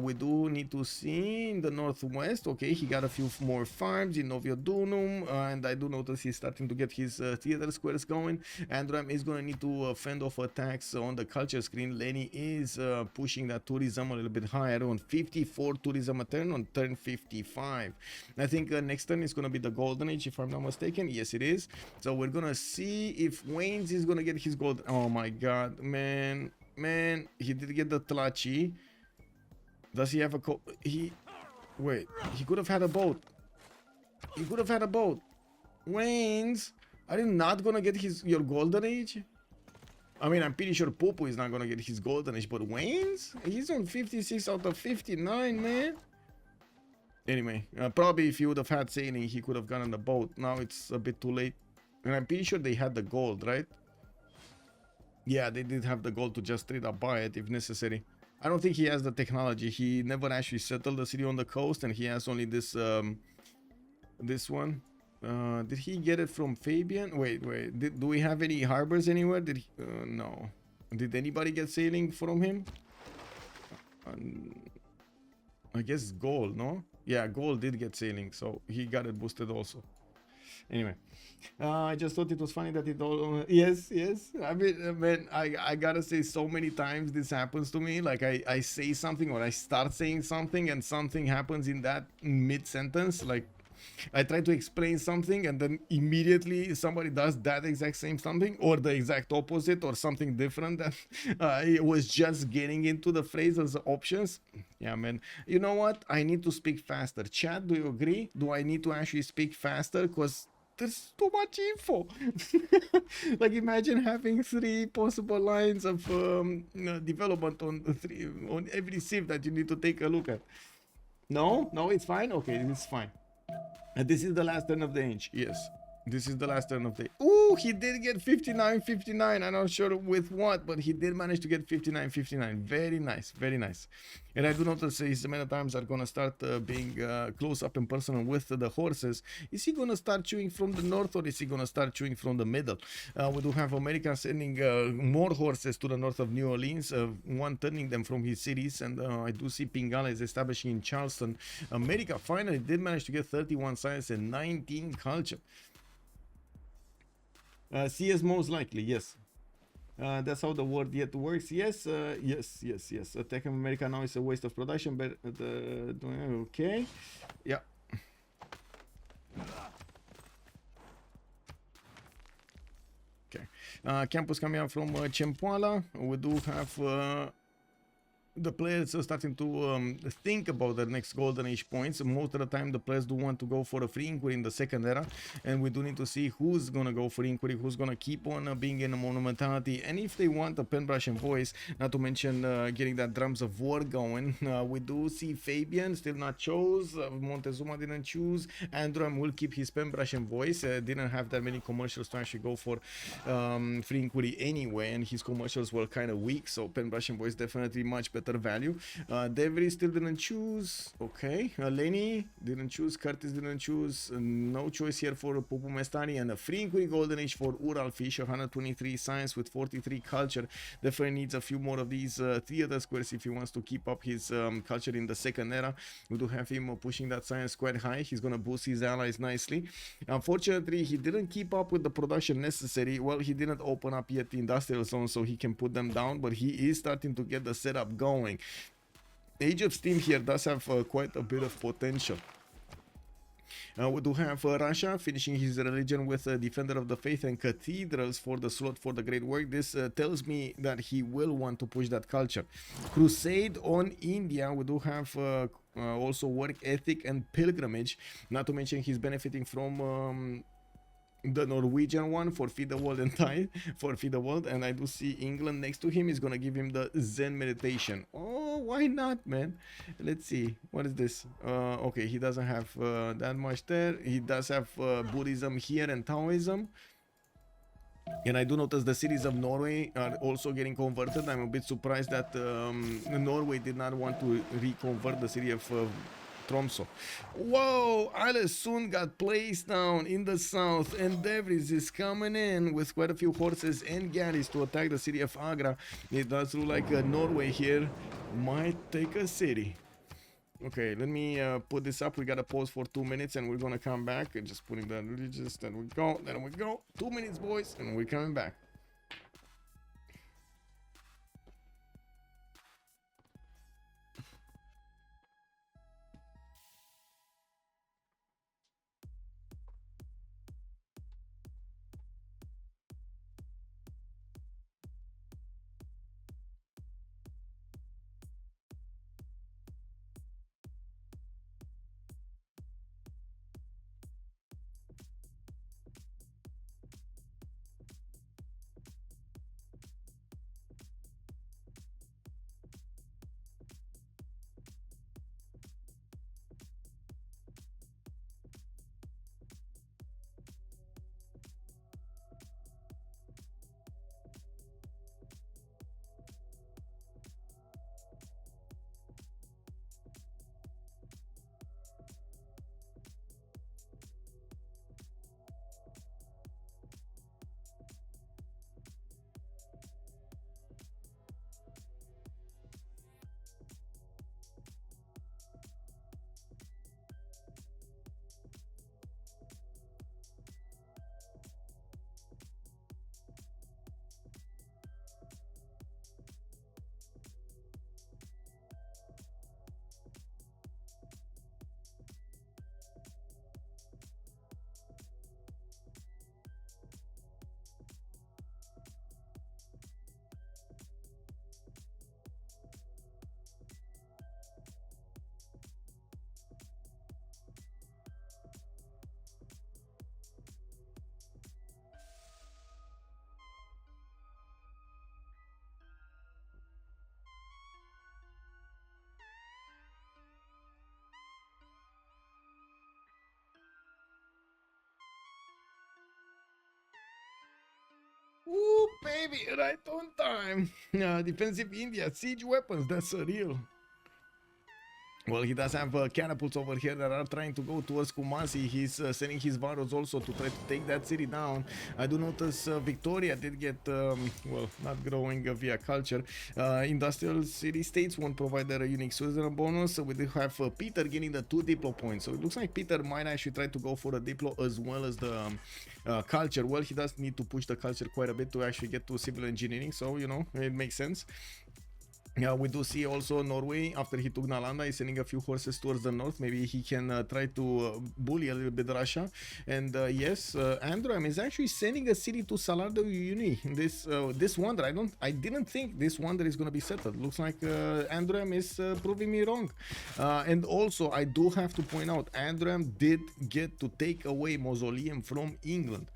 We do need to see in the northwest. Okay, he got a few more farms in Noviodunum, and I do notice he's starting to get his theater squares going. Androam is gonna need to fend off attacks on the culture screen. Lenny is pushing that tourism a little bit higher on 54 tourism a turn on turn 55. I think next turn is gonna be the golden age, if I'm not mistaken. Yes, it is. So we're gonna see if Wayne's is gonna get his gold. Oh my god, man, he did get the Tlachi. Does he have a wait, he could have had a boat. He could have had a boat. Wayne's, are you not gonna get your golden age? I mean, I'm pretty sure Pupu is not gonna get his golden age, but Wayne's, he's on 56 out of 59, man. Anyway, probably if he would have had sailing, he could have gotten the boat. Now it's a bit too late. And I'm pretty sure they had the gold, right? Yeah, they did have the gold to just straight up buy it if necessary. I don't think he has the technology. He never actually settled the city on the coast, and he has only this this one. Did he get it from Fabian? Wait. Do we have any harbors anywhere? Did he, no. Did anybody get sailing from him? I guess Gaul, no? Yeah, Gaul did get sailing, so he got it boosted also. Anyway, I just thought it was funny that it all... yes. I mean, man, I gotta say, so many times this happens to me. Like, I say something or I start saying something and something happens in that mid-sentence. Like, I try to explain something and then immediately somebody does that exact same something or the exact opposite or something different that I was just getting into the phrase as options. Yeah, man. You know what? I need to speak faster. Chat, do you agree? Do I need to actually speak faster? Because there's too much info. Like, imagine having 3 possible lines of development on every Civ that you need to take a look at. No, it's fine. Okay, it's fine. And this is the last turn of the age. Yes, this is the last turn of the... Ooh, he did get 59. I'm not sure with what, but he did manage to get 59. Very nice. And I do notice his men at arms are gonna start being close up and personal with the horses. Is he gonna start chewing from the north or is he gonna start chewing from the middle? We do have America sending more horses to the north of New Orleans, one turning them from his cities, and I do see Pingala is establishing in Charleston. America finally did manage to get 31 science and 19 culture. CS most likely, yes. That's how the word yet works. Yes. Attack of America now is a waste of production, but okay. Yeah. Okay. Campus coming out from Cempoala. We do have the players are starting to think about their next golden age points. Most of the time the players do want to go for a free inquiry in the second era, and we do need to see who's gonna go for inquiry, who's gonna keep on being in a monumentality, and if they want a pen brush and voice, not to mention getting that drums of war going. We do see Fabian still not chose, Montezuma didn't choose, Androam will keep his pen brush and voice, didn't have that many commercials to actually go for free inquiry anyway, and his commercials were kind of weak, so pen brush and voice definitely much better value. Devery still didn't choose. Okay, Lenny didn't choose. Curtis didn't choose. No choice here for Pupumestari, and a free inquiry golden age for Urallfish. 123 science with 43 culture. Definitely needs a few more of these theater squares if he wants to keep up his culture in the second era. We do have him pushing that science quite high. He's gonna boost his allies nicely. Unfortunately, he didn't keep up with the production necessary. Well, he didn't open up yet the industrial zone so he can put them down, but he is starting to get the setup going. Age of Steam here does have quite a bit of potential. We do have Russia finishing his religion with Defender of the Faith and Cathedrals for the slot for the great work. This tells me that he will want to push that culture. Crusade on India. We do have also work ethic and pilgrimage. Not to mention he's benefiting from the Norwegian one for Feed the World and Tide for Feed the World, and I do see England next to him is gonna give him the Zen meditation. Oh, why not, man? Let's see, what is this? Okay, he doesn't have that much there. He does have Buddhism here and Taoism. And I do notice the cities of Norway are also getting converted. I'm a bit surprised that Norway did not want to reconvert the city of Tromso. Whoa, Alice soon got placed down in the south, and Devries is coming in with quite a few horses and galleys to attack the city of Agra. It does look like Norway here might take a city. Okay, let me put this up. We gotta pause for 2 minutes and we're gonna come back. And just putting that religious, then we go, then we go. 2 minutes, boys, and we're coming back. Ooh, baby, right on time. Defensive India, siege weapons, that's surreal. Well, he does have catapults over here that are trying to go towards Kumasi. He's sending his Varos also to try to take that city down. I do notice Victoria did get, well, not growing via culture. Industrial city-states won't provide their unique citizen bonus. So we do have Peter getting the 2 Diplo points. So it looks like Peter might actually try to go for a Diplo as well as the culture. Well, he does need to push the culture quite a bit to actually get to civil engineering. So, you know, it makes sense. Yeah, we do see also Norway, after he took Nalanda, is sending a few horses towards the north. Maybe he can try to bully a little bit Russia. And yes, Androam is actually sending a city to Salardo Uni. This wonder, I didn't think this wonder is going to be settled. Looks like Androam is proving me wrong. And also, I do have to point out, Androam did get to take away Mausoleum from England.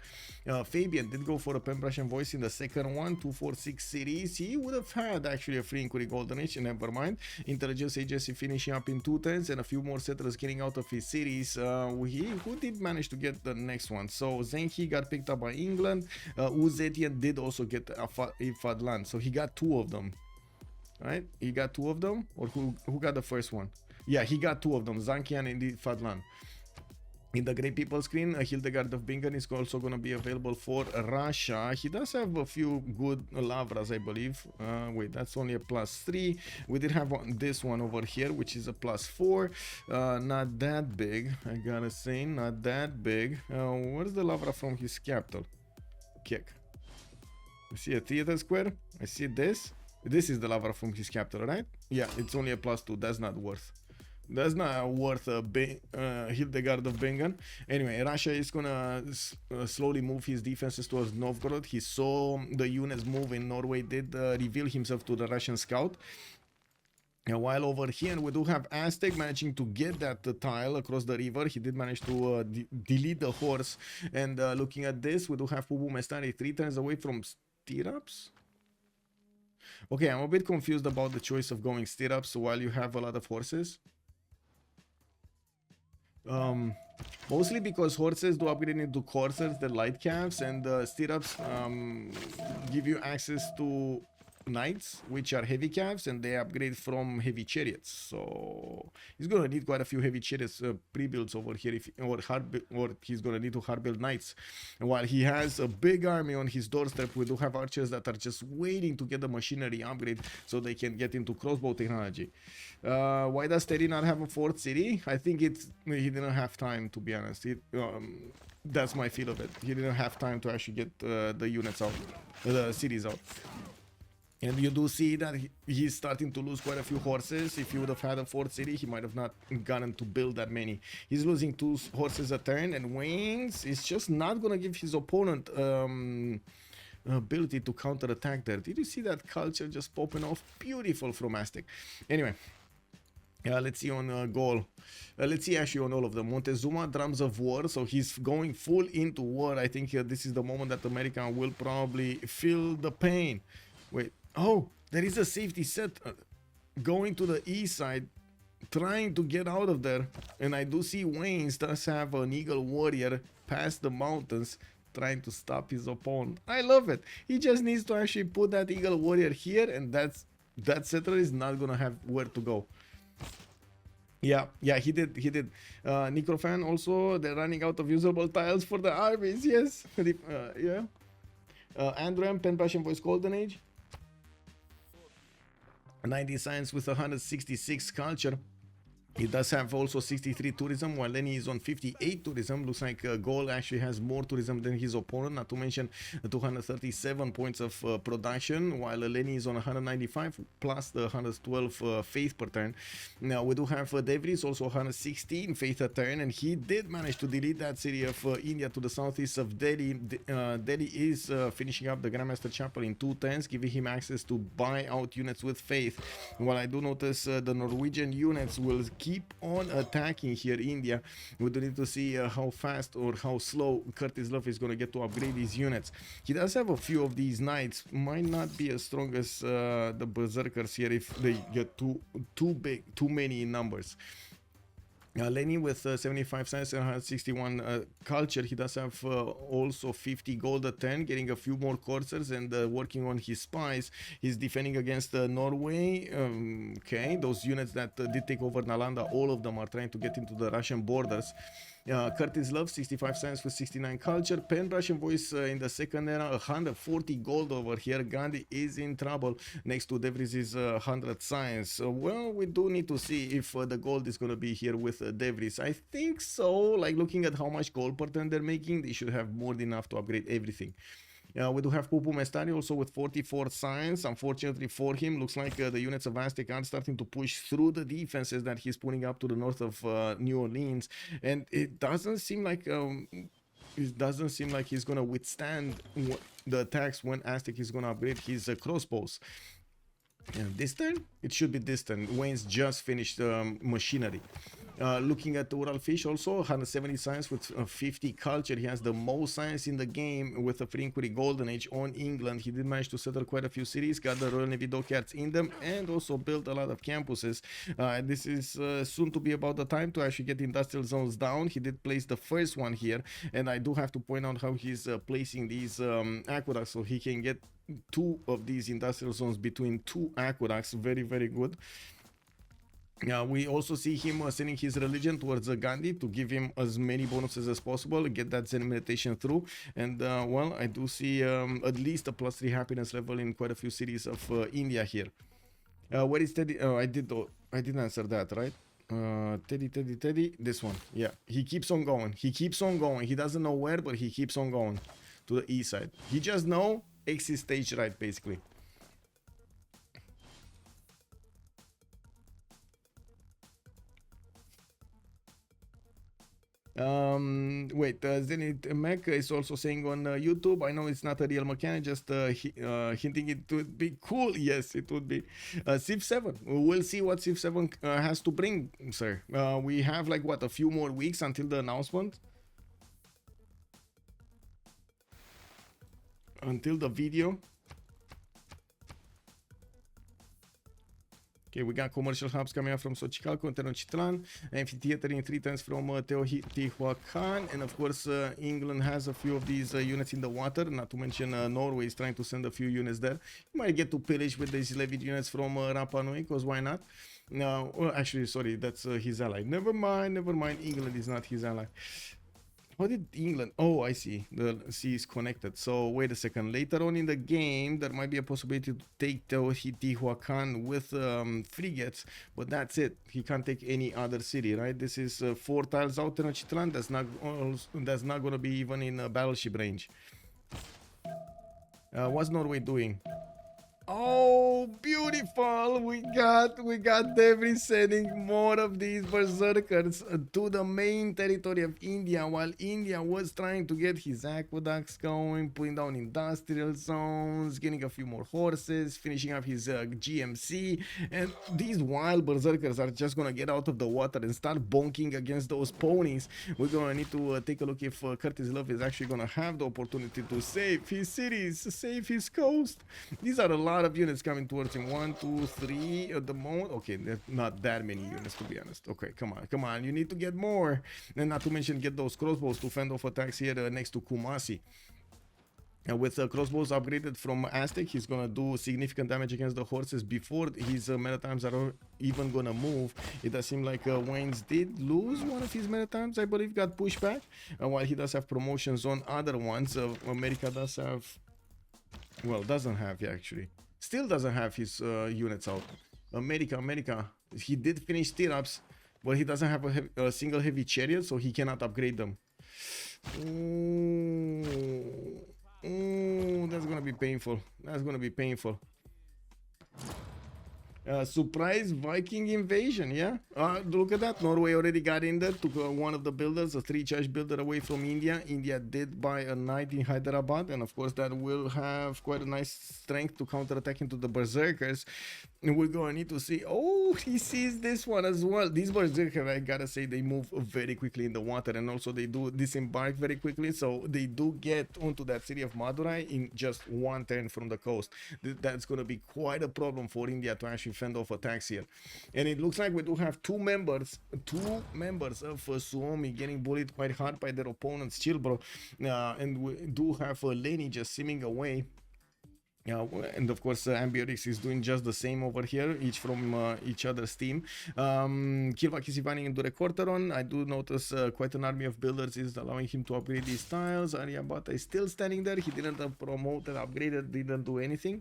Fabian did go for a Pembrasian voice in the second one, 246 cities. He would have had actually a free inquiry golden age, never mind. Intelligence agency finishing up in 210s and a few more settlers getting out of his cities. Who did manage to get the next one? So Zenki got picked up by England. Zetian did also get Ifad land, so he got 2 of them. Right? He got 2 of them, or who got the first one? Yeah, he got 2 of them, Zankian and Ifad land. In the Great People screen, Hildegard of Bingen is also going to be available for Russia. He does have a few good Lavras, I believe. Wait, that's only a +3. We did have this one over here, which is a +4. Not that big, I gotta say, not that big. Where's the Lavra from his capital? Kick. You see a theater square? I see this. This is the Lavra from his capital, right? Yeah, it's only a +2. That's not worth. That's not worth Hildegard of Bingen. Anyway, Russia is gonna slowly move his defenses towards Novgorod. He saw the units move in Norway, did reveal himself to the Russian scout. And while over here we do have Aztec managing to get that tile across the river. He did manage to delete the horse. And looking at this, we do have Pupumestari 3 turns away from stirrups. Okay, I'm a bit confused about the choice of going stirrups while you have a lot of horses. Mostly because horses do upgrade into coursers, the light calves, and stirrups give you access to knights, which are heavy calves, and they upgrade from heavy chariots. So he's gonna need quite a few heavy chariots pre-builds over here, or he's gonna need to hard build knights. And while he has a big army on his doorstep, we do have archers that are just waiting to get the machinery upgrade so they can get into crossbow technology. Why does Terry not have a fourth city? I think he didn't have time, to be honest. That's my feel of it. He didn't have time to actually get the units out, the cities out. And you do see that he's starting to lose quite a few horses. If he would have had a fourth city, he might have not gotten to build that many. He's losing 2 horses a turn, and Waynes is just not going to give his opponent ability to counter-attack there. Did you see that culture just popping off? Beautiful from Aztec. Anyway. Let's see on Gaul. Let's see actually on all of them. Montezuma, drums of war, so he's going full into war. I think this is the moment that America will probably feel the pain. Wait, oh, there is a safety set going to the east side, trying to get out of there. And I do see Waynes does have an eagle warrior past the mountains, trying to stop his opponent. I love it. He just needs to actually put that eagle warrior here, and that settler is not gonna have where to go. Yeah, he did. Necrofan also, they're running out of usable tiles for the armies. Yes. Yeah. Androam, Pen Brush and Voice Golden Age. 90 science with 166 culture. He does have also 63 tourism, while Lenny is on 58 tourism. Looks like Gaul actually has more tourism than his opponent, not to mention 237 points of production, while Lenny is on 195 plus the 112 faith per turn. Now we do have Devries also 116 faith a turn, and he did manage to delete that city of India to the southeast of Delhi. Delhi is finishing up the Grandmaster Chapel in 2 turns, giving him access to buy out units with faith. While I do notice the Norwegian units will keep on attacking here India. We do need to see how fast or how slow Curtis Love is going to get to upgrade these units. He does have a few of these knights, might not be as strong as the berserkers here if they get too many in numbers. Lenny with 75 science and 161 culture. He does have also 50 gold at 10, getting a few more coursers and working on his spies. He's defending against Norway. Okay, those units that did take over Nalanda, all of them are trying to get into the Russian borders. Curtis Love 65 science with 69 culture. Pen Brush and Voice in the second era, 140 gold over here. Gandhi is in trouble next to Devries is 100 science. Well, we do need to see if the gold is going to be here with Devries. I think so. Like looking at how much gold per turn they're making, they should have more than enough to upgrade everything. We do have Pupumestari also with 44 science. Unfortunately for him, looks like the units of Aztec are starting to push through the defenses that he's putting up to the north of New Orleans, and it doesn't seem like he's gonna withstand the attacks when Aztec is gonna upgrade his crossbows. And this turn, it should be this turn. Wayne's just finished machinery. Looking at the Urallfish also, 170 science with 50 culture. He has the most science in the game with a free inquiry golden age on England. He did manage to settle quite a few cities, got the Royal Navy dockyards in them, and also built a lot of campuses. This is soon to be about the time to actually get industrial zones down. He did place the first one here, and I do have to point out how he's placing these aqueducts so he can get 2 of these industrial zones between 2 aqueducts. Very, very good. We also see him sending his religion towards Gandhi to give him as many bonuses as possible, get that Zen meditation through. And well, I do see at least a +3 happiness level in quite a few cities of India here. Where is Teddy? Oh, I did answer that, right? Teddy, this one. Yeah, he keeps on going. He doesn't know where, but he keeps on going to the east side. He just know exit stage right, basically. Wait, Zenith Mac is also saying on YouTube, I know it's not a real mechanic, just hinting it would be cool. Yes, it would be. Civ7, we'll see what Civ7 has to bring, sir. We have like what, a few more weeks until the announcement, until the video. Okay, we got commercial hubs coming out from Xochicalco, Tenochtitlan, amphitheatering 3 times from Teotihuacan, and of course England has a few of these units in the water, not to mention Norway is trying to send a few units there. You might get to pillage with these levied units from Rapa Nui, because why not? No, well, actually, sorry, that's his ally. Never mind, England is not his ally. How did England? Oh, I see. The sea is connected. So wait a second. Later on in the game, there might be a possibility to take Teotihuacan with frigates, but that's it. He can't take any other city, right? This is 4 tiles out in Tenochtitlan. That's not going to be even in battleship range. What's Norway doing? Oh, beautiful! We got Devin sending more of these berserkers to the main territory of India, while India was trying to get his aqueducts going, putting down industrial zones, getting a few more horses, finishing up his GMC, and these wild berserkers are just gonna get out of the water and start bonking against those ponies. We're gonna need to take a look if Curtis Love is actually gonna have the opportunity to save his cities, save his coast. These are a lot of units coming towards him. 1, 2, 3 at the moment. Okay, not that many units, to be honest. Okay, come on, you need to get more, and not to mention get those crossbows to fend off attacks here next to Kumasi. With crossbows upgraded from Aztec, he's gonna do significant damage against the horses before his meta-times are even gonna move. It does seem like Wayne's did lose one of his meta-times, I believe, got pushed back, while he does have promotions on other ones. America does have, well, doesn't have, yeah, actually still doesn't have his units out. America, he did finish stirrups, but he doesn't have a single heavy chariot, so he cannot upgrade them. Ooh, that's gonna be painful. Surprise Viking invasion, yeah? Look at that. Norway already got in there, took one of the builders, a 3-charge builder away from India. India did buy a knight in Hyderabad, and of course that will have quite a nice strength to counterattack into the berserkers. And we're gonna need to see. Oh, he sees this one as well. These berserkers, I gotta say, they move very quickly in the water, and also they do disembark very quickly, so they do get onto that city of Madurai in just 1 turn from the coast. That's gonna be quite a problem for India to actually fend off attacks here. And it looks like we do have two members of Suomi getting bullied quite hard by their opponents, ChillBro, and we do have Leni just simming away. And of course Ambiorix is doing just the same over here, each from each other's team. Kilvak is evaning into Recorteron. I do notice quite an army of builders is allowing him to upgrade these tiles. Aryabhata is still standing there. He didn't promote and upgraded, didn't do anything.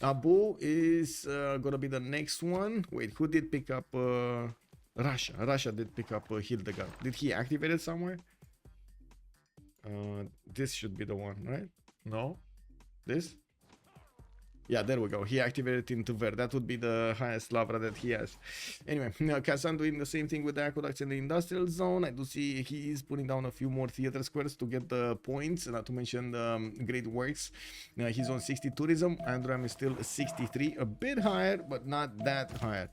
Abu is gonna be the next one. Wait, who did pick up Russia did pick up Hildegard. Did he activate it somewhere? This should be the one, right? No? This? Yeah, there we go. He activated into Ver. That would be the highest Lavra that he has. Anyway, Kazan doing the same thing with the aqueducts in the industrial zone. I do see he is putting down a few more theater squares to get the points, not to mention the great works. He's on 60 tourism. Androam is still 63, a bit higher, but not that higher.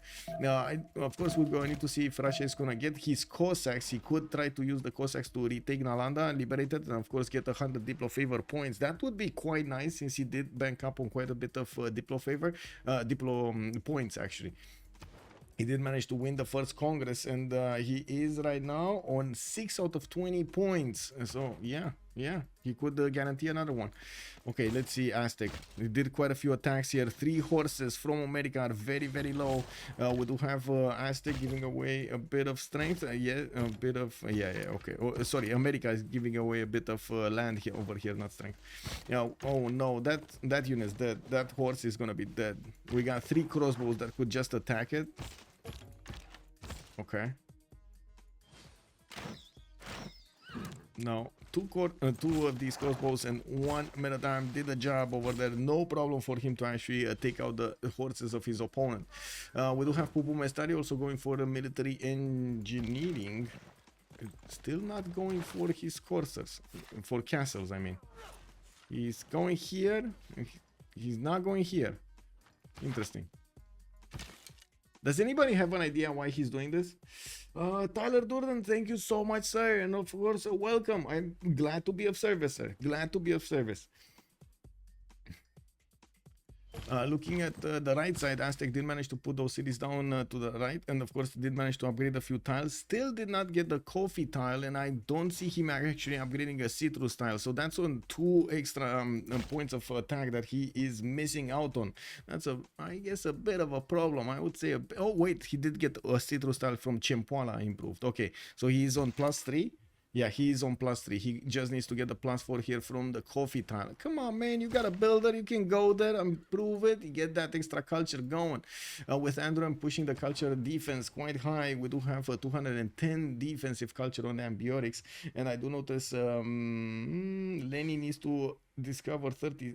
Of course, we're going to need to see if Russia is going to get his Cossacks. He could try to use the Cossacks to retake Nalanda, liberate it, and of course get 100 Diplo favor points. That would be quite nice, since he did bank up on quite a bit of Diplo favor, Diplo points actually. He did manage to win the first Congress, and he is right now on 6 out of 20 points. So yeah, he could guarantee another one. Okay, let's see Aztec. We did quite a few attacks here. 3 horses from America are very, very low. We do have Aztec giving away a bit of strength. Okay. Oh, sorry, America is giving away a bit of land here over here, not strength. Oh no, that unit is dead. That horse is gonna be dead. We got 3 crossbows that could just attack it. Okay. No, 2 of these crossbows and 1 men-at-arms did the job over there. No problem for him to actually take out the horses of his opponent. We do have Pupumestari also going for the military engineering. Still not going for his courses, for castles, I mean. He's going here. He's not going here. Interesting. Does anybody have an idea why he's doing this? Tyler Durden, thank you so much, sir. And of course, welcome. I'm glad to be of service, sir. Glad to be of service. Looking at the right side, Aztec did manage to put those cities down to the right, and of course did manage to upgrade a few tiles. Still did not get the coffee tile, and I don't see him actually upgrading a citrus tile. So that's on 2 extra points of attack that he is missing out on. That's I guess a bit of a problem. I would say. Oh wait, he did get a citrus tile from Chempoala improved. Okay, so he is on +3. Yeah, he is on +3. He just needs to get the +4 here from the coffee tile. Come on, man. You got a builder. You can go there, improve it, get that extra culture going. With Androam pushing the culture defense quite high, we do have a 210 defensive culture on Ambiotics. And I do notice Lenny needs to discover 30,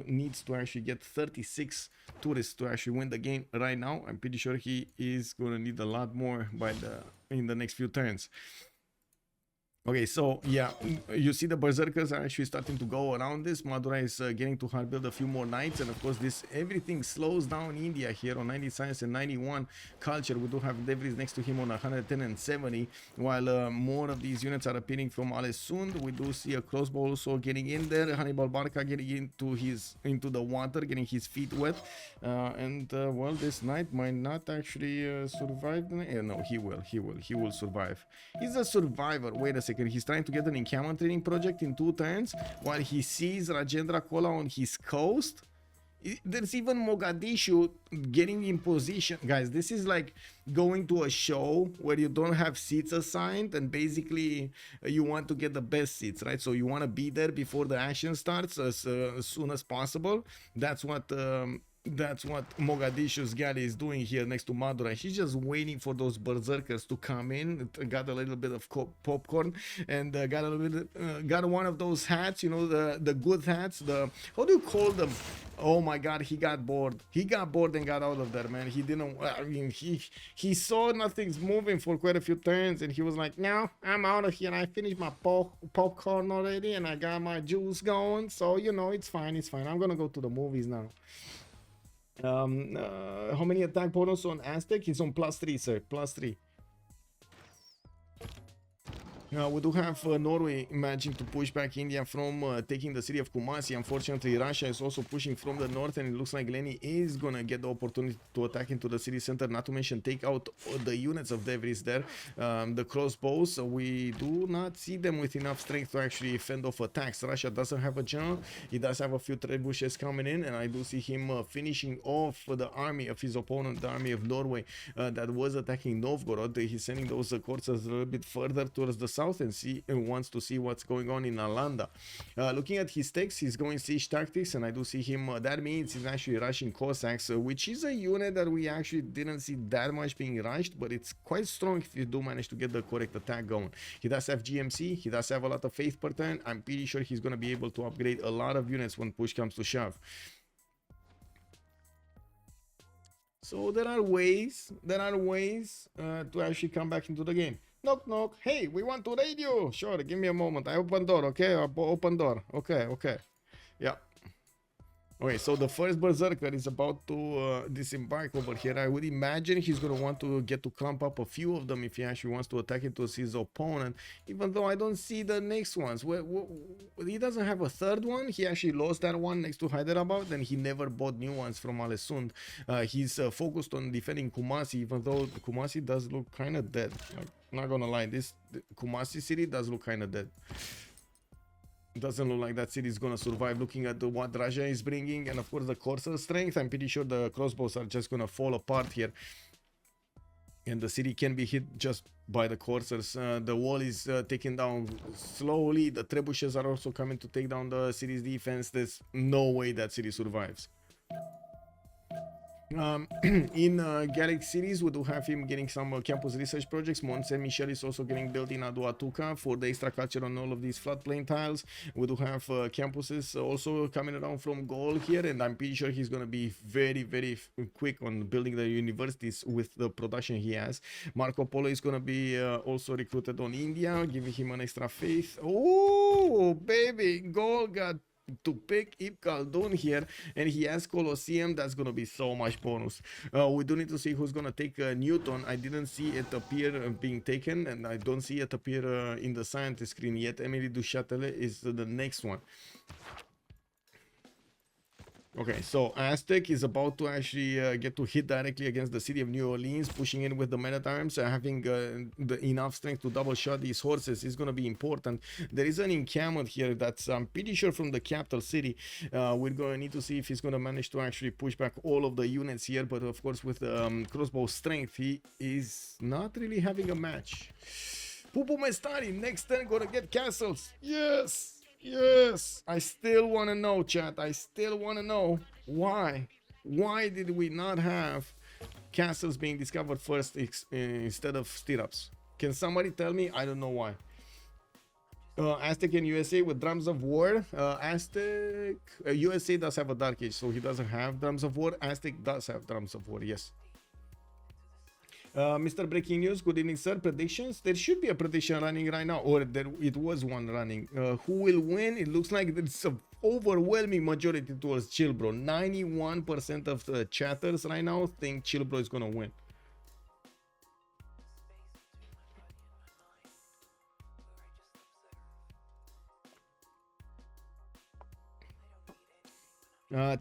needs to actually get 36 tourists to actually win the game right now. I'm pretty sure he is going to need a lot more in the next few turns. Okay, so yeah, you see the berserkers are actually starting to go around this. Madura is getting to hard build a few more knights, and of course everything slows down India here on 90 science and 91 culture. We do have Devries next to him on 110 and 70, while more of these units are appearing from Alesund. We do see a crossbow also getting in there. Hannibal Barca getting into the water, getting his feet wet, well, this knight might not actually survive. No, he will survive. He's a survivor. Wait a second. He's trying to get an encampment training project in 2 turns while he sees Rajendra Kola on his coast. There's even Mogadishu getting in position. Guys, this is like going to a show where you don't have seats assigned, and basically you want to get the best seats, right? So you want to be there before the action starts as soon as possible. That's what Mogadishu's galley is doing here next to Madura. She's just waiting for those berserkers to come in. Got a little bit of popcorn and got a little bit, got one of those hats, you know, the good hats. How do you call them? Oh my God, he got bored. He got bored and got out of there, man. He didn't. I mean, he saw nothing's moving for quite a few turns, and he was like, "No, I'm out of here. I finished my popcorn already, and I got my juice going. So you know, it's fine. It's fine. I'm gonna go to the movies now." How many attack bonus on Aztec? He's on +3, sir. +3. We do have Norway managing to push back India from taking the city of Kumasi. Unfortunately, Russia is also pushing from the north, and it looks like Lenny is gonna get the opportunity to attack into the city center, not to mention take out the units of Devries there. The crossbows, we do not see them with enough strength to actually fend off attacks. Russia doesn't have a general. He does have a few trebuchets coming in, and I do see him finishing off the army of his opponent, the army of Norway, that was attacking Novgorod. He's sending those coursers a little bit further towards the south and wants to see what's going on in Alanda. Looking at his text, he's going siege tactics, and I do see him. That means he's actually rushing Cossacks, which is a unit that we actually didn't see that much being rushed, but it's quite strong if you do manage to get the correct attack going. He does have GMC, he does have a lot of faith per turn. I'm pretty sure he's going to be able to upgrade a lot of units when push comes to shove. So there are ways to actually come back into the game. Knock, knock. Hey, we want to raid you. Sure, give me a moment. I open door, okay? Open door. Okay. Yeah. Okay, so the first berserker is about to disembark over here. I would imagine he's going to want to get to clump up a few of them if he actually wants to attack into his opponent, even though I don't see the next ones. He doesn't have a third one. He actually lost that one next to Hyderabad, and he never bought new ones from Alesund. He's focused on defending Kumasi, even though Kumasi does look kind of dead. Like, not gonna lie, the Kumasi city does look kind of dead. Doesn't look like that city is gonna survive. Looking at what Raja is bringing, and of course the Corsair strength, I'm pretty sure the crossbows are just gonna fall apart here, and the city can be hit just by the Corsairs. The wall is taken down slowly. The trebuchets are also coming to take down the city's defense. There's no way that city survives. In Gallic cities, we do have him getting some campus research projects. Mont Saint Michel is also getting built in Aduatuca for the extra culture on all of these floodplain tiles. We do have campuses also coming around from Gaul here, and I'm pretty sure he's going to be very, very quick on building the universities with the production he has. Marco Polo is going to be also recruited on India, giving him an extra faith. Oh, baby, Gaul got to pick Ibn Khaldun here, and he has Colosseum. That's gonna be so much bonus. We do need to see who's gonna take Newton. I didn't see it appear being taken, and I don't see it appear in the scientist screen yet. Emily du Châtelet is the next one. Okay, so Aztec is about to actually get to hit directly against the city of New Orleans, pushing in with the men-at-arms, having the enough strength to double shot these horses is going to be important. There is an encampment here that's, I'm pretty sure, from the capital city. We're going to need to see if he's going to manage to actually push back all of the units here, but of course with crossbow strength, he is not really having a match. Pupumestari, next turn, gonna get castles. Yes! Yes, I still want to know, chat. I still want to know why. Why did we not have castles being discovered first instead of stirrups? Can somebody tell me? I don't know why. Aztec and USA with drums of war. Aztec, USA does have a dark age, so he doesn't have drums of war. Aztec does have drums of war, yes. Mr. Breaking News, good evening, sir. Predictions? There should be a prediction running right now, or it was one running. Who will win? It looks like it's an overwhelming majority towards ChillBro. 91% of the chatters right now think ChillBro is gonna win.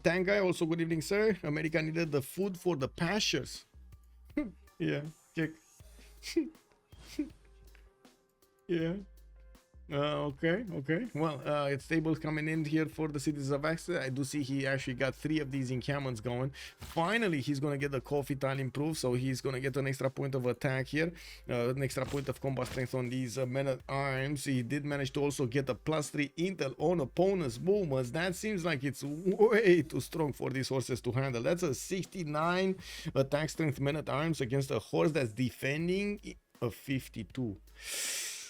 Tank guy, also good evening, sir. America needed the food for the pastures. Yeah, check. Yeah. Okay. Well, it's tables coming in here for the cities of Axel. I do see he actually got 3 of these encampments going. Finally, he's going to get the coffee tile improved, so he's going to get an extra point of attack here, an extra point of combat strength on these men-at-arms. He did manage to also get a +3 intel on opponent's movements. That seems like it's way too strong for these horses to handle. That's a 69 attack strength men-at-arms against a horse that's defending a 52.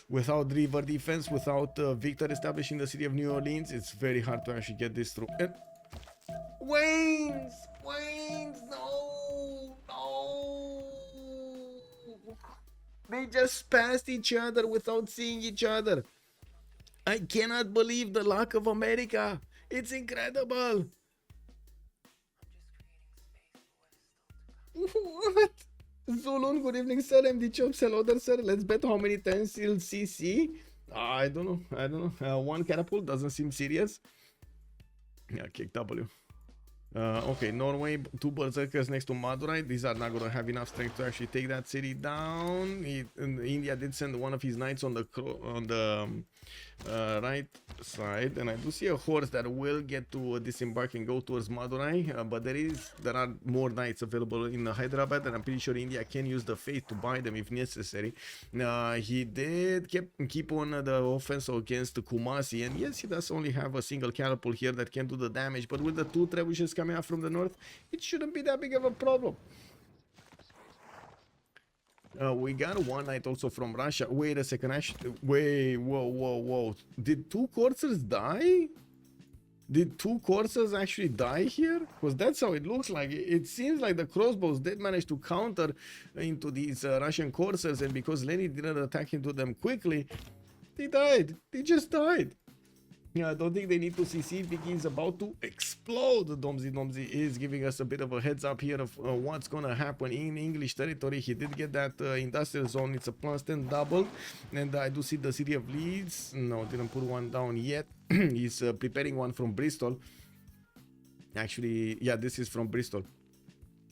Without river defense, without Victor establishing the city of New Orleans, it's very hard to actually get this through. And Waynes, no. They just passed each other without seeing each other. I cannot believe the luck of America. It's incredible. What? Zulun, good evening, sir. MD Chops, hello there, sir. Let's bet how many times he'll CC. I don't know. One catapult doesn't seem serious. Yeah, kick W. Okay, Norway, 2 berserkers next to Madurai. These are not going to have enough strength to actually take that city down. India did send one of his knights on the right side, and I do see a horse that will get to disembark and go towards Madurai, but there are more knights available in Hyderabad, and I'm pretty sure India can use the faith to buy them if necessary. He did keep on the offense against Kumasi, and yes, he does only have a single catapult here that can do the damage, but with the 2 trebuchets coming out from the north, it shouldn't be that big of a problem. We got 1 knight also from Russia. Wait a second, actually, wait, whoa. Did 2 coursers die? Did 2 coursers actually die here? Because that's how it looks like. It seems like the crossbows did manage to counter into these Russian coursers, and because Lenny didn't attack into them quickly, they died. They just died. Yeah, I don't think they need to CC. Vicky is about to explode. Domzi is giving us a bit of a heads up here of what's gonna happen in English territory. He did get that industrial zone. It's a +10 double, and I do see the city of Leeds. No, didn't put one down yet. He's preparing one from Bristol. Actually, yeah, this is from Bristol.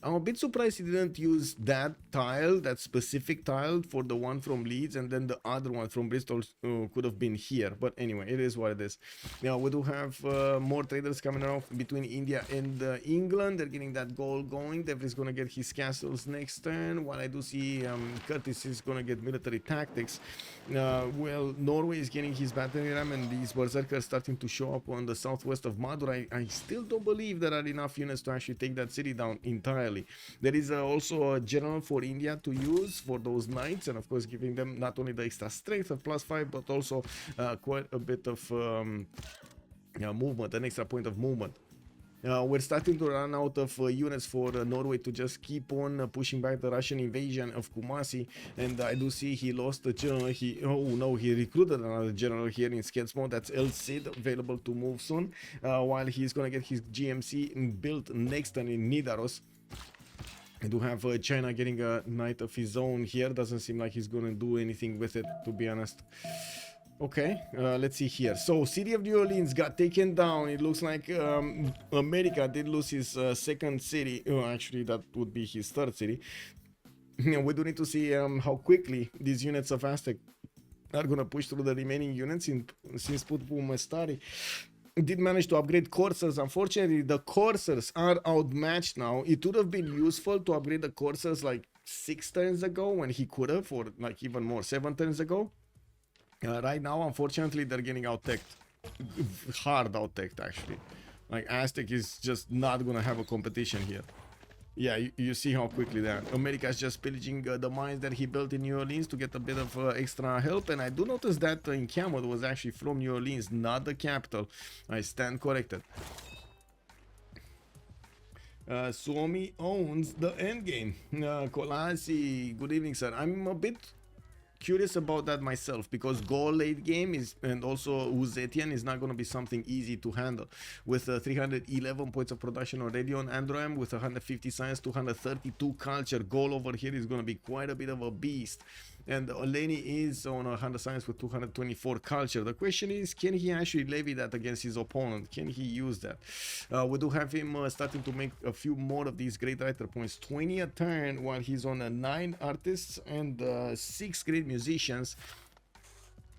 I'm a bit surprised he didn't use that tile, that specific tile for the one from Leeds, and then the other one from Bristol could have been here. But anyway, it is what it is. Now, we do have more traders coming around between India and England. They're getting that goal going. Dev is going to get his castles next turn, while I do see Curtis is going to get military tactics. Well, Norway is getting his battering ram, and these berserkers starting to show up on the southwest of Madurai. I still don't believe there are enough units to actually take that city down entirely. There is also a general for India to use for those knights, and of course giving them not only the extra strength of +5, but also quite a bit of movement, an extra point of movement. We're starting to run out of units for Norway to just keep on pushing back the Russian invasion of Kumasi, and I do see he lost the general. He recruited another general here in Sketsmo. That's El Cid, available to move soon, while he's gonna get his GMC built next turn in Nidaros. I do have China getting a knight of his own here. Doesn't seem like he's gonna do anything with it, to be honest. Okay, let's see here. So, City of New Orleans got taken down. It looks like America did lose his second city. Oh, actually, that would be his third city. We do need to see how quickly these units of Aztec are gonna push through the remaining units since Pupumestari did manage to upgrade coursers. Unfortunately, the coursers are outmatched now. It would have been useful to upgrade the coursers like 6 turns ago when he could have, or like even more, 7 turns ago. Right now, unfortunately, they're getting out-teched. Hard out-teched, actually. Like, Aztec is just not gonna have a competition here. Yeah, you see how quickly that America's just pillaging the mines that he built in New Orleans to get a bit of extra help. And I do notice that encampment was actually from New Orleans, not the capital. I stand corrected. Suomi owns the endgame. Kolasi, good evening, sir. I'm a bit curious about that myself, because Gaul late game is, and also Zetian is not going to be something easy to handle. With 311 points of production already on Androam, with 150 science, 232 culture, Gaul over here is going to be quite a bit of a beast. And Lenny is on 100 science with 224 culture. The question is, can he actually levy that against his opponent? Can he use that? We do have him starting to make a few more of these great writer points. 20 a turn, while he's on 9 artists and 6 great musicians.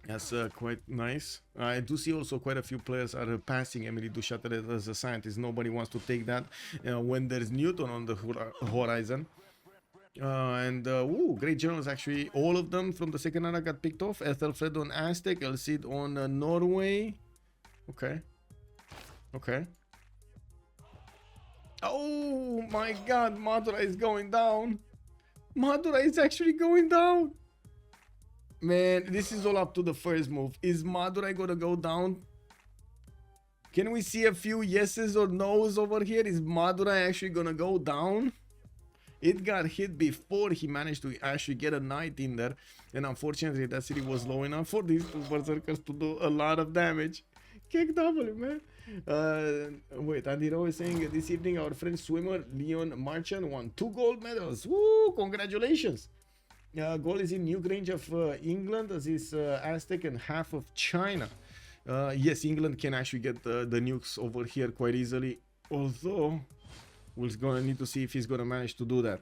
That's quite nice. I do see also quite a few players are passing Emily Duchâtelet as a scientist. Nobody wants to take that when there's Newton on the horizon. Ooh, great journals actually. All of them from the second era got picked off. Ethelfred on Aztec, Elcid on Norway. Okay. Okay. Oh my god, Madura is going down. Madura is actually going down. Man, this is all up to the first move. Is Madurai gonna go down? Can we see a few yeses or nos over here? Is Madurai actually gonna go down? It got hit before he managed to actually get a knight in there. And unfortunately, that city was low enough for these two berserkers to do a lot of damage. Kick W, man. Wait, Andy Rowe is saying this evening our French swimmer Leon Marchand won 2 gold medals. Woo! Congratulations. Gaul is in nuke range of England, as is Aztec and half of China. Yes, England can actually get the nukes over here quite easily. Although, we're gonna need to see if he's gonna manage to do that.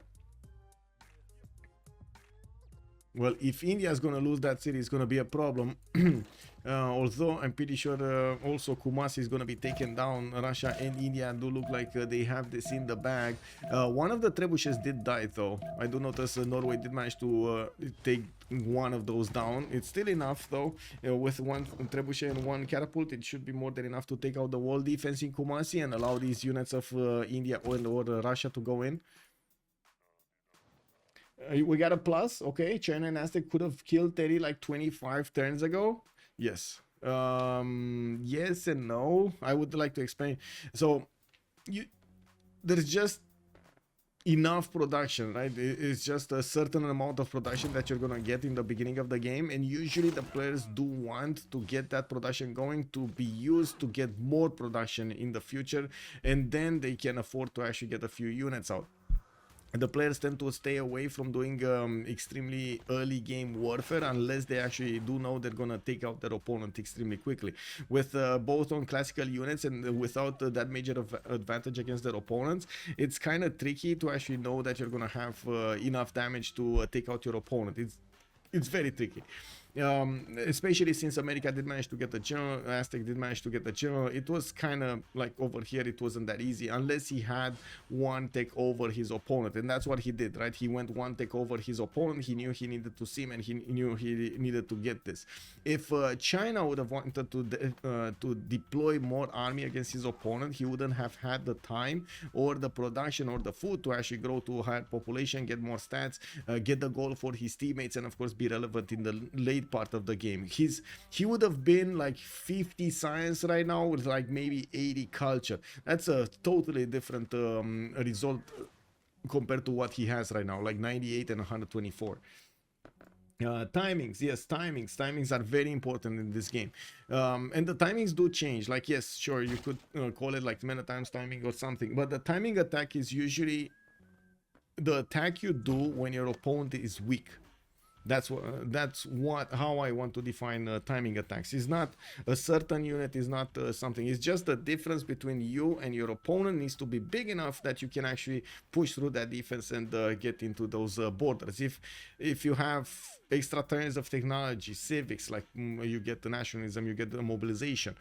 Well, if India is gonna lose that city, it's gonna be a problem. Although I'm pretty sure also Kumasi is gonna be taken down. Russia and India do look like they have this in the bag. One of the trebuchets did die though. I do notice Norway did manage to take one of those down. It's still enough though. With one trebuchet and one catapult, it should be more than enough to take out the wall defense in Kumasi and allow these units of India or Russia to go in. We got a plus. Okay, China and Aztec could have killed Terry like 25 turns ago. Yes. Yes and no. I would like to explain. So there's just enough production, right? It's just a certain amount of production that you're gonna get in the beginning of the game, and usually the players do want to get that production going to be used to get more production in the future, and then they can afford to actually get a few units out. The players tend to stay away from doing extremely early game warfare unless they actually do know they're gonna take out their opponent extremely quickly. With both on classical units and without that major advantage against their opponents, it's kind of tricky to actually know that you're gonna have enough damage to take out your opponent. It's very tricky. Especially since America did manage to get the general, Aztec did manage to get the general. It was kind of like over here, it wasn't that easy unless he had one take over his opponent, and that's what he did, right? He went one take over his opponent. He knew he needed to sim, and he knew he needed to get this. If China would have wanted to deploy more army against his opponent, he wouldn't have had the time or the production or the food to actually grow to a higher population, get more stats, get the goal for his teammates, and of course be relevant in the late part of the game. He would have been like 50 science right now with like maybe 80 culture. That's a totally different result compared to what he has right now, like 98 and 124. Timings, yes, timings are very important in this game, and the timings do change. Like, yes, sure, you could call it like many times timing or something, but the timing attack is usually the attack you do when your opponent is weak. How I want to define timing attacks. It's not a certain unit, is not something. It's just the difference between you and your opponent needs to be big enough that you can actually push through that defense and get into those borders. If you have extra turns of technology, civics, like you get the nationalism, you get the mobilization,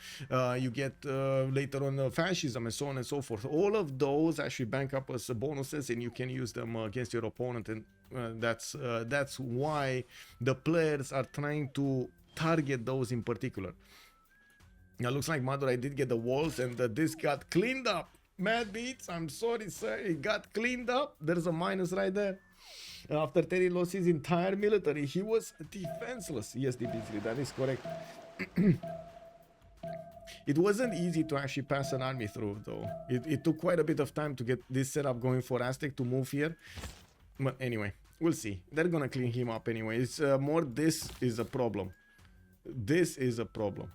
you get later on fascism and so on and so forth. All of those actually bank up as bonuses, and you can use them against your opponent, and that's why the players are trying to target those in particular. Now looks like Madurai did get the walls, and this got cleaned up. Mad Beats, I'm sorry sir, it got cleaned up. There's a minus right there. After Terry lost his entire military, he was defenseless. Yes, DB3, that is correct. It wasn't easy to actually pass an army through, though. It took quite a bit of time to get this setup going for Aztec to move here. But anyway, we'll see. They're gonna clean him up anyway. It's more, this is a problem. This is a problem.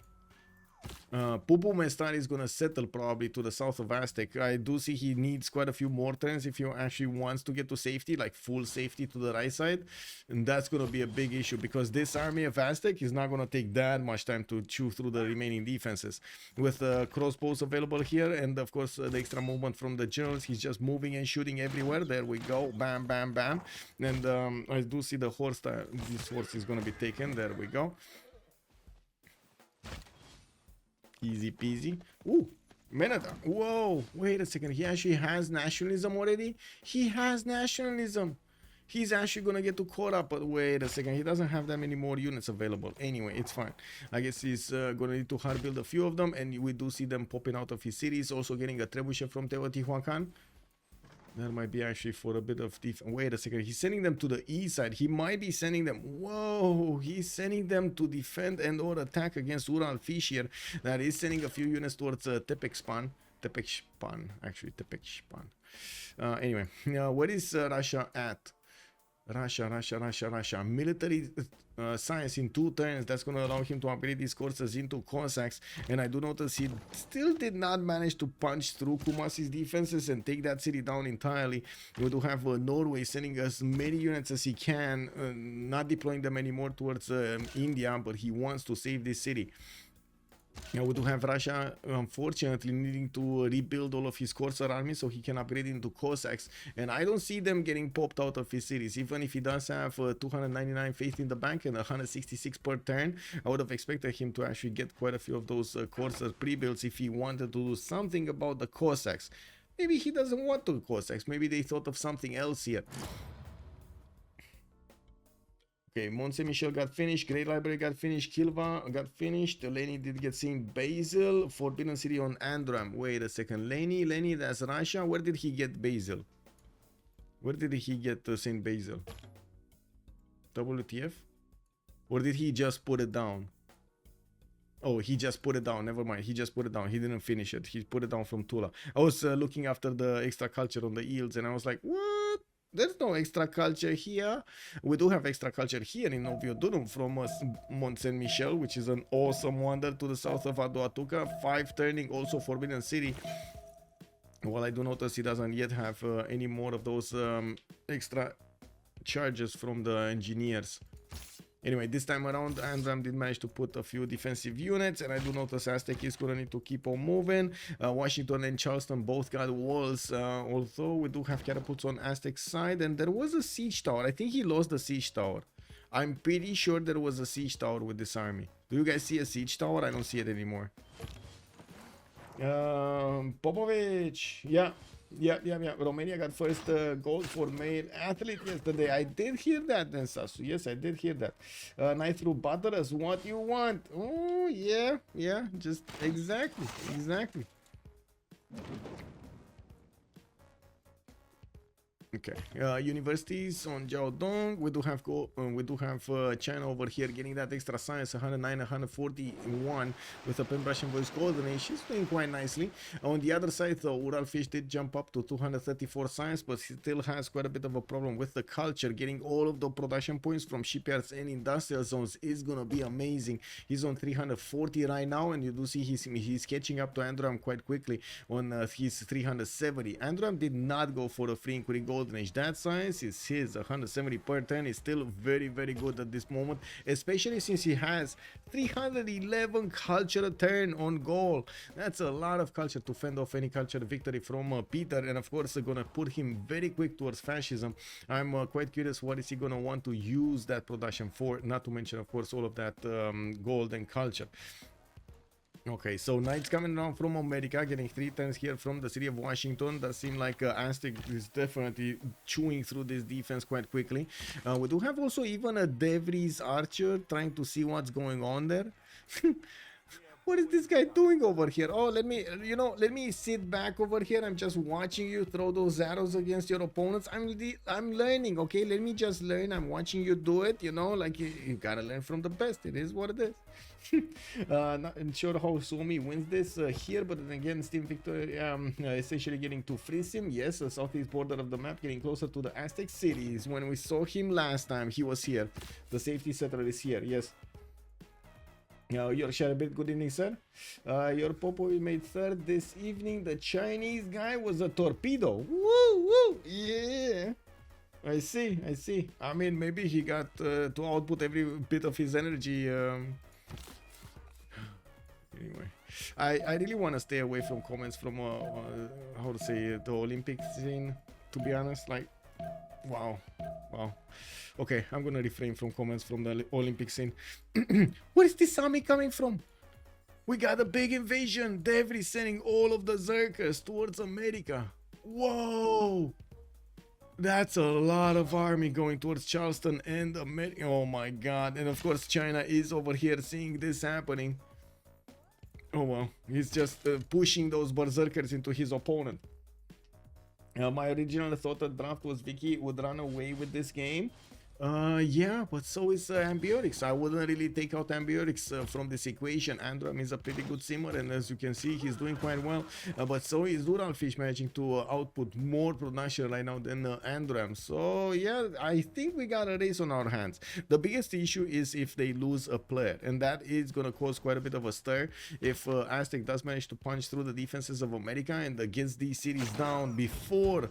Pupumestari is gonna settle probably to the south of Aztec. I do see he needs quite a few more turns if he actually wants to get to safety, like full safety to the right side, and that's gonna be a big issue because this army of Aztec is not gonna take that much time to chew through the remaining defenses. With crossbows available here, and of course the extra movement from the generals, he's just moving and shooting everywhere. There we go, bam, bam, bam. And I do see the horse. This horse is gonna be taken. There we go. Easy peasy. Ooh, Menada. Whoa, wait a second. He actually has nationalism already? He has nationalism. He's actually gonna get to Kora, but wait a second. He doesn't have that many more units available. Anyway, it's fine. I guess he's gonna need to hard build a few of them, and we do see them popping out of his cities. Also getting a trebuchet from Teotihuacan. That might be actually for a bit of defense. Wait a second. He's sending them to the east side. He might be sending them. Whoa. He's sending them to defend and or attack against Urallfish here. That is sending a few units towards Tepexpan. Actually, Tepexpan. Anyway, where is Russia at? Russia. Military science in 2 turns. That's going to allow him to upgrade these courses into Cossacks. And I do notice he still did not manage to punch through Kumasi's defenses and take that city down entirely. We do have Norway sending as many units as he can, not deploying them anymore towards India, but he wants to save this city. Now we do have Russia, unfortunately, needing to rebuild all of his Corsair army so he can upgrade into Cossacks. And I don't see them getting popped out of his cities. Even if he does have 299 faith in the bank and 166 per turn, I would have expected him to actually get quite a few of those Corsair pre-builds if he wanted to do something about the Cossacks. Maybe he doesn't want to Cossacks. Maybe they thought of something else here. Okay, Mont Saint-Michel got finished, Great Library got finished, Kilva got finished, Leni did get Saint Basil, Forbidden City on Androam. Wait a second, Leni, that's Russia. Where did he get Basil? Where did he get Saint Basil? WTF? Or did he just put it down? Oh, he just put it down. Never mind. He just put it down. He didn't finish it. He put it down from Tula. I was looking after the extra culture on the yields and I was like, what? There's no extra culture here. We do have extra culture here in Noviodurum from Mont Saint-Michel, which is an awesome wonder to the south of Aduatuca. 5 turning, also Forbidden City. Well, I do notice he doesn't yet have any more of those extra charges from the engineers. Anyway, this time around, Androam did manage to put a few defensive units, and I do notice Aztec is going to need to keep on moving. Washington and Charleston both got walls, although we do have catapults on Aztec's side, and there was a siege tower. I think he lost the siege tower. I'm pretty sure there was a siege tower with this army. Do you guys see a siege tower? I don't see it anymore. Popovic, yeah. Romania got first gold for male athlete yesterday. I did hear that, then, Sasu. Yes, I did hear that. Knife through butter is what you want. Oh, yeah, just exactly. Okay, universities on Jiaodong. We do have China over here getting that extra science, 109, 141 with a Pembratian voice golden age. She's doing quite nicely. On the other side, though, Urallfish did jump up to 234 science, but he still has quite a bit of a problem with the culture. Getting all of the production points from shipyards and industrial zones is gonna be amazing. He's on 340 right now, and you do see he's catching up to Androam quite quickly on his 370. Androam did not go for a free inquiry gold golden age. That science is his. 170 per turn is still very, very good at this moment, especially since he has 311 culture a turn on Gaul. That's a lot of culture to fend off any culture victory from Peter, and of course gonna put him very quick towards fascism. I'm quite curious what is he gonna want to use that production for, not to mention of course all of that gold and culture. Okay, so knights coming down from America, getting 3 turns here from the city of Washington. Does seem like Aztec is definitely chewing through this defense quite quickly. We do have also even a De Vries archer trying to see what's going on there. What is this guy doing over here? Oh, let me sit back over here. I'm just watching you throw those arrows against your opponents. I'm learning, okay? Let me just learn. I'm watching you do it, you know, like you gotta learn from the best. It is what it is. Not sure how Suomi wins this here, but then again, Team Victor essentially getting to freeze him. Yes, the southeast border of the map, getting closer to the Aztec cities. When we saw him last time, he was here. The safety settler is here, yes. Your Sherbet, good evening, sir. Your Popo made third this evening. The Chinese guy was a torpedo. Woo, woo, yeah. I see. I mean, maybe he got to output every bit of his energy. Anyway, I really want to stay away from comments from how to say the Olympic scene. To be honest, like, wow. Okay, I'm gonna refrain from comments from the Olympic scene. Where is this army coming from? We got a big invasion. De Vries sending all of the Zerkers towards America. Whoa! That's a lot of army going towards Charleston and America. Oh my god. And of course China is over here seeing this happening. Oh well, he's just pushing those berserkers into his opponent. My original thought that draft was Vicky would run away with this game. Yeah, but so is Ambiorix. I wouldn't really take out Ambiorix from this equation. Androam is a pretty good simmer, and as you can see, he's doing quite well. But so is Urallfish, managing to output more production right now than Androam. So yeah, I think we got a race on our hands. The biggest issue is if they lose a player, and that is gonna cause quite a bit of a stir. If Aztec does manage to punch through the defenses of America and gets these cities down before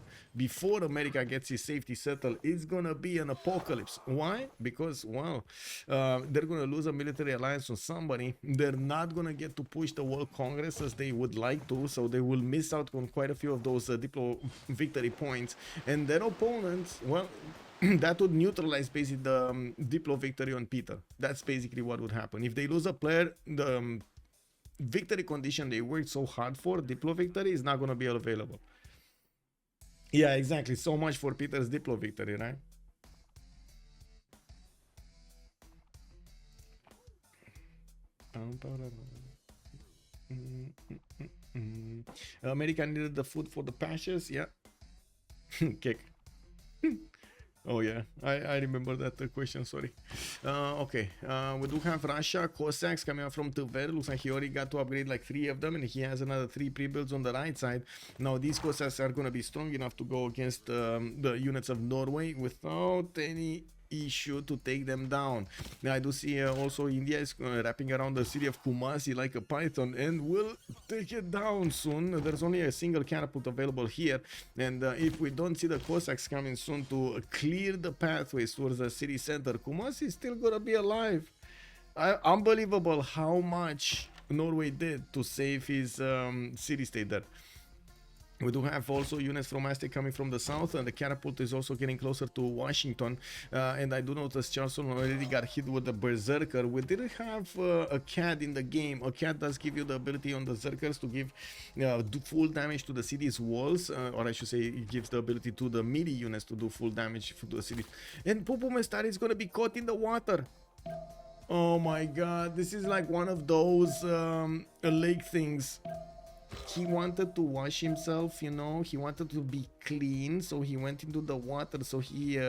America gets his safety settled, it's gonna be an apocalypse. Why? Because, well, they're going to lose a military alliance on somebody. They're not going to get to push the World Congress as they would like to, so they will miss out on quite a few of those Diplo victory points. And their opponents, well, that would neutralize basically the Diplo victory on Peter. That's basically what would happen. If they lose a player, the victory condition they worked so hard for, Diplo victory, is not going to be available. Yeah, exactly. So much for Peter's Diplo victory, right? America needed the food for the pastures. Yeah. Kick. Oh yeah, I remember that question, sorry. Okay, we do have Russia, Cossacks coming out from Tver. Looks like he already got to upgrade like 3 of them, and he has another 3 pre-builds on the right side. Now these Cossacks are going to be strong enough to go against the units of Norway without any issue to take them down. Now I do see also India is wrapping around the city of Kumasi like a python and will take it down soon. There's only a single catapult available here, and if we don't see the Cossacks coming soon to clear the pathways towards the city center, Kumasi is still gonna be alive. Unbelievable how much Norway did to save his city state there. We do have also units from Aztec coming from the south, and the catapult is also getting closer to Washington. And I do notice Charleston already got hit with the Berserker. We didn't have a CAD in the game. A CAD does give you the ability on the Berserkers to give do full damage to the city's walls, or I should say it gives the ability to the melee units to do full damage to the city. And Pupumestari is going to be caught in the water. Oh my god, this is like one of those lake things. He wanted to wash himself, you know, he wanted to be clean, so he went into the water, so he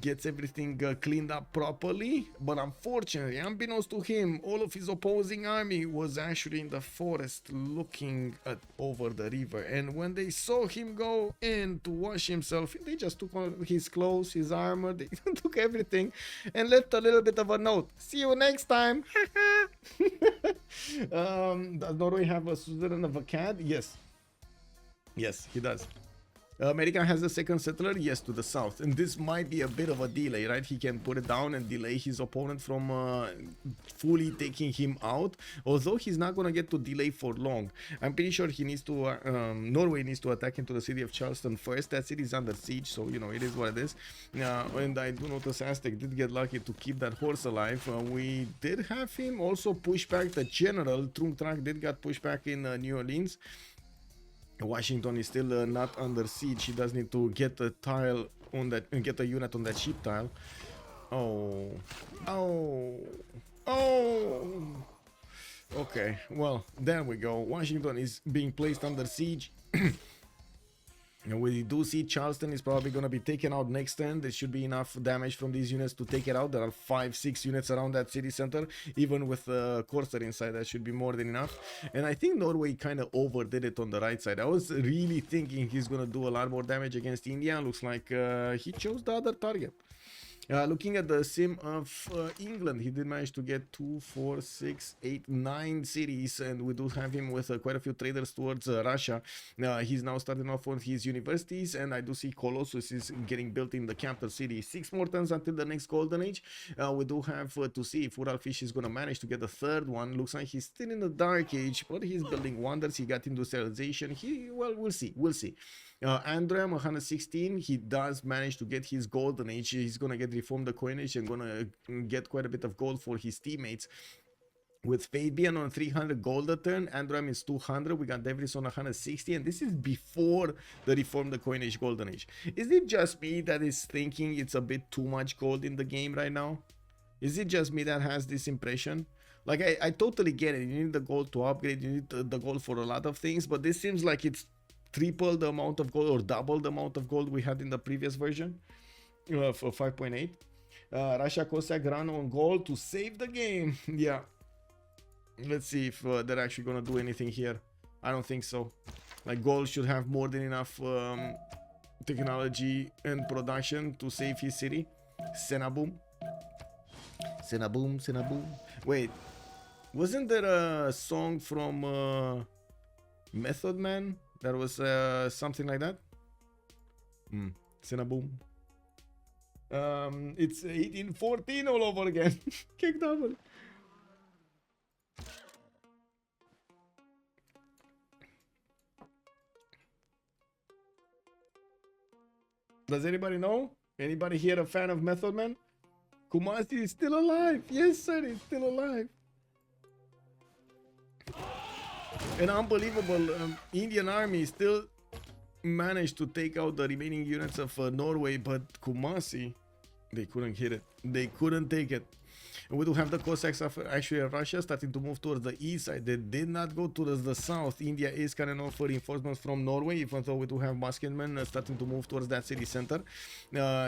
gets everything cleaned up properly. But unfortunately, unbeknownst to him, all of his opposing army was actually in the forest looking over the river, and when they saw him go in to wash himself, they just took his clothes, his armor, they took everything and left a little bit of a note: see you next time. Does Norway have a suzerain of a CAD? Yes, he does. America has a second settler, yes, to the south, and this might be a bit of a delay, right? He can put it down and delay his opponent from fully taking him out, although he's not gonna get to delay for long. I'm pretty sure he needs to Norway needs to attack into the city of Charleston first. That city is under siege, so you know it is what it is. And I do notice Aztec did get lucky to keep that horse alive. We did have him also push back the general. Trung Trak did get pushed back in New Orleans. Washington is still not under siege. He does need to get a tile on that, get a unit on that sheep tile. Oh, okay, well, there we go. Washington is being placed under siege. And we do see Charleston is probably going to be taken out next turn. There should be enough damage from these units to take it out. There are 5-6 units around that city center. Even with the courser inside, that should be more than enough. And I think Norway kind of overdid it on the right side. I was really thinking he's going to do a lot more damage against India. Looks like he chose the other target. Looking at the sim of England, he did manage to get 2, 4, 6, 8, 9 cities, and we do have him with quite a few traders towards Russia. He's now starting off on his universities, and I do see Colossus is getting built in the capital city. 6 more turns until the next golden age. We do have to see if Urallfish is going to manage to get the third one. Looks like he's still in the dark age, but he's building wonders. He got industrialization. Well, we'll see. Androam 116, he does manage to get his golden age. He's gonna get reformed the coinage and gonna get quite a bit of gold for his teammates. With Fabian on 300 gold a turn, Androam is 200, we got Devris on 160, and this is before the reform the coinage golden age. Is it just me that is thinking it's a bit too much gold in the game right now? Is it just me that has this impression? Like, I totally get it. You need the gold to upgrade, you need the gold for a lot of things, but this seems like it's triple the amount of gold or double the amount of gold we had in the previous version for 5.8. Russia Cossack run on gold to save the game. Yeah, let's see if they're actually gonna do anything here. I don't think so. Like, gold should have more than enough technology and production to save his city. Senaboom. Wait, wasn't there a song from Method Man? That was something like that. Cinnabon. It's 1814 all over again. Kick double. Does anybody know? Anybody here a fan of Method Man? Kumasi is still alive. Yes, sir, he's still alive. An unbelievable Indian army still managed to take out the remaining units of Norway, but Kumasi, they couldn't hit it. They couldn't take it. And we do have the Cossacks of actually Russia starting to move towards the east side. They did not go towards the south. India is carrying off reinforcements from Norway, even though we do have basketmen starting to move towards that city center.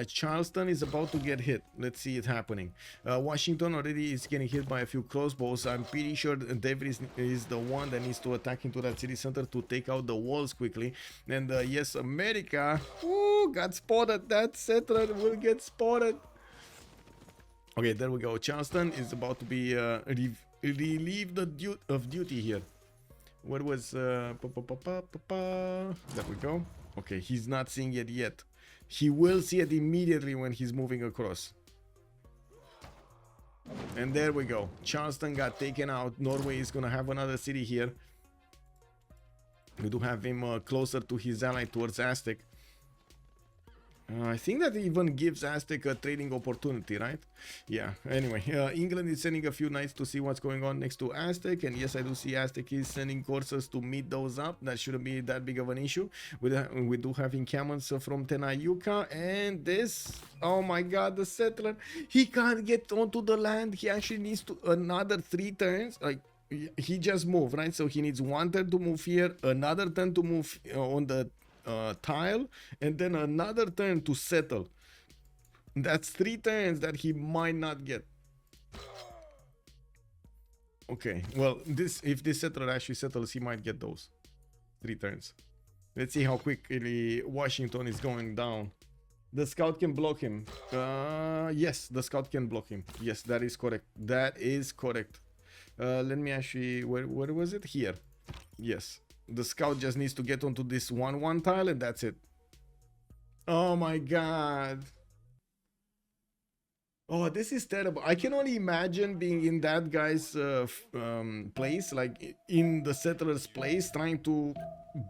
Charleston is about to get hit. Let's see it happening. Washington already is getting hit by a few crossbows. I'm pretty sure David is the one that needs to attack into that city center to take out the walls quickly. And yes, America got spotted. That settler will get spotted. Okay, there we go. Charleston is about to be relieved of duty here. What was... There we go. Okay, he's not seeing it yet. He will see it immediately when he's moving across. And there we go. Charleston got taken out. Norway is going to have another city here. We do have him closer to his ally towards Aztec. I think that even gives Aztec a trading opportunity, right? Yeah, anyway, England is sending a few knights to see what's going on next to Aztec, and yes, I do see Aztec is sending coursers to meet those up. That shouldn't be that big of an issue. We do have encampments from Tenayuka, and this, oh my god, the settler, he can't get onto the land. He actually needs to another 3 turns, like, he just moved, right? So he needs 1 turn to move here, another turn to move on the tile, and then another turn to settle. That's 3 turns that he might not get. Okay, well, if this settler actually settles, he might get those 3 turns. Let's see how quickly Washington is going down. The scout can block him. Yes, the scout can block him. Yes, that is correct. That is correct. Let me actually, where was it? Here. Yes. The scout just needs to get onto this 1-1 tile, and that's it. Oh my god. Oh, this is terrible. I can only imagine being in that guy's place, like in the settler's place, trying to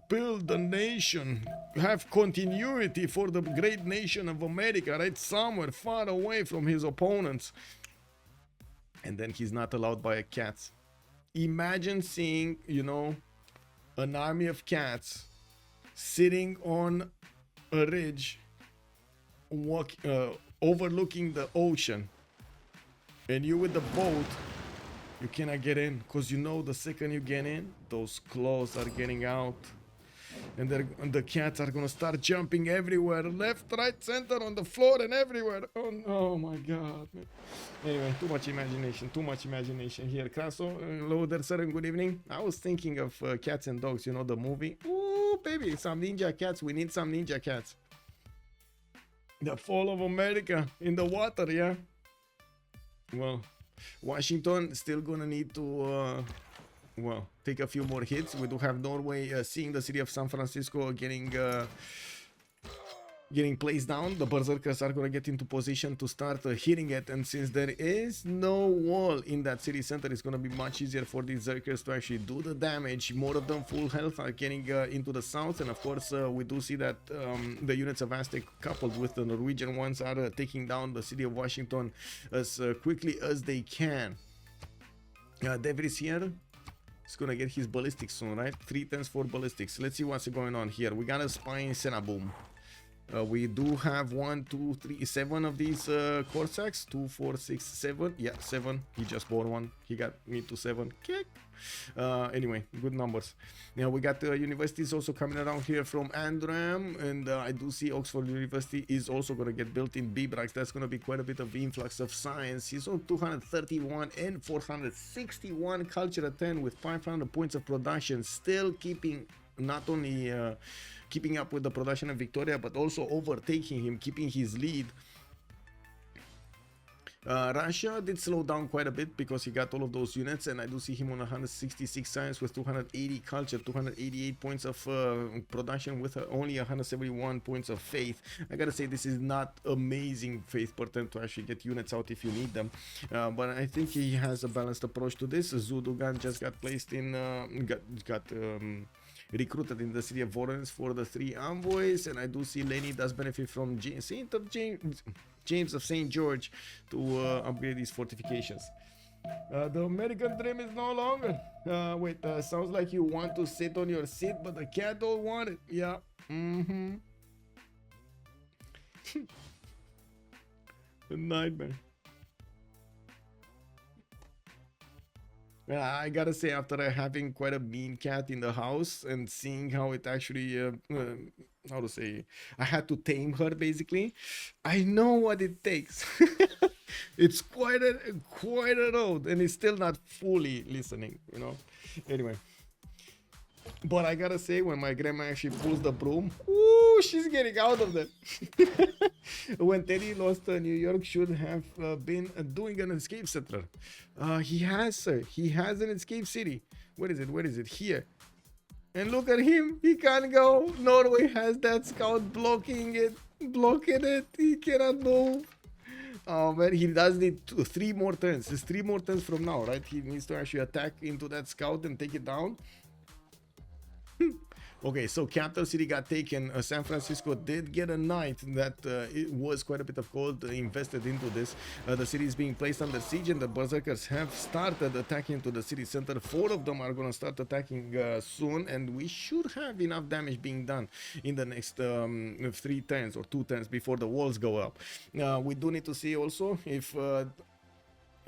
build a nation, have continuity for the great nation of America, right? Somewhere far away from his opponents. And then he's not allowed by a cat. Imagine seeing, you know, an army of cats sitting on a ridge, overlooking the ocean, and you with the boat, you cannot get in, because you know the second you get in, those claws are getting out, and the cats are gonna start jumping everywhere, left, right, center, on the floor, and everywhere. Oh my god, man. Anyway, too much imagination here. Kraso, hello there, sir, and good evening. I was thinking of Cats and Dogs, you know, the movie. Ooh, baby, some ninja cats. We need some ninja cats. The fall of America in the water, yeah. Well, Washington still gonna need to well, take a few more hits. We do have Norway seeing the city of San Francisco getting placed down. The berserkers are gonna get into position to start hitting it, and since there is no wall in that city center, it's gonna be much easier for these berserkers to actually do the damage. More of them full health are getting into the south, and of course we do see that the units of Aztec coupled with the Norwegian ones are taking down the city of Washington as quickly as they can. Devris here. He's gonna get his ballistics soon, right? 3 10s for ballistics. Let's see what's going on here. We got a spy in Senaboom. We do have 1, 2, 3, 7 of these Corsairs. 2, 4, 6, 7. Yeah, 7. He just bought one. He got me to 7. Kick. Anyway, good numbers. Now we got universities also coming around here from Androam, and I do see Oxford University is also going to get built in Bibrax. That's going to be quite a bit of influx of science. He's on 231 and 461 culture at 10 with 500 points of production, still keeping not only keeping up with the production of Victoria, but also overtaking him, keeping his lead. Russia did slow down quite a bit because he got all of those units, and I do see him on 166 science with 280 culture, 288 points of production with only 171 points of faith. I gotta say, this is not amazing faith per turn to actually get units out if you need them, but I think he has a balanced approach to this. Zudugan just got placed in, recruited in the city of Wannes for the 3 envoys, and I do see Lenny does benefit from James of St. George to upgrade these fortifications. The American dream is no longer. Wait, sounds like you want to sit on your seat, but the cat don't want it. Yeah. A nightmare. I gotta say, after having quite a mean cat in the house and seeing how it actually, how to say, I had to tame her basically. I know what it takes. It's quite a road, and it's still not fully listening, you know. Anyway, but I gotta say, when my grandma actually pulls the broom, ooh, she's getting out of there. When Teddy lost New York, should have been doing an escape settler. He has, sir. He has an escape city. Where is it? Where is it? Here. And look at him. He can't go. Norway has that scout blocking it. He cannot move. Oh man, he does need 3 more turns. It's 3 more turns from now, right? He needs to actually attack into that scout and take it down. Okay, so capital city got taken. San Francisco did get a knight that it was quite a bit of gold invested into this. The city is being placed under siege, and the berserkers have started attacking into the city center. 4 of them are going to start attacking soon, and we should have enough damage being done in the next 3 turns or 2 turns before the walls go up. We do need to see also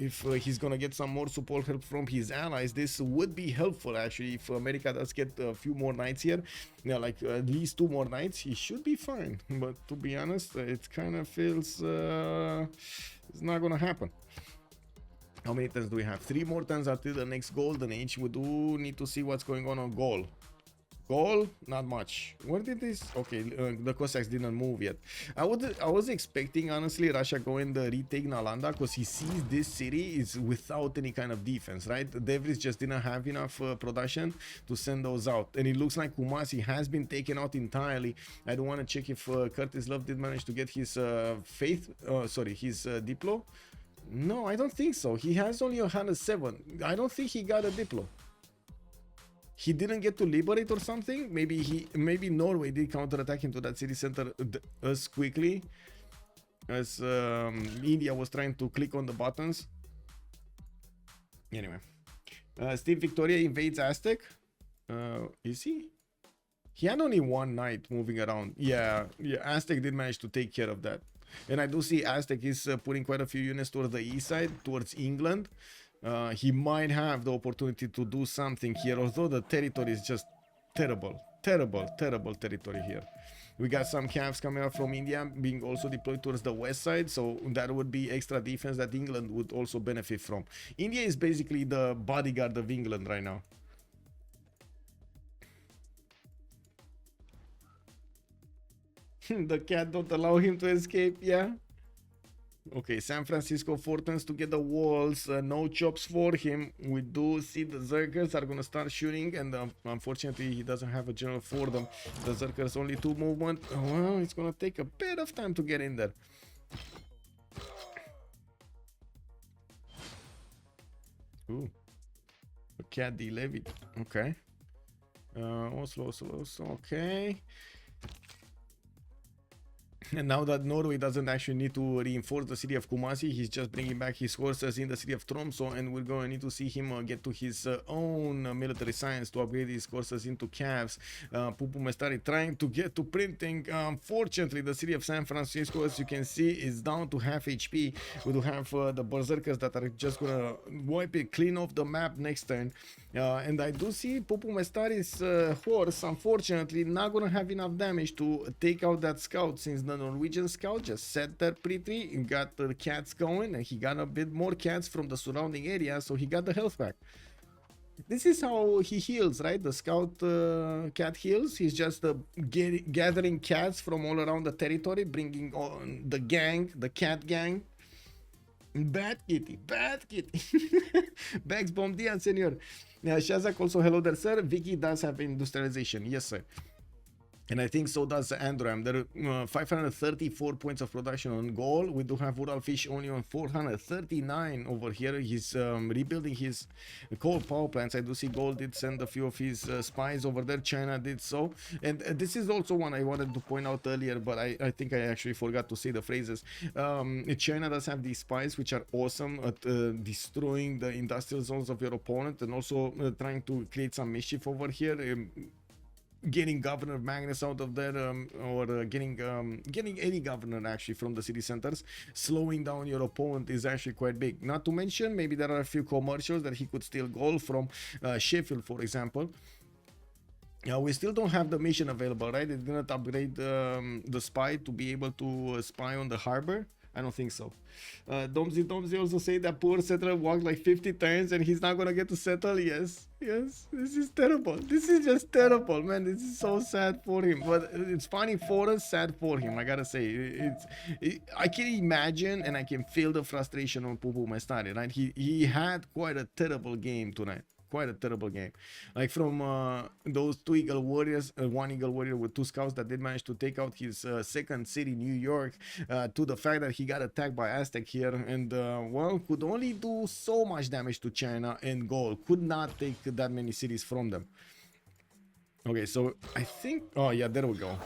if he's gonna get some more support help from his allies. This would be helpful actually. If America does get a few more knights here, yeah, like at least 2 more knights, he should be fine. But to be honest, it kind of feels it's not gonna happen. How many turns do we have? 3 more turns until the next golden age. We do need to see what's going on Gaul. Gaul, not much. Where did this? Okay, the Cossacks didn't move yet. I was expecting honestly Russia going the retake Nalanda because he sees this city is without any kind of defense, right? Devris just didn't have enough production to send those out, and it looks like Kumasi has been taken out entirely. I don't want to check if Curtis Love did manage to get his his Diplo. No, I don't think so. He has only 107. I don't think he got a Diplo. He didn't get to liberate or something. Maybe Norway did counterattack into that city center as quickly as India was trying to click on the buttons. Anyway, Steve Victoria invades Aztec. Is he? He had only one knight moving around. Yeah, Aztec did manage to take care of that. And I do see Aztec is putting quite a few units towards the east side, towards England. He might have the opportunity to do something here, although the territory is just terrible territory here. We got some camps coming up from India being also deployed towards the west side, so that would be extra defense that England would also benefit from. India is basically the bodyguard of England right now. The cat don't allow him to escape, yeah. Okay, San Francisco Fortens to get the walls, no chops for him. We do see the Zerkers are gonna start shooting, and unfortunately he doesn't have a general for them. The Zerkers only 2 movement. Well, it's gonna take a bit of time to get in there. Ooh, a cat de-levied. Okay. Oslo, okay. And now that Norway doesn't actually need to reinforce the city of Kumasi, he's just bringing back his forces in the city of Tromsø, and we're going to need to see him get to his own military science to upgrade his forces into calves. Pupumestari trying to get to printing. Unfortunately, the city of San Francisco, as you can see, is down to half HP. We do have the berserkers that are just going to wipe it clean off the map next turn. And I do see Pupumestari's horse, unfortunately, not going to have enough damage to take out that scout, since the Norwegian scout just sat there pretty and got the cats going, and he got a bit more cats from the surrounding area, so he got the health back. This is how he heals, right? The scout cat heals. He's just gathering cats from all around the territory, bringing on the gang, the cat gang. Bad kitty. Bags bomb dia, senor. Shazak also, hello there, sir. Vicky does have industrialization. Yes, sir. And I think so does Androam. There are 534 points of production on Gaul. We do have Urallfish only on 439 over here. He's rebuilding his coal power plants. I do see Gaul did send a few of his spies over there. China did so. And this is also one I wanted to point out earlier, but I think I actually forgot to say the phrases. China does have these spies, which are awesome at destroying the industrial zones of your opponent, and also trying to create some mischief over here. Getting Governor Magnus out of there, or getting any governor actually from the city centers, slowing down your opponent is actually quite big. Not to mention, maybe there are a few commercials that he could steal gold from, Sheffield, for example. We still don't have the mission available, right? It didn't upgrade the spy to be able to spy on the harbor. I don't think so. Domzi also say that poor settler walked like 50 turns and he's not gonna get to settle. Yes, this is terrible. This is just terrible, man. This is so sad for him, but it's funny for us, sad for him, I gotta say. I can imagine and I can feel the frustration on Pupumestari, right? He had quite a terrible game tonight. Quite a terrible game. Like from those 2 Eagle Warriors, 1 Eagle Warrior with 2 scouts that did manage to take out his second city, New York, to the fact that he got attacked by Aztec here, and well, could only do so much damage to China and Gaul. Could not take that many cities from them. Okay, so I think, oh yeah, there we go,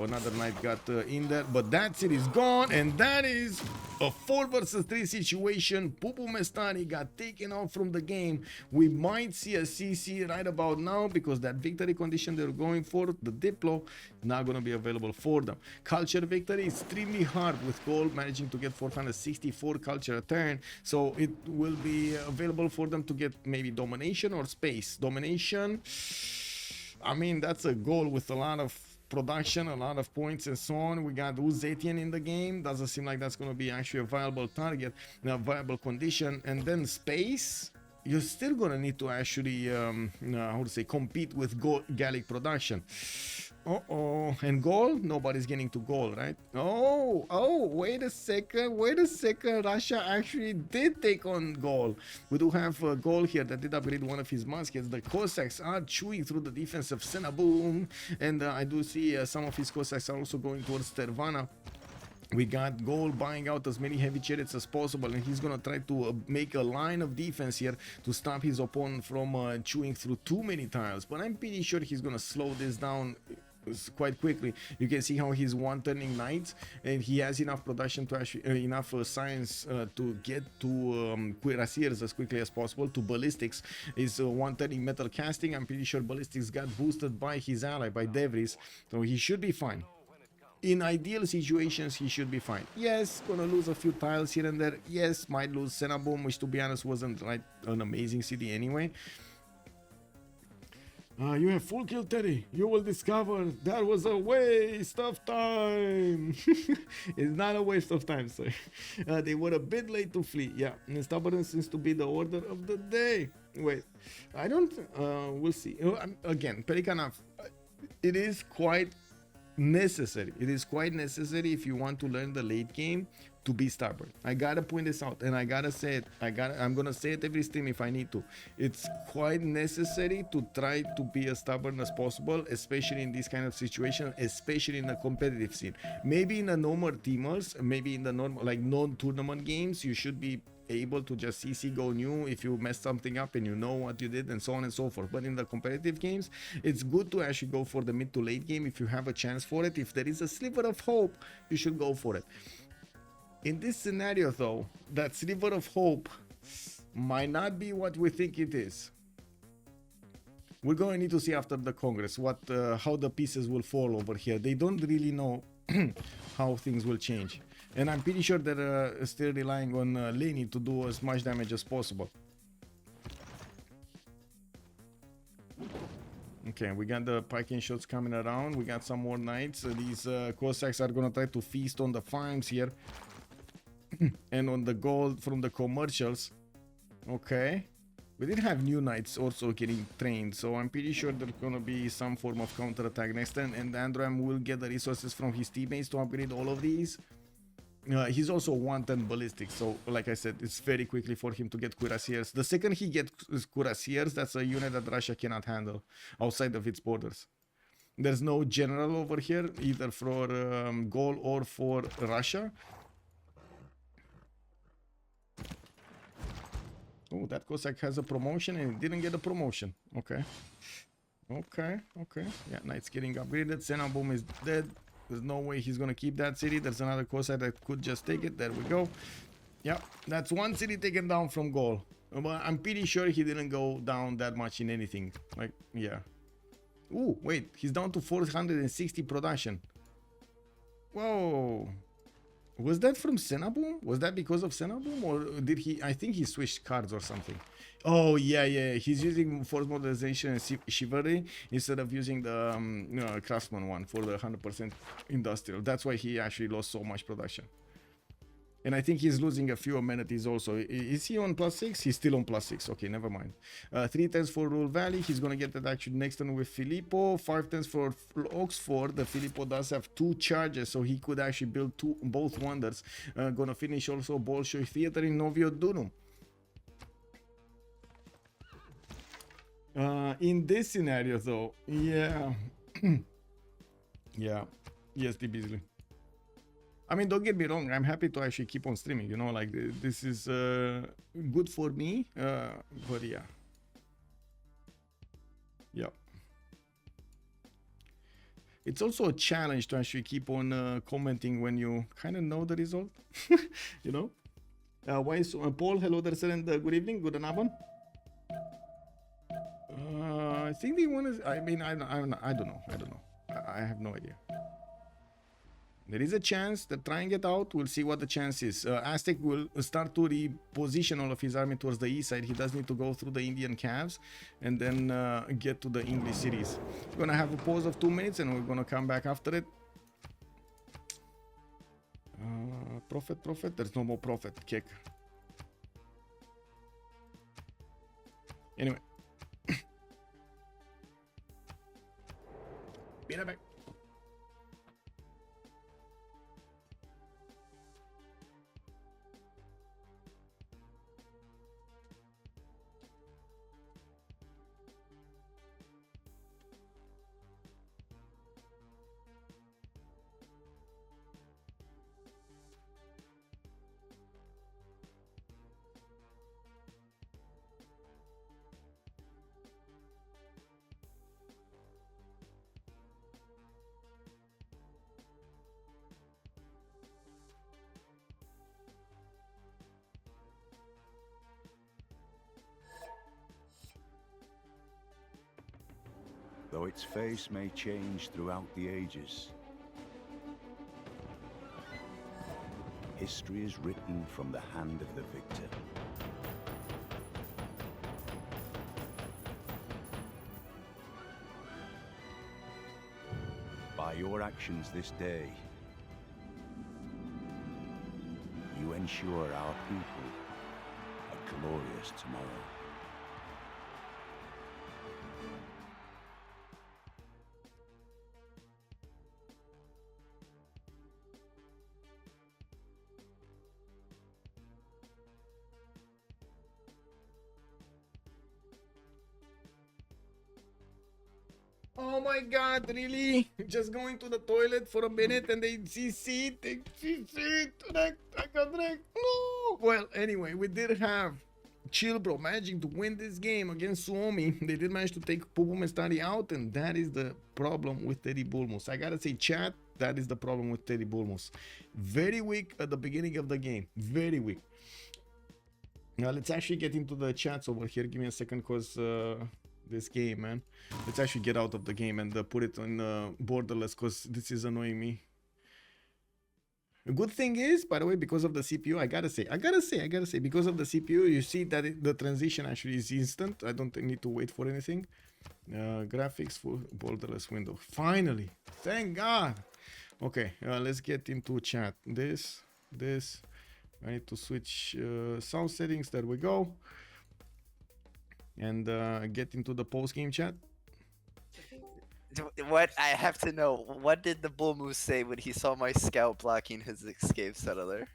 another knight got in there, but that city is gone, and that is a 4 versus 3 situation. Pupumestari got taken out from the game. We might see a CC right about now, because that victory condition they're going for, the Diplo, not going to be available for them. Culture victory is extremely hard, with Gaul managing to get 464 culture a turn, so it will be available for them to get maybe domination or space. Domination, I mean, that's a goal with a lot of production, a lot of points and so on. We got Zetian in the game. Doesn't seem like that's going to be actually a viable target, a viable condition. And then space, you're still gonna need to actually, how to say, compete with Gallic production. Uh-oh, and Gaul? Nobody's getting to Gaul, right? Oh, wait a second, Russia actually did take on Gaul. We do have Gaul here that did upgrade one of his muskets. The Cossacks are chewing through the defense of Senaboom, and I do see some of his Cossacks are also going towards Tervana. We got Gaul buying out as many heavy chariots as possible, and he's gonna try to make a line of defense here to stop his opponent from chewing through too many tiles. But I'm pretty sure he's gonna slow this down quite quickly. You can see how he's one-turning knights, and he has enough production to actually enough science to get to cuirassiers as quickly as possible. To ballistics is one-turning metal casting. I'm pretty sure ballistics got boosted by his ally, by Devries, so he should be fine. In ideal situations, he should be fine. Yes, gonna lose a few tiles here and there. Yes, might lose Senaboom, which to be honest wasn't like an amazing city anyway. You have full kill, Teddy. You will discover that was a waste of time. It's not a waste of time, sir. They were a bit late to flee. Yeah, and stubbornness seems to be the order of the day. Wait, I don't. We'll see. Again, Pelikanov, it is quite necessary. It is quite necessary if you want to learn the late game to be stubborn. I gotta point this out, and I gotta say it. I'm gonna say it every stream if I need to. It's quite necessary to try to be as stubborn as possible, especially in this kind of situation, especially in the competitive scene. Maybe in the normal teamers, maybe in the normal like non-tournament games, you should be able to just CC go new if you mess something up and you know what you did, and so on and so forth. But in the competitive games, it's good to actually go for the mid to late game if you have a chance for it. If there is a sliver of hope, you should go for it. In this scenario though, that sliver of hope might not be what we think it is. We're going to need to see after the Congress what how the pieces will fall over here. They don't really know how things will change. And I'm pretty sure they're still relying on Leni to do as much damage as possible. Okay, we got the piking shots coming around. We got some more knights. These Cossacks are gonna try to feast on the farms here. And on the gold from the commercials. Okay. We did have new knights also getting trained, so I'm pretty sure there's gonna be some form of counter-attack next turn, and Androam will get the resources from his teammates to upgrade all of these. He's also 110 ballistic, so like I said, it's very quickly for him to get cuirassiers. The second he gets cuirassiers, that's a unit that Russia cannot handle outside of its borders. There's no general over here, either for Gaul or for Russia. Oh, that Cossack has a promotion and it didn't get a promotion. Okay. Okay. Yeah, knight's getting upgraded. Senaboom is dead. There's no way he's gonna keep that city. There's another Cossack that could just take it. There we go. Yeah, that's one city taken down from Gaul. But I'm pretty sure he didn't go down that much in anything. Like, yeah. Ooh, wait. He's down to 460 production. Whoa. Was that from Senaboom? Was that because of Senaboom? Or did he... I think he switched cards or something. Oh, yeah. He's using Force Modernization and Chivalry instead of using the Craftsman one for the 100% Industrial. That's why he actually lost so much production. And I think he's losing a few amenities also. Is he on +6? He's still on +6. Okay, never mind. 3 turns for Rule Valley. He's going to get that action next turn with Filippo. 5 turns for Oxford. The Filippo does have 2 charges, so he could actually build both wonders. Going to finish also Bolshoi Theater in Novio Dunum. In this scenario though, yeah. Yeah. Yes, Beasley. I mean, don't get me wrong, I'm happy to actually keep on streaming, you know, like this is good for me, but yeah. Yep. It's also a challenge to actually keep on commenting when you kind of know the result, you know. Why is Paul, hello there, sir, and good evening, good afternoon. I think they want to, I mean, I don't know. I have no idea. There is a chance that trying it out. We'll see what the chance is. Aztec will start to reposition all of his army towards the east side. He does need to go through the Indian caves and then get to the English cities. We're gonna have a pause of 2 minutes and we're gonna come back after it. Prophet. There's no more prophet. Kick. Anyway. Be right back. Though its face may change throughout the ages, history is written from the hand of the victor. By your actions this day, you ensure our people a glorious tomorrow. Oh my god, really? Just going to the toilet for a minute and they CC, I got wrecked. No! Well, anyway, we did have ChillBro managing to win this game against Suomi. They did manage to take Pupumestari out, and that is the problem with Teddy Bulmus. I gotta say, chat, that is the problem with Teddy Bulmus. Very weak at the beginning of the game. Very weak. Now, let's actually get into the chats over here. Give me a second, because... this game, man. Let's actually get out of the game and put it on borderless, because this is annoying me. A good thing is, by the way, because of the CPU, I gotta say, because of the CPU, you see that the transition actually is instant. I don't need to wait for anything. Graphics for borderless window. Finally, thank God. Okay, let's get into chat. This. I need to switch sound settings. There we go. And get into the post-game chat. What I have to know, what did the bull moose say when he saw my scout blocking his escape settler?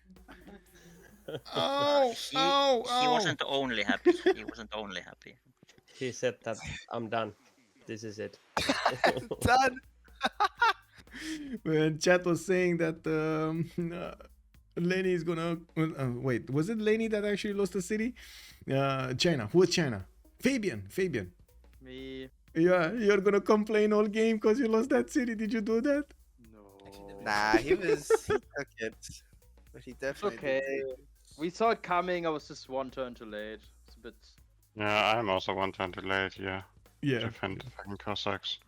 He wasn't only happy. He wasn't only happy. He said that I'm done. This is it. Done. When chat was saying that Lenny is gonna wait, was it Lenny that actually lost the city? China. Who was China? Fabian. Me. Yeah, you're gonna complain all game because you lost that city. Did you do that? No. Nah, he took it. But he definitely Okay. did. We saw it coming. I was just one turn too late. It's a bit. Yeah, I'm also one turn too late, yeah. Yeah. Defend the fucking Cossacks.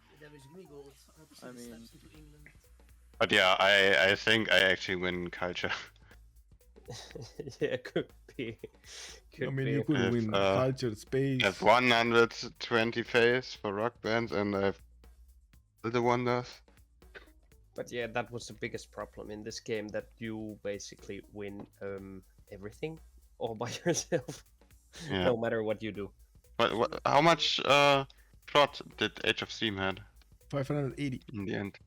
I mean. But yeah, I think I actually win culture. Yeah, could be. I mean, you could win culture, space. I have 120 phase for rock bands, and I have Little Wonders. But yeah, that was the biggest problem in this game, that you basically win everything all by yourself, Yeah. no matter what you do. But how much plot did Age of Steam had 580. in the end?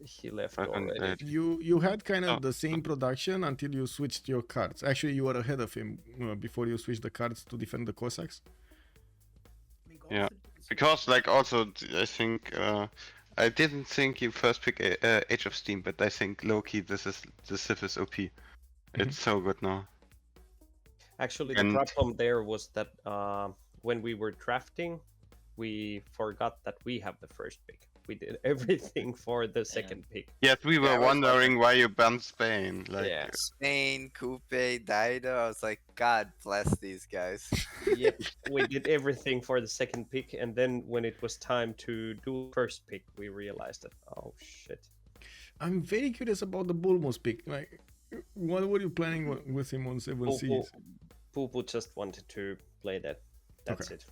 He left already. 580. You had kind of Oh. the same production until you switched your cards. Actually, you were ahead of him before you switched the cards to defend the Cossacks. Yeah, because like also I think I didn't think you first pick Age of Steam, but I think low-key the Civ is OP. It's so good now. Actually, And- the problem there was that when we were drafting, we forgot that we have the first pick. We did everything for the second pick. Yes, we were Yeah, I was wondering why you banned Spain. Like, Yeah. Spain, Coupe, Dido. I was like, God bless these guys. Yep, we did everything for the second pick, and then when it was time to do first pick, we realized that, oh shit. I'm very curious about the Bulmos pick. Like, what were you planning with him on 7 Seas? Pupu just wanted to play that. That's Okay. it.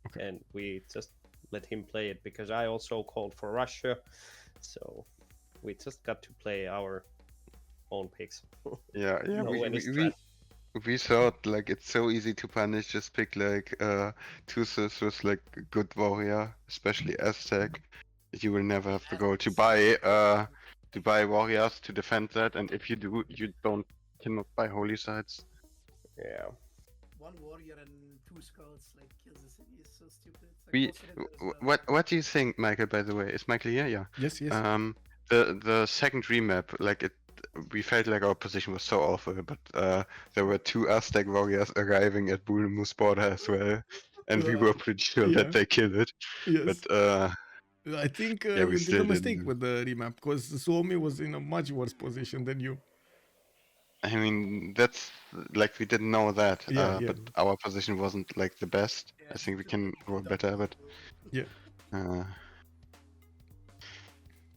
Okay. And we just let him play it, because I also called for Russia, so we just got to play our own picks. yeah. No, We, when it's we, that- we thought like it's so easy to punish. Just pick like two Civs with like a good warrior, especially Aztec. You will never have to go to buy warriors to defend that, and if you do, you cannot buy holy sites. Yeah. One warrior and 2 scouts like kills the city is so stupid. It's like We bullshit as well. what do you think, Michael? By the way, is Michael here? Yeah. Yes, yes. The second remap, like we felt like our position was so awful, but there were 2 Aztec warriors arriving at Bulmu's border as well, and we were pretty sure yeah. that they killed it. Yes. But I think yeah, we you did still a mistake didn't. with the remap because Suomi was in a much worse position than you. I mean, that's like we didn't know that, Yeah, yeah. but our position wasn't like the best. I think we can roll better, but Yeah.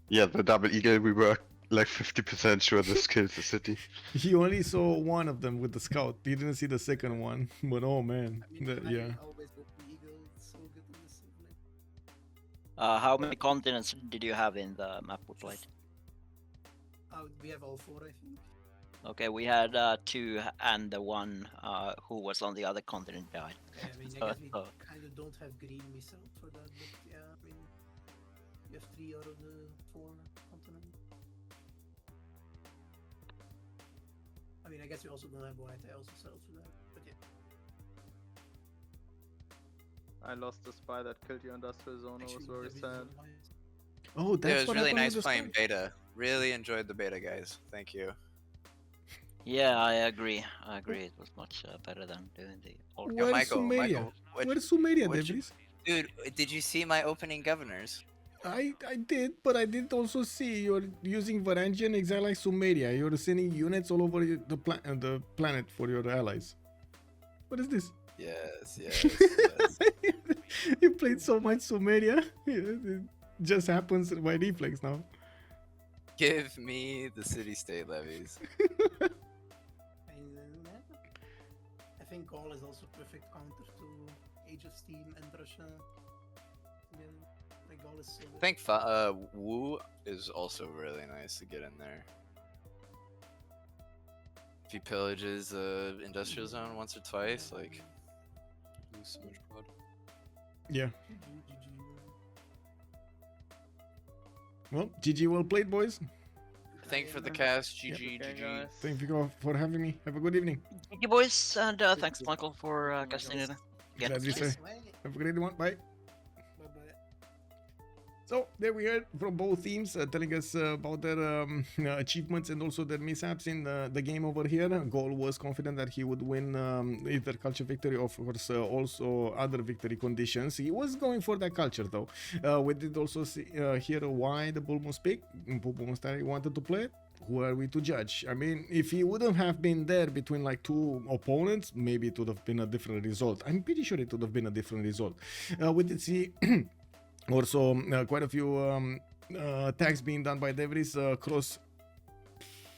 Yeah, the double eagle, we were like 50% sure this kills the city. He only saw one of them with the scout. He didn't see the second one. But oh man, yeah. Always go for eagle. It's so good in this thing. How many continents did you have in the map we played? We have all 4, I think. Okay, we had 2 and the one who was on the other continent died. Yeah, I mean, So- I guess we so- kind of don't have green myself for that, but yeah, I mean, you have 3 out of the 4 continents. I mean, I guess we also don't have white. I also settled for that, but yeah. I lost the spy that killed your industrial zone. I was Actually, very that is sad. wise. Oh, that's It was what really happened nice with the playing scout. beta. Really enjoyed the beta, guys. Thank you. Yeah, I agree. It was much better than doing the old. Yo, Where's Michael, Sumeria? Michael, what- Where's Sumeria, what you- Devries? Dude, did you see my opening governors? I did, but I did also see you're using Varangian exactly like Sumeria. You're sending units all over the planet for your allies. What is this? Yes, yes. You played so much Sumeria. It just happens by reflex now. Give me the city-state levies. I think Gaul is also perfect counter to Age of Steam and Russia. Again, like Gaul is so good. I think Wu is also really nice to get in there. If he pillages the industrial zone once or twice, like, lose so much blood. Yeah. GG. Well, GG, well played, boys. Thank you for the cast. GG, Okay, GG. guys. Thank you for having me. Have a good evening. Thank you, boys, and thanks, Michael, for casting it again. Glad you say. Have a great one. Bye. Bye-bye. So there we heard from both teams telling us about their achievements and also their mishaps in the game over here. Gaul was confident that he would win either culture victory, of course, also other victory conditions. He was going for that culture though. We did also see, hear why the Bull Moose pick. Pupumestari wanted to play it. Who are we to judge? I mean, if he wouldn't have been there between like 2 opponents, maybe it would have been a different result. I'm pretty sure it would have been a different result. We did see also quite a few attacks being done by Devries across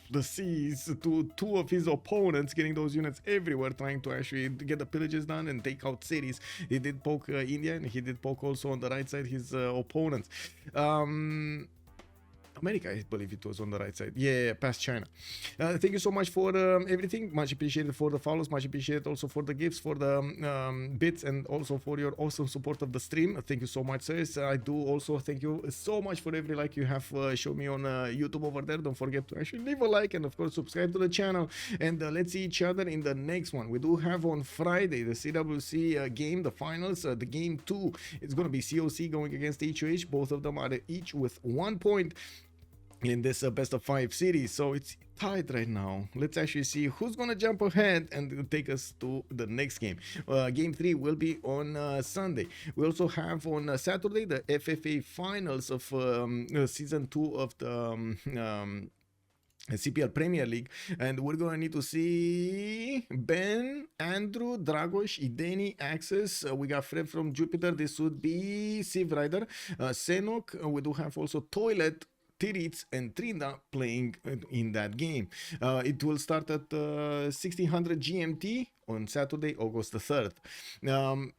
the seas to 2 of his opponents, getting those units everywhere, trying to actually get the pillages done and take out cities. He did poke India, and he did poke also on the right side his opponents. America, I believe it was on the right side. Yeah, past China. Thank you so much for everything. Much appreciated for the follows. Much appreciated also for the gifts, for the bits, and also for your awesome support of the stream. Thank you so much, sirs. I do also thank you so much for every like you have shown me on YouTube over there. Don't forget to actually leave a like and of course subscribe to the channel. And let's see each other in the next one. We do have on Friday the CWC game, the finals. The game 2 is going to be COC going against HOH. Both of them are each with 1 point in this best of 5 series, so it's tied right now. Let's actually see who's gonna jump ahead and take us to the next game. Game 3 will be on Sunday. We also have on Saturday the FFA finals of season 2 of the CPL Premier League, and we're gonna need to see Ben, Andrew, Dragos, Ideni, Access. We got Fred from Jupiter. This would be Civ Rider, Senok. We do have also Toilet, Tiritz and Trinda playing in that game. It will start at 1600 GMT on Saturday, August the 3rd.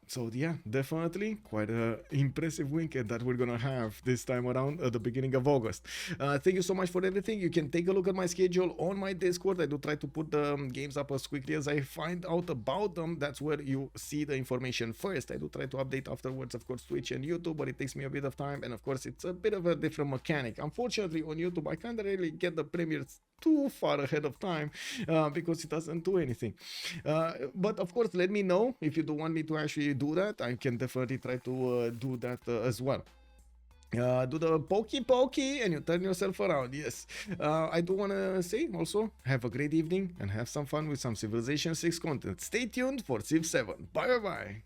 So yeah, definitely quite a impressive weekend that we're gonna have this time around at the beginning of August. Thank you so much for everything. You can take a look at my schedule on my Discord. I do try to put the games up as quickly as I find out about them. That's where you see the information first. I do try to update afterwards, of course, Twitch and YouTube, but it takes me a bit of time, and of course it's a bit of a different mechanic. Unfortunately on YouTube I can't really get the premieres too far ahead of time because it doesn't do anything, but of course let me know if you do want me to actually do that. I can definitely try to do that as well. Do the pokey and you turn yourself around. Yes, I do want to say also, have a great evening and have some fun with some Civilization 6 content. Stay tuned for Civ 7. Bye bye.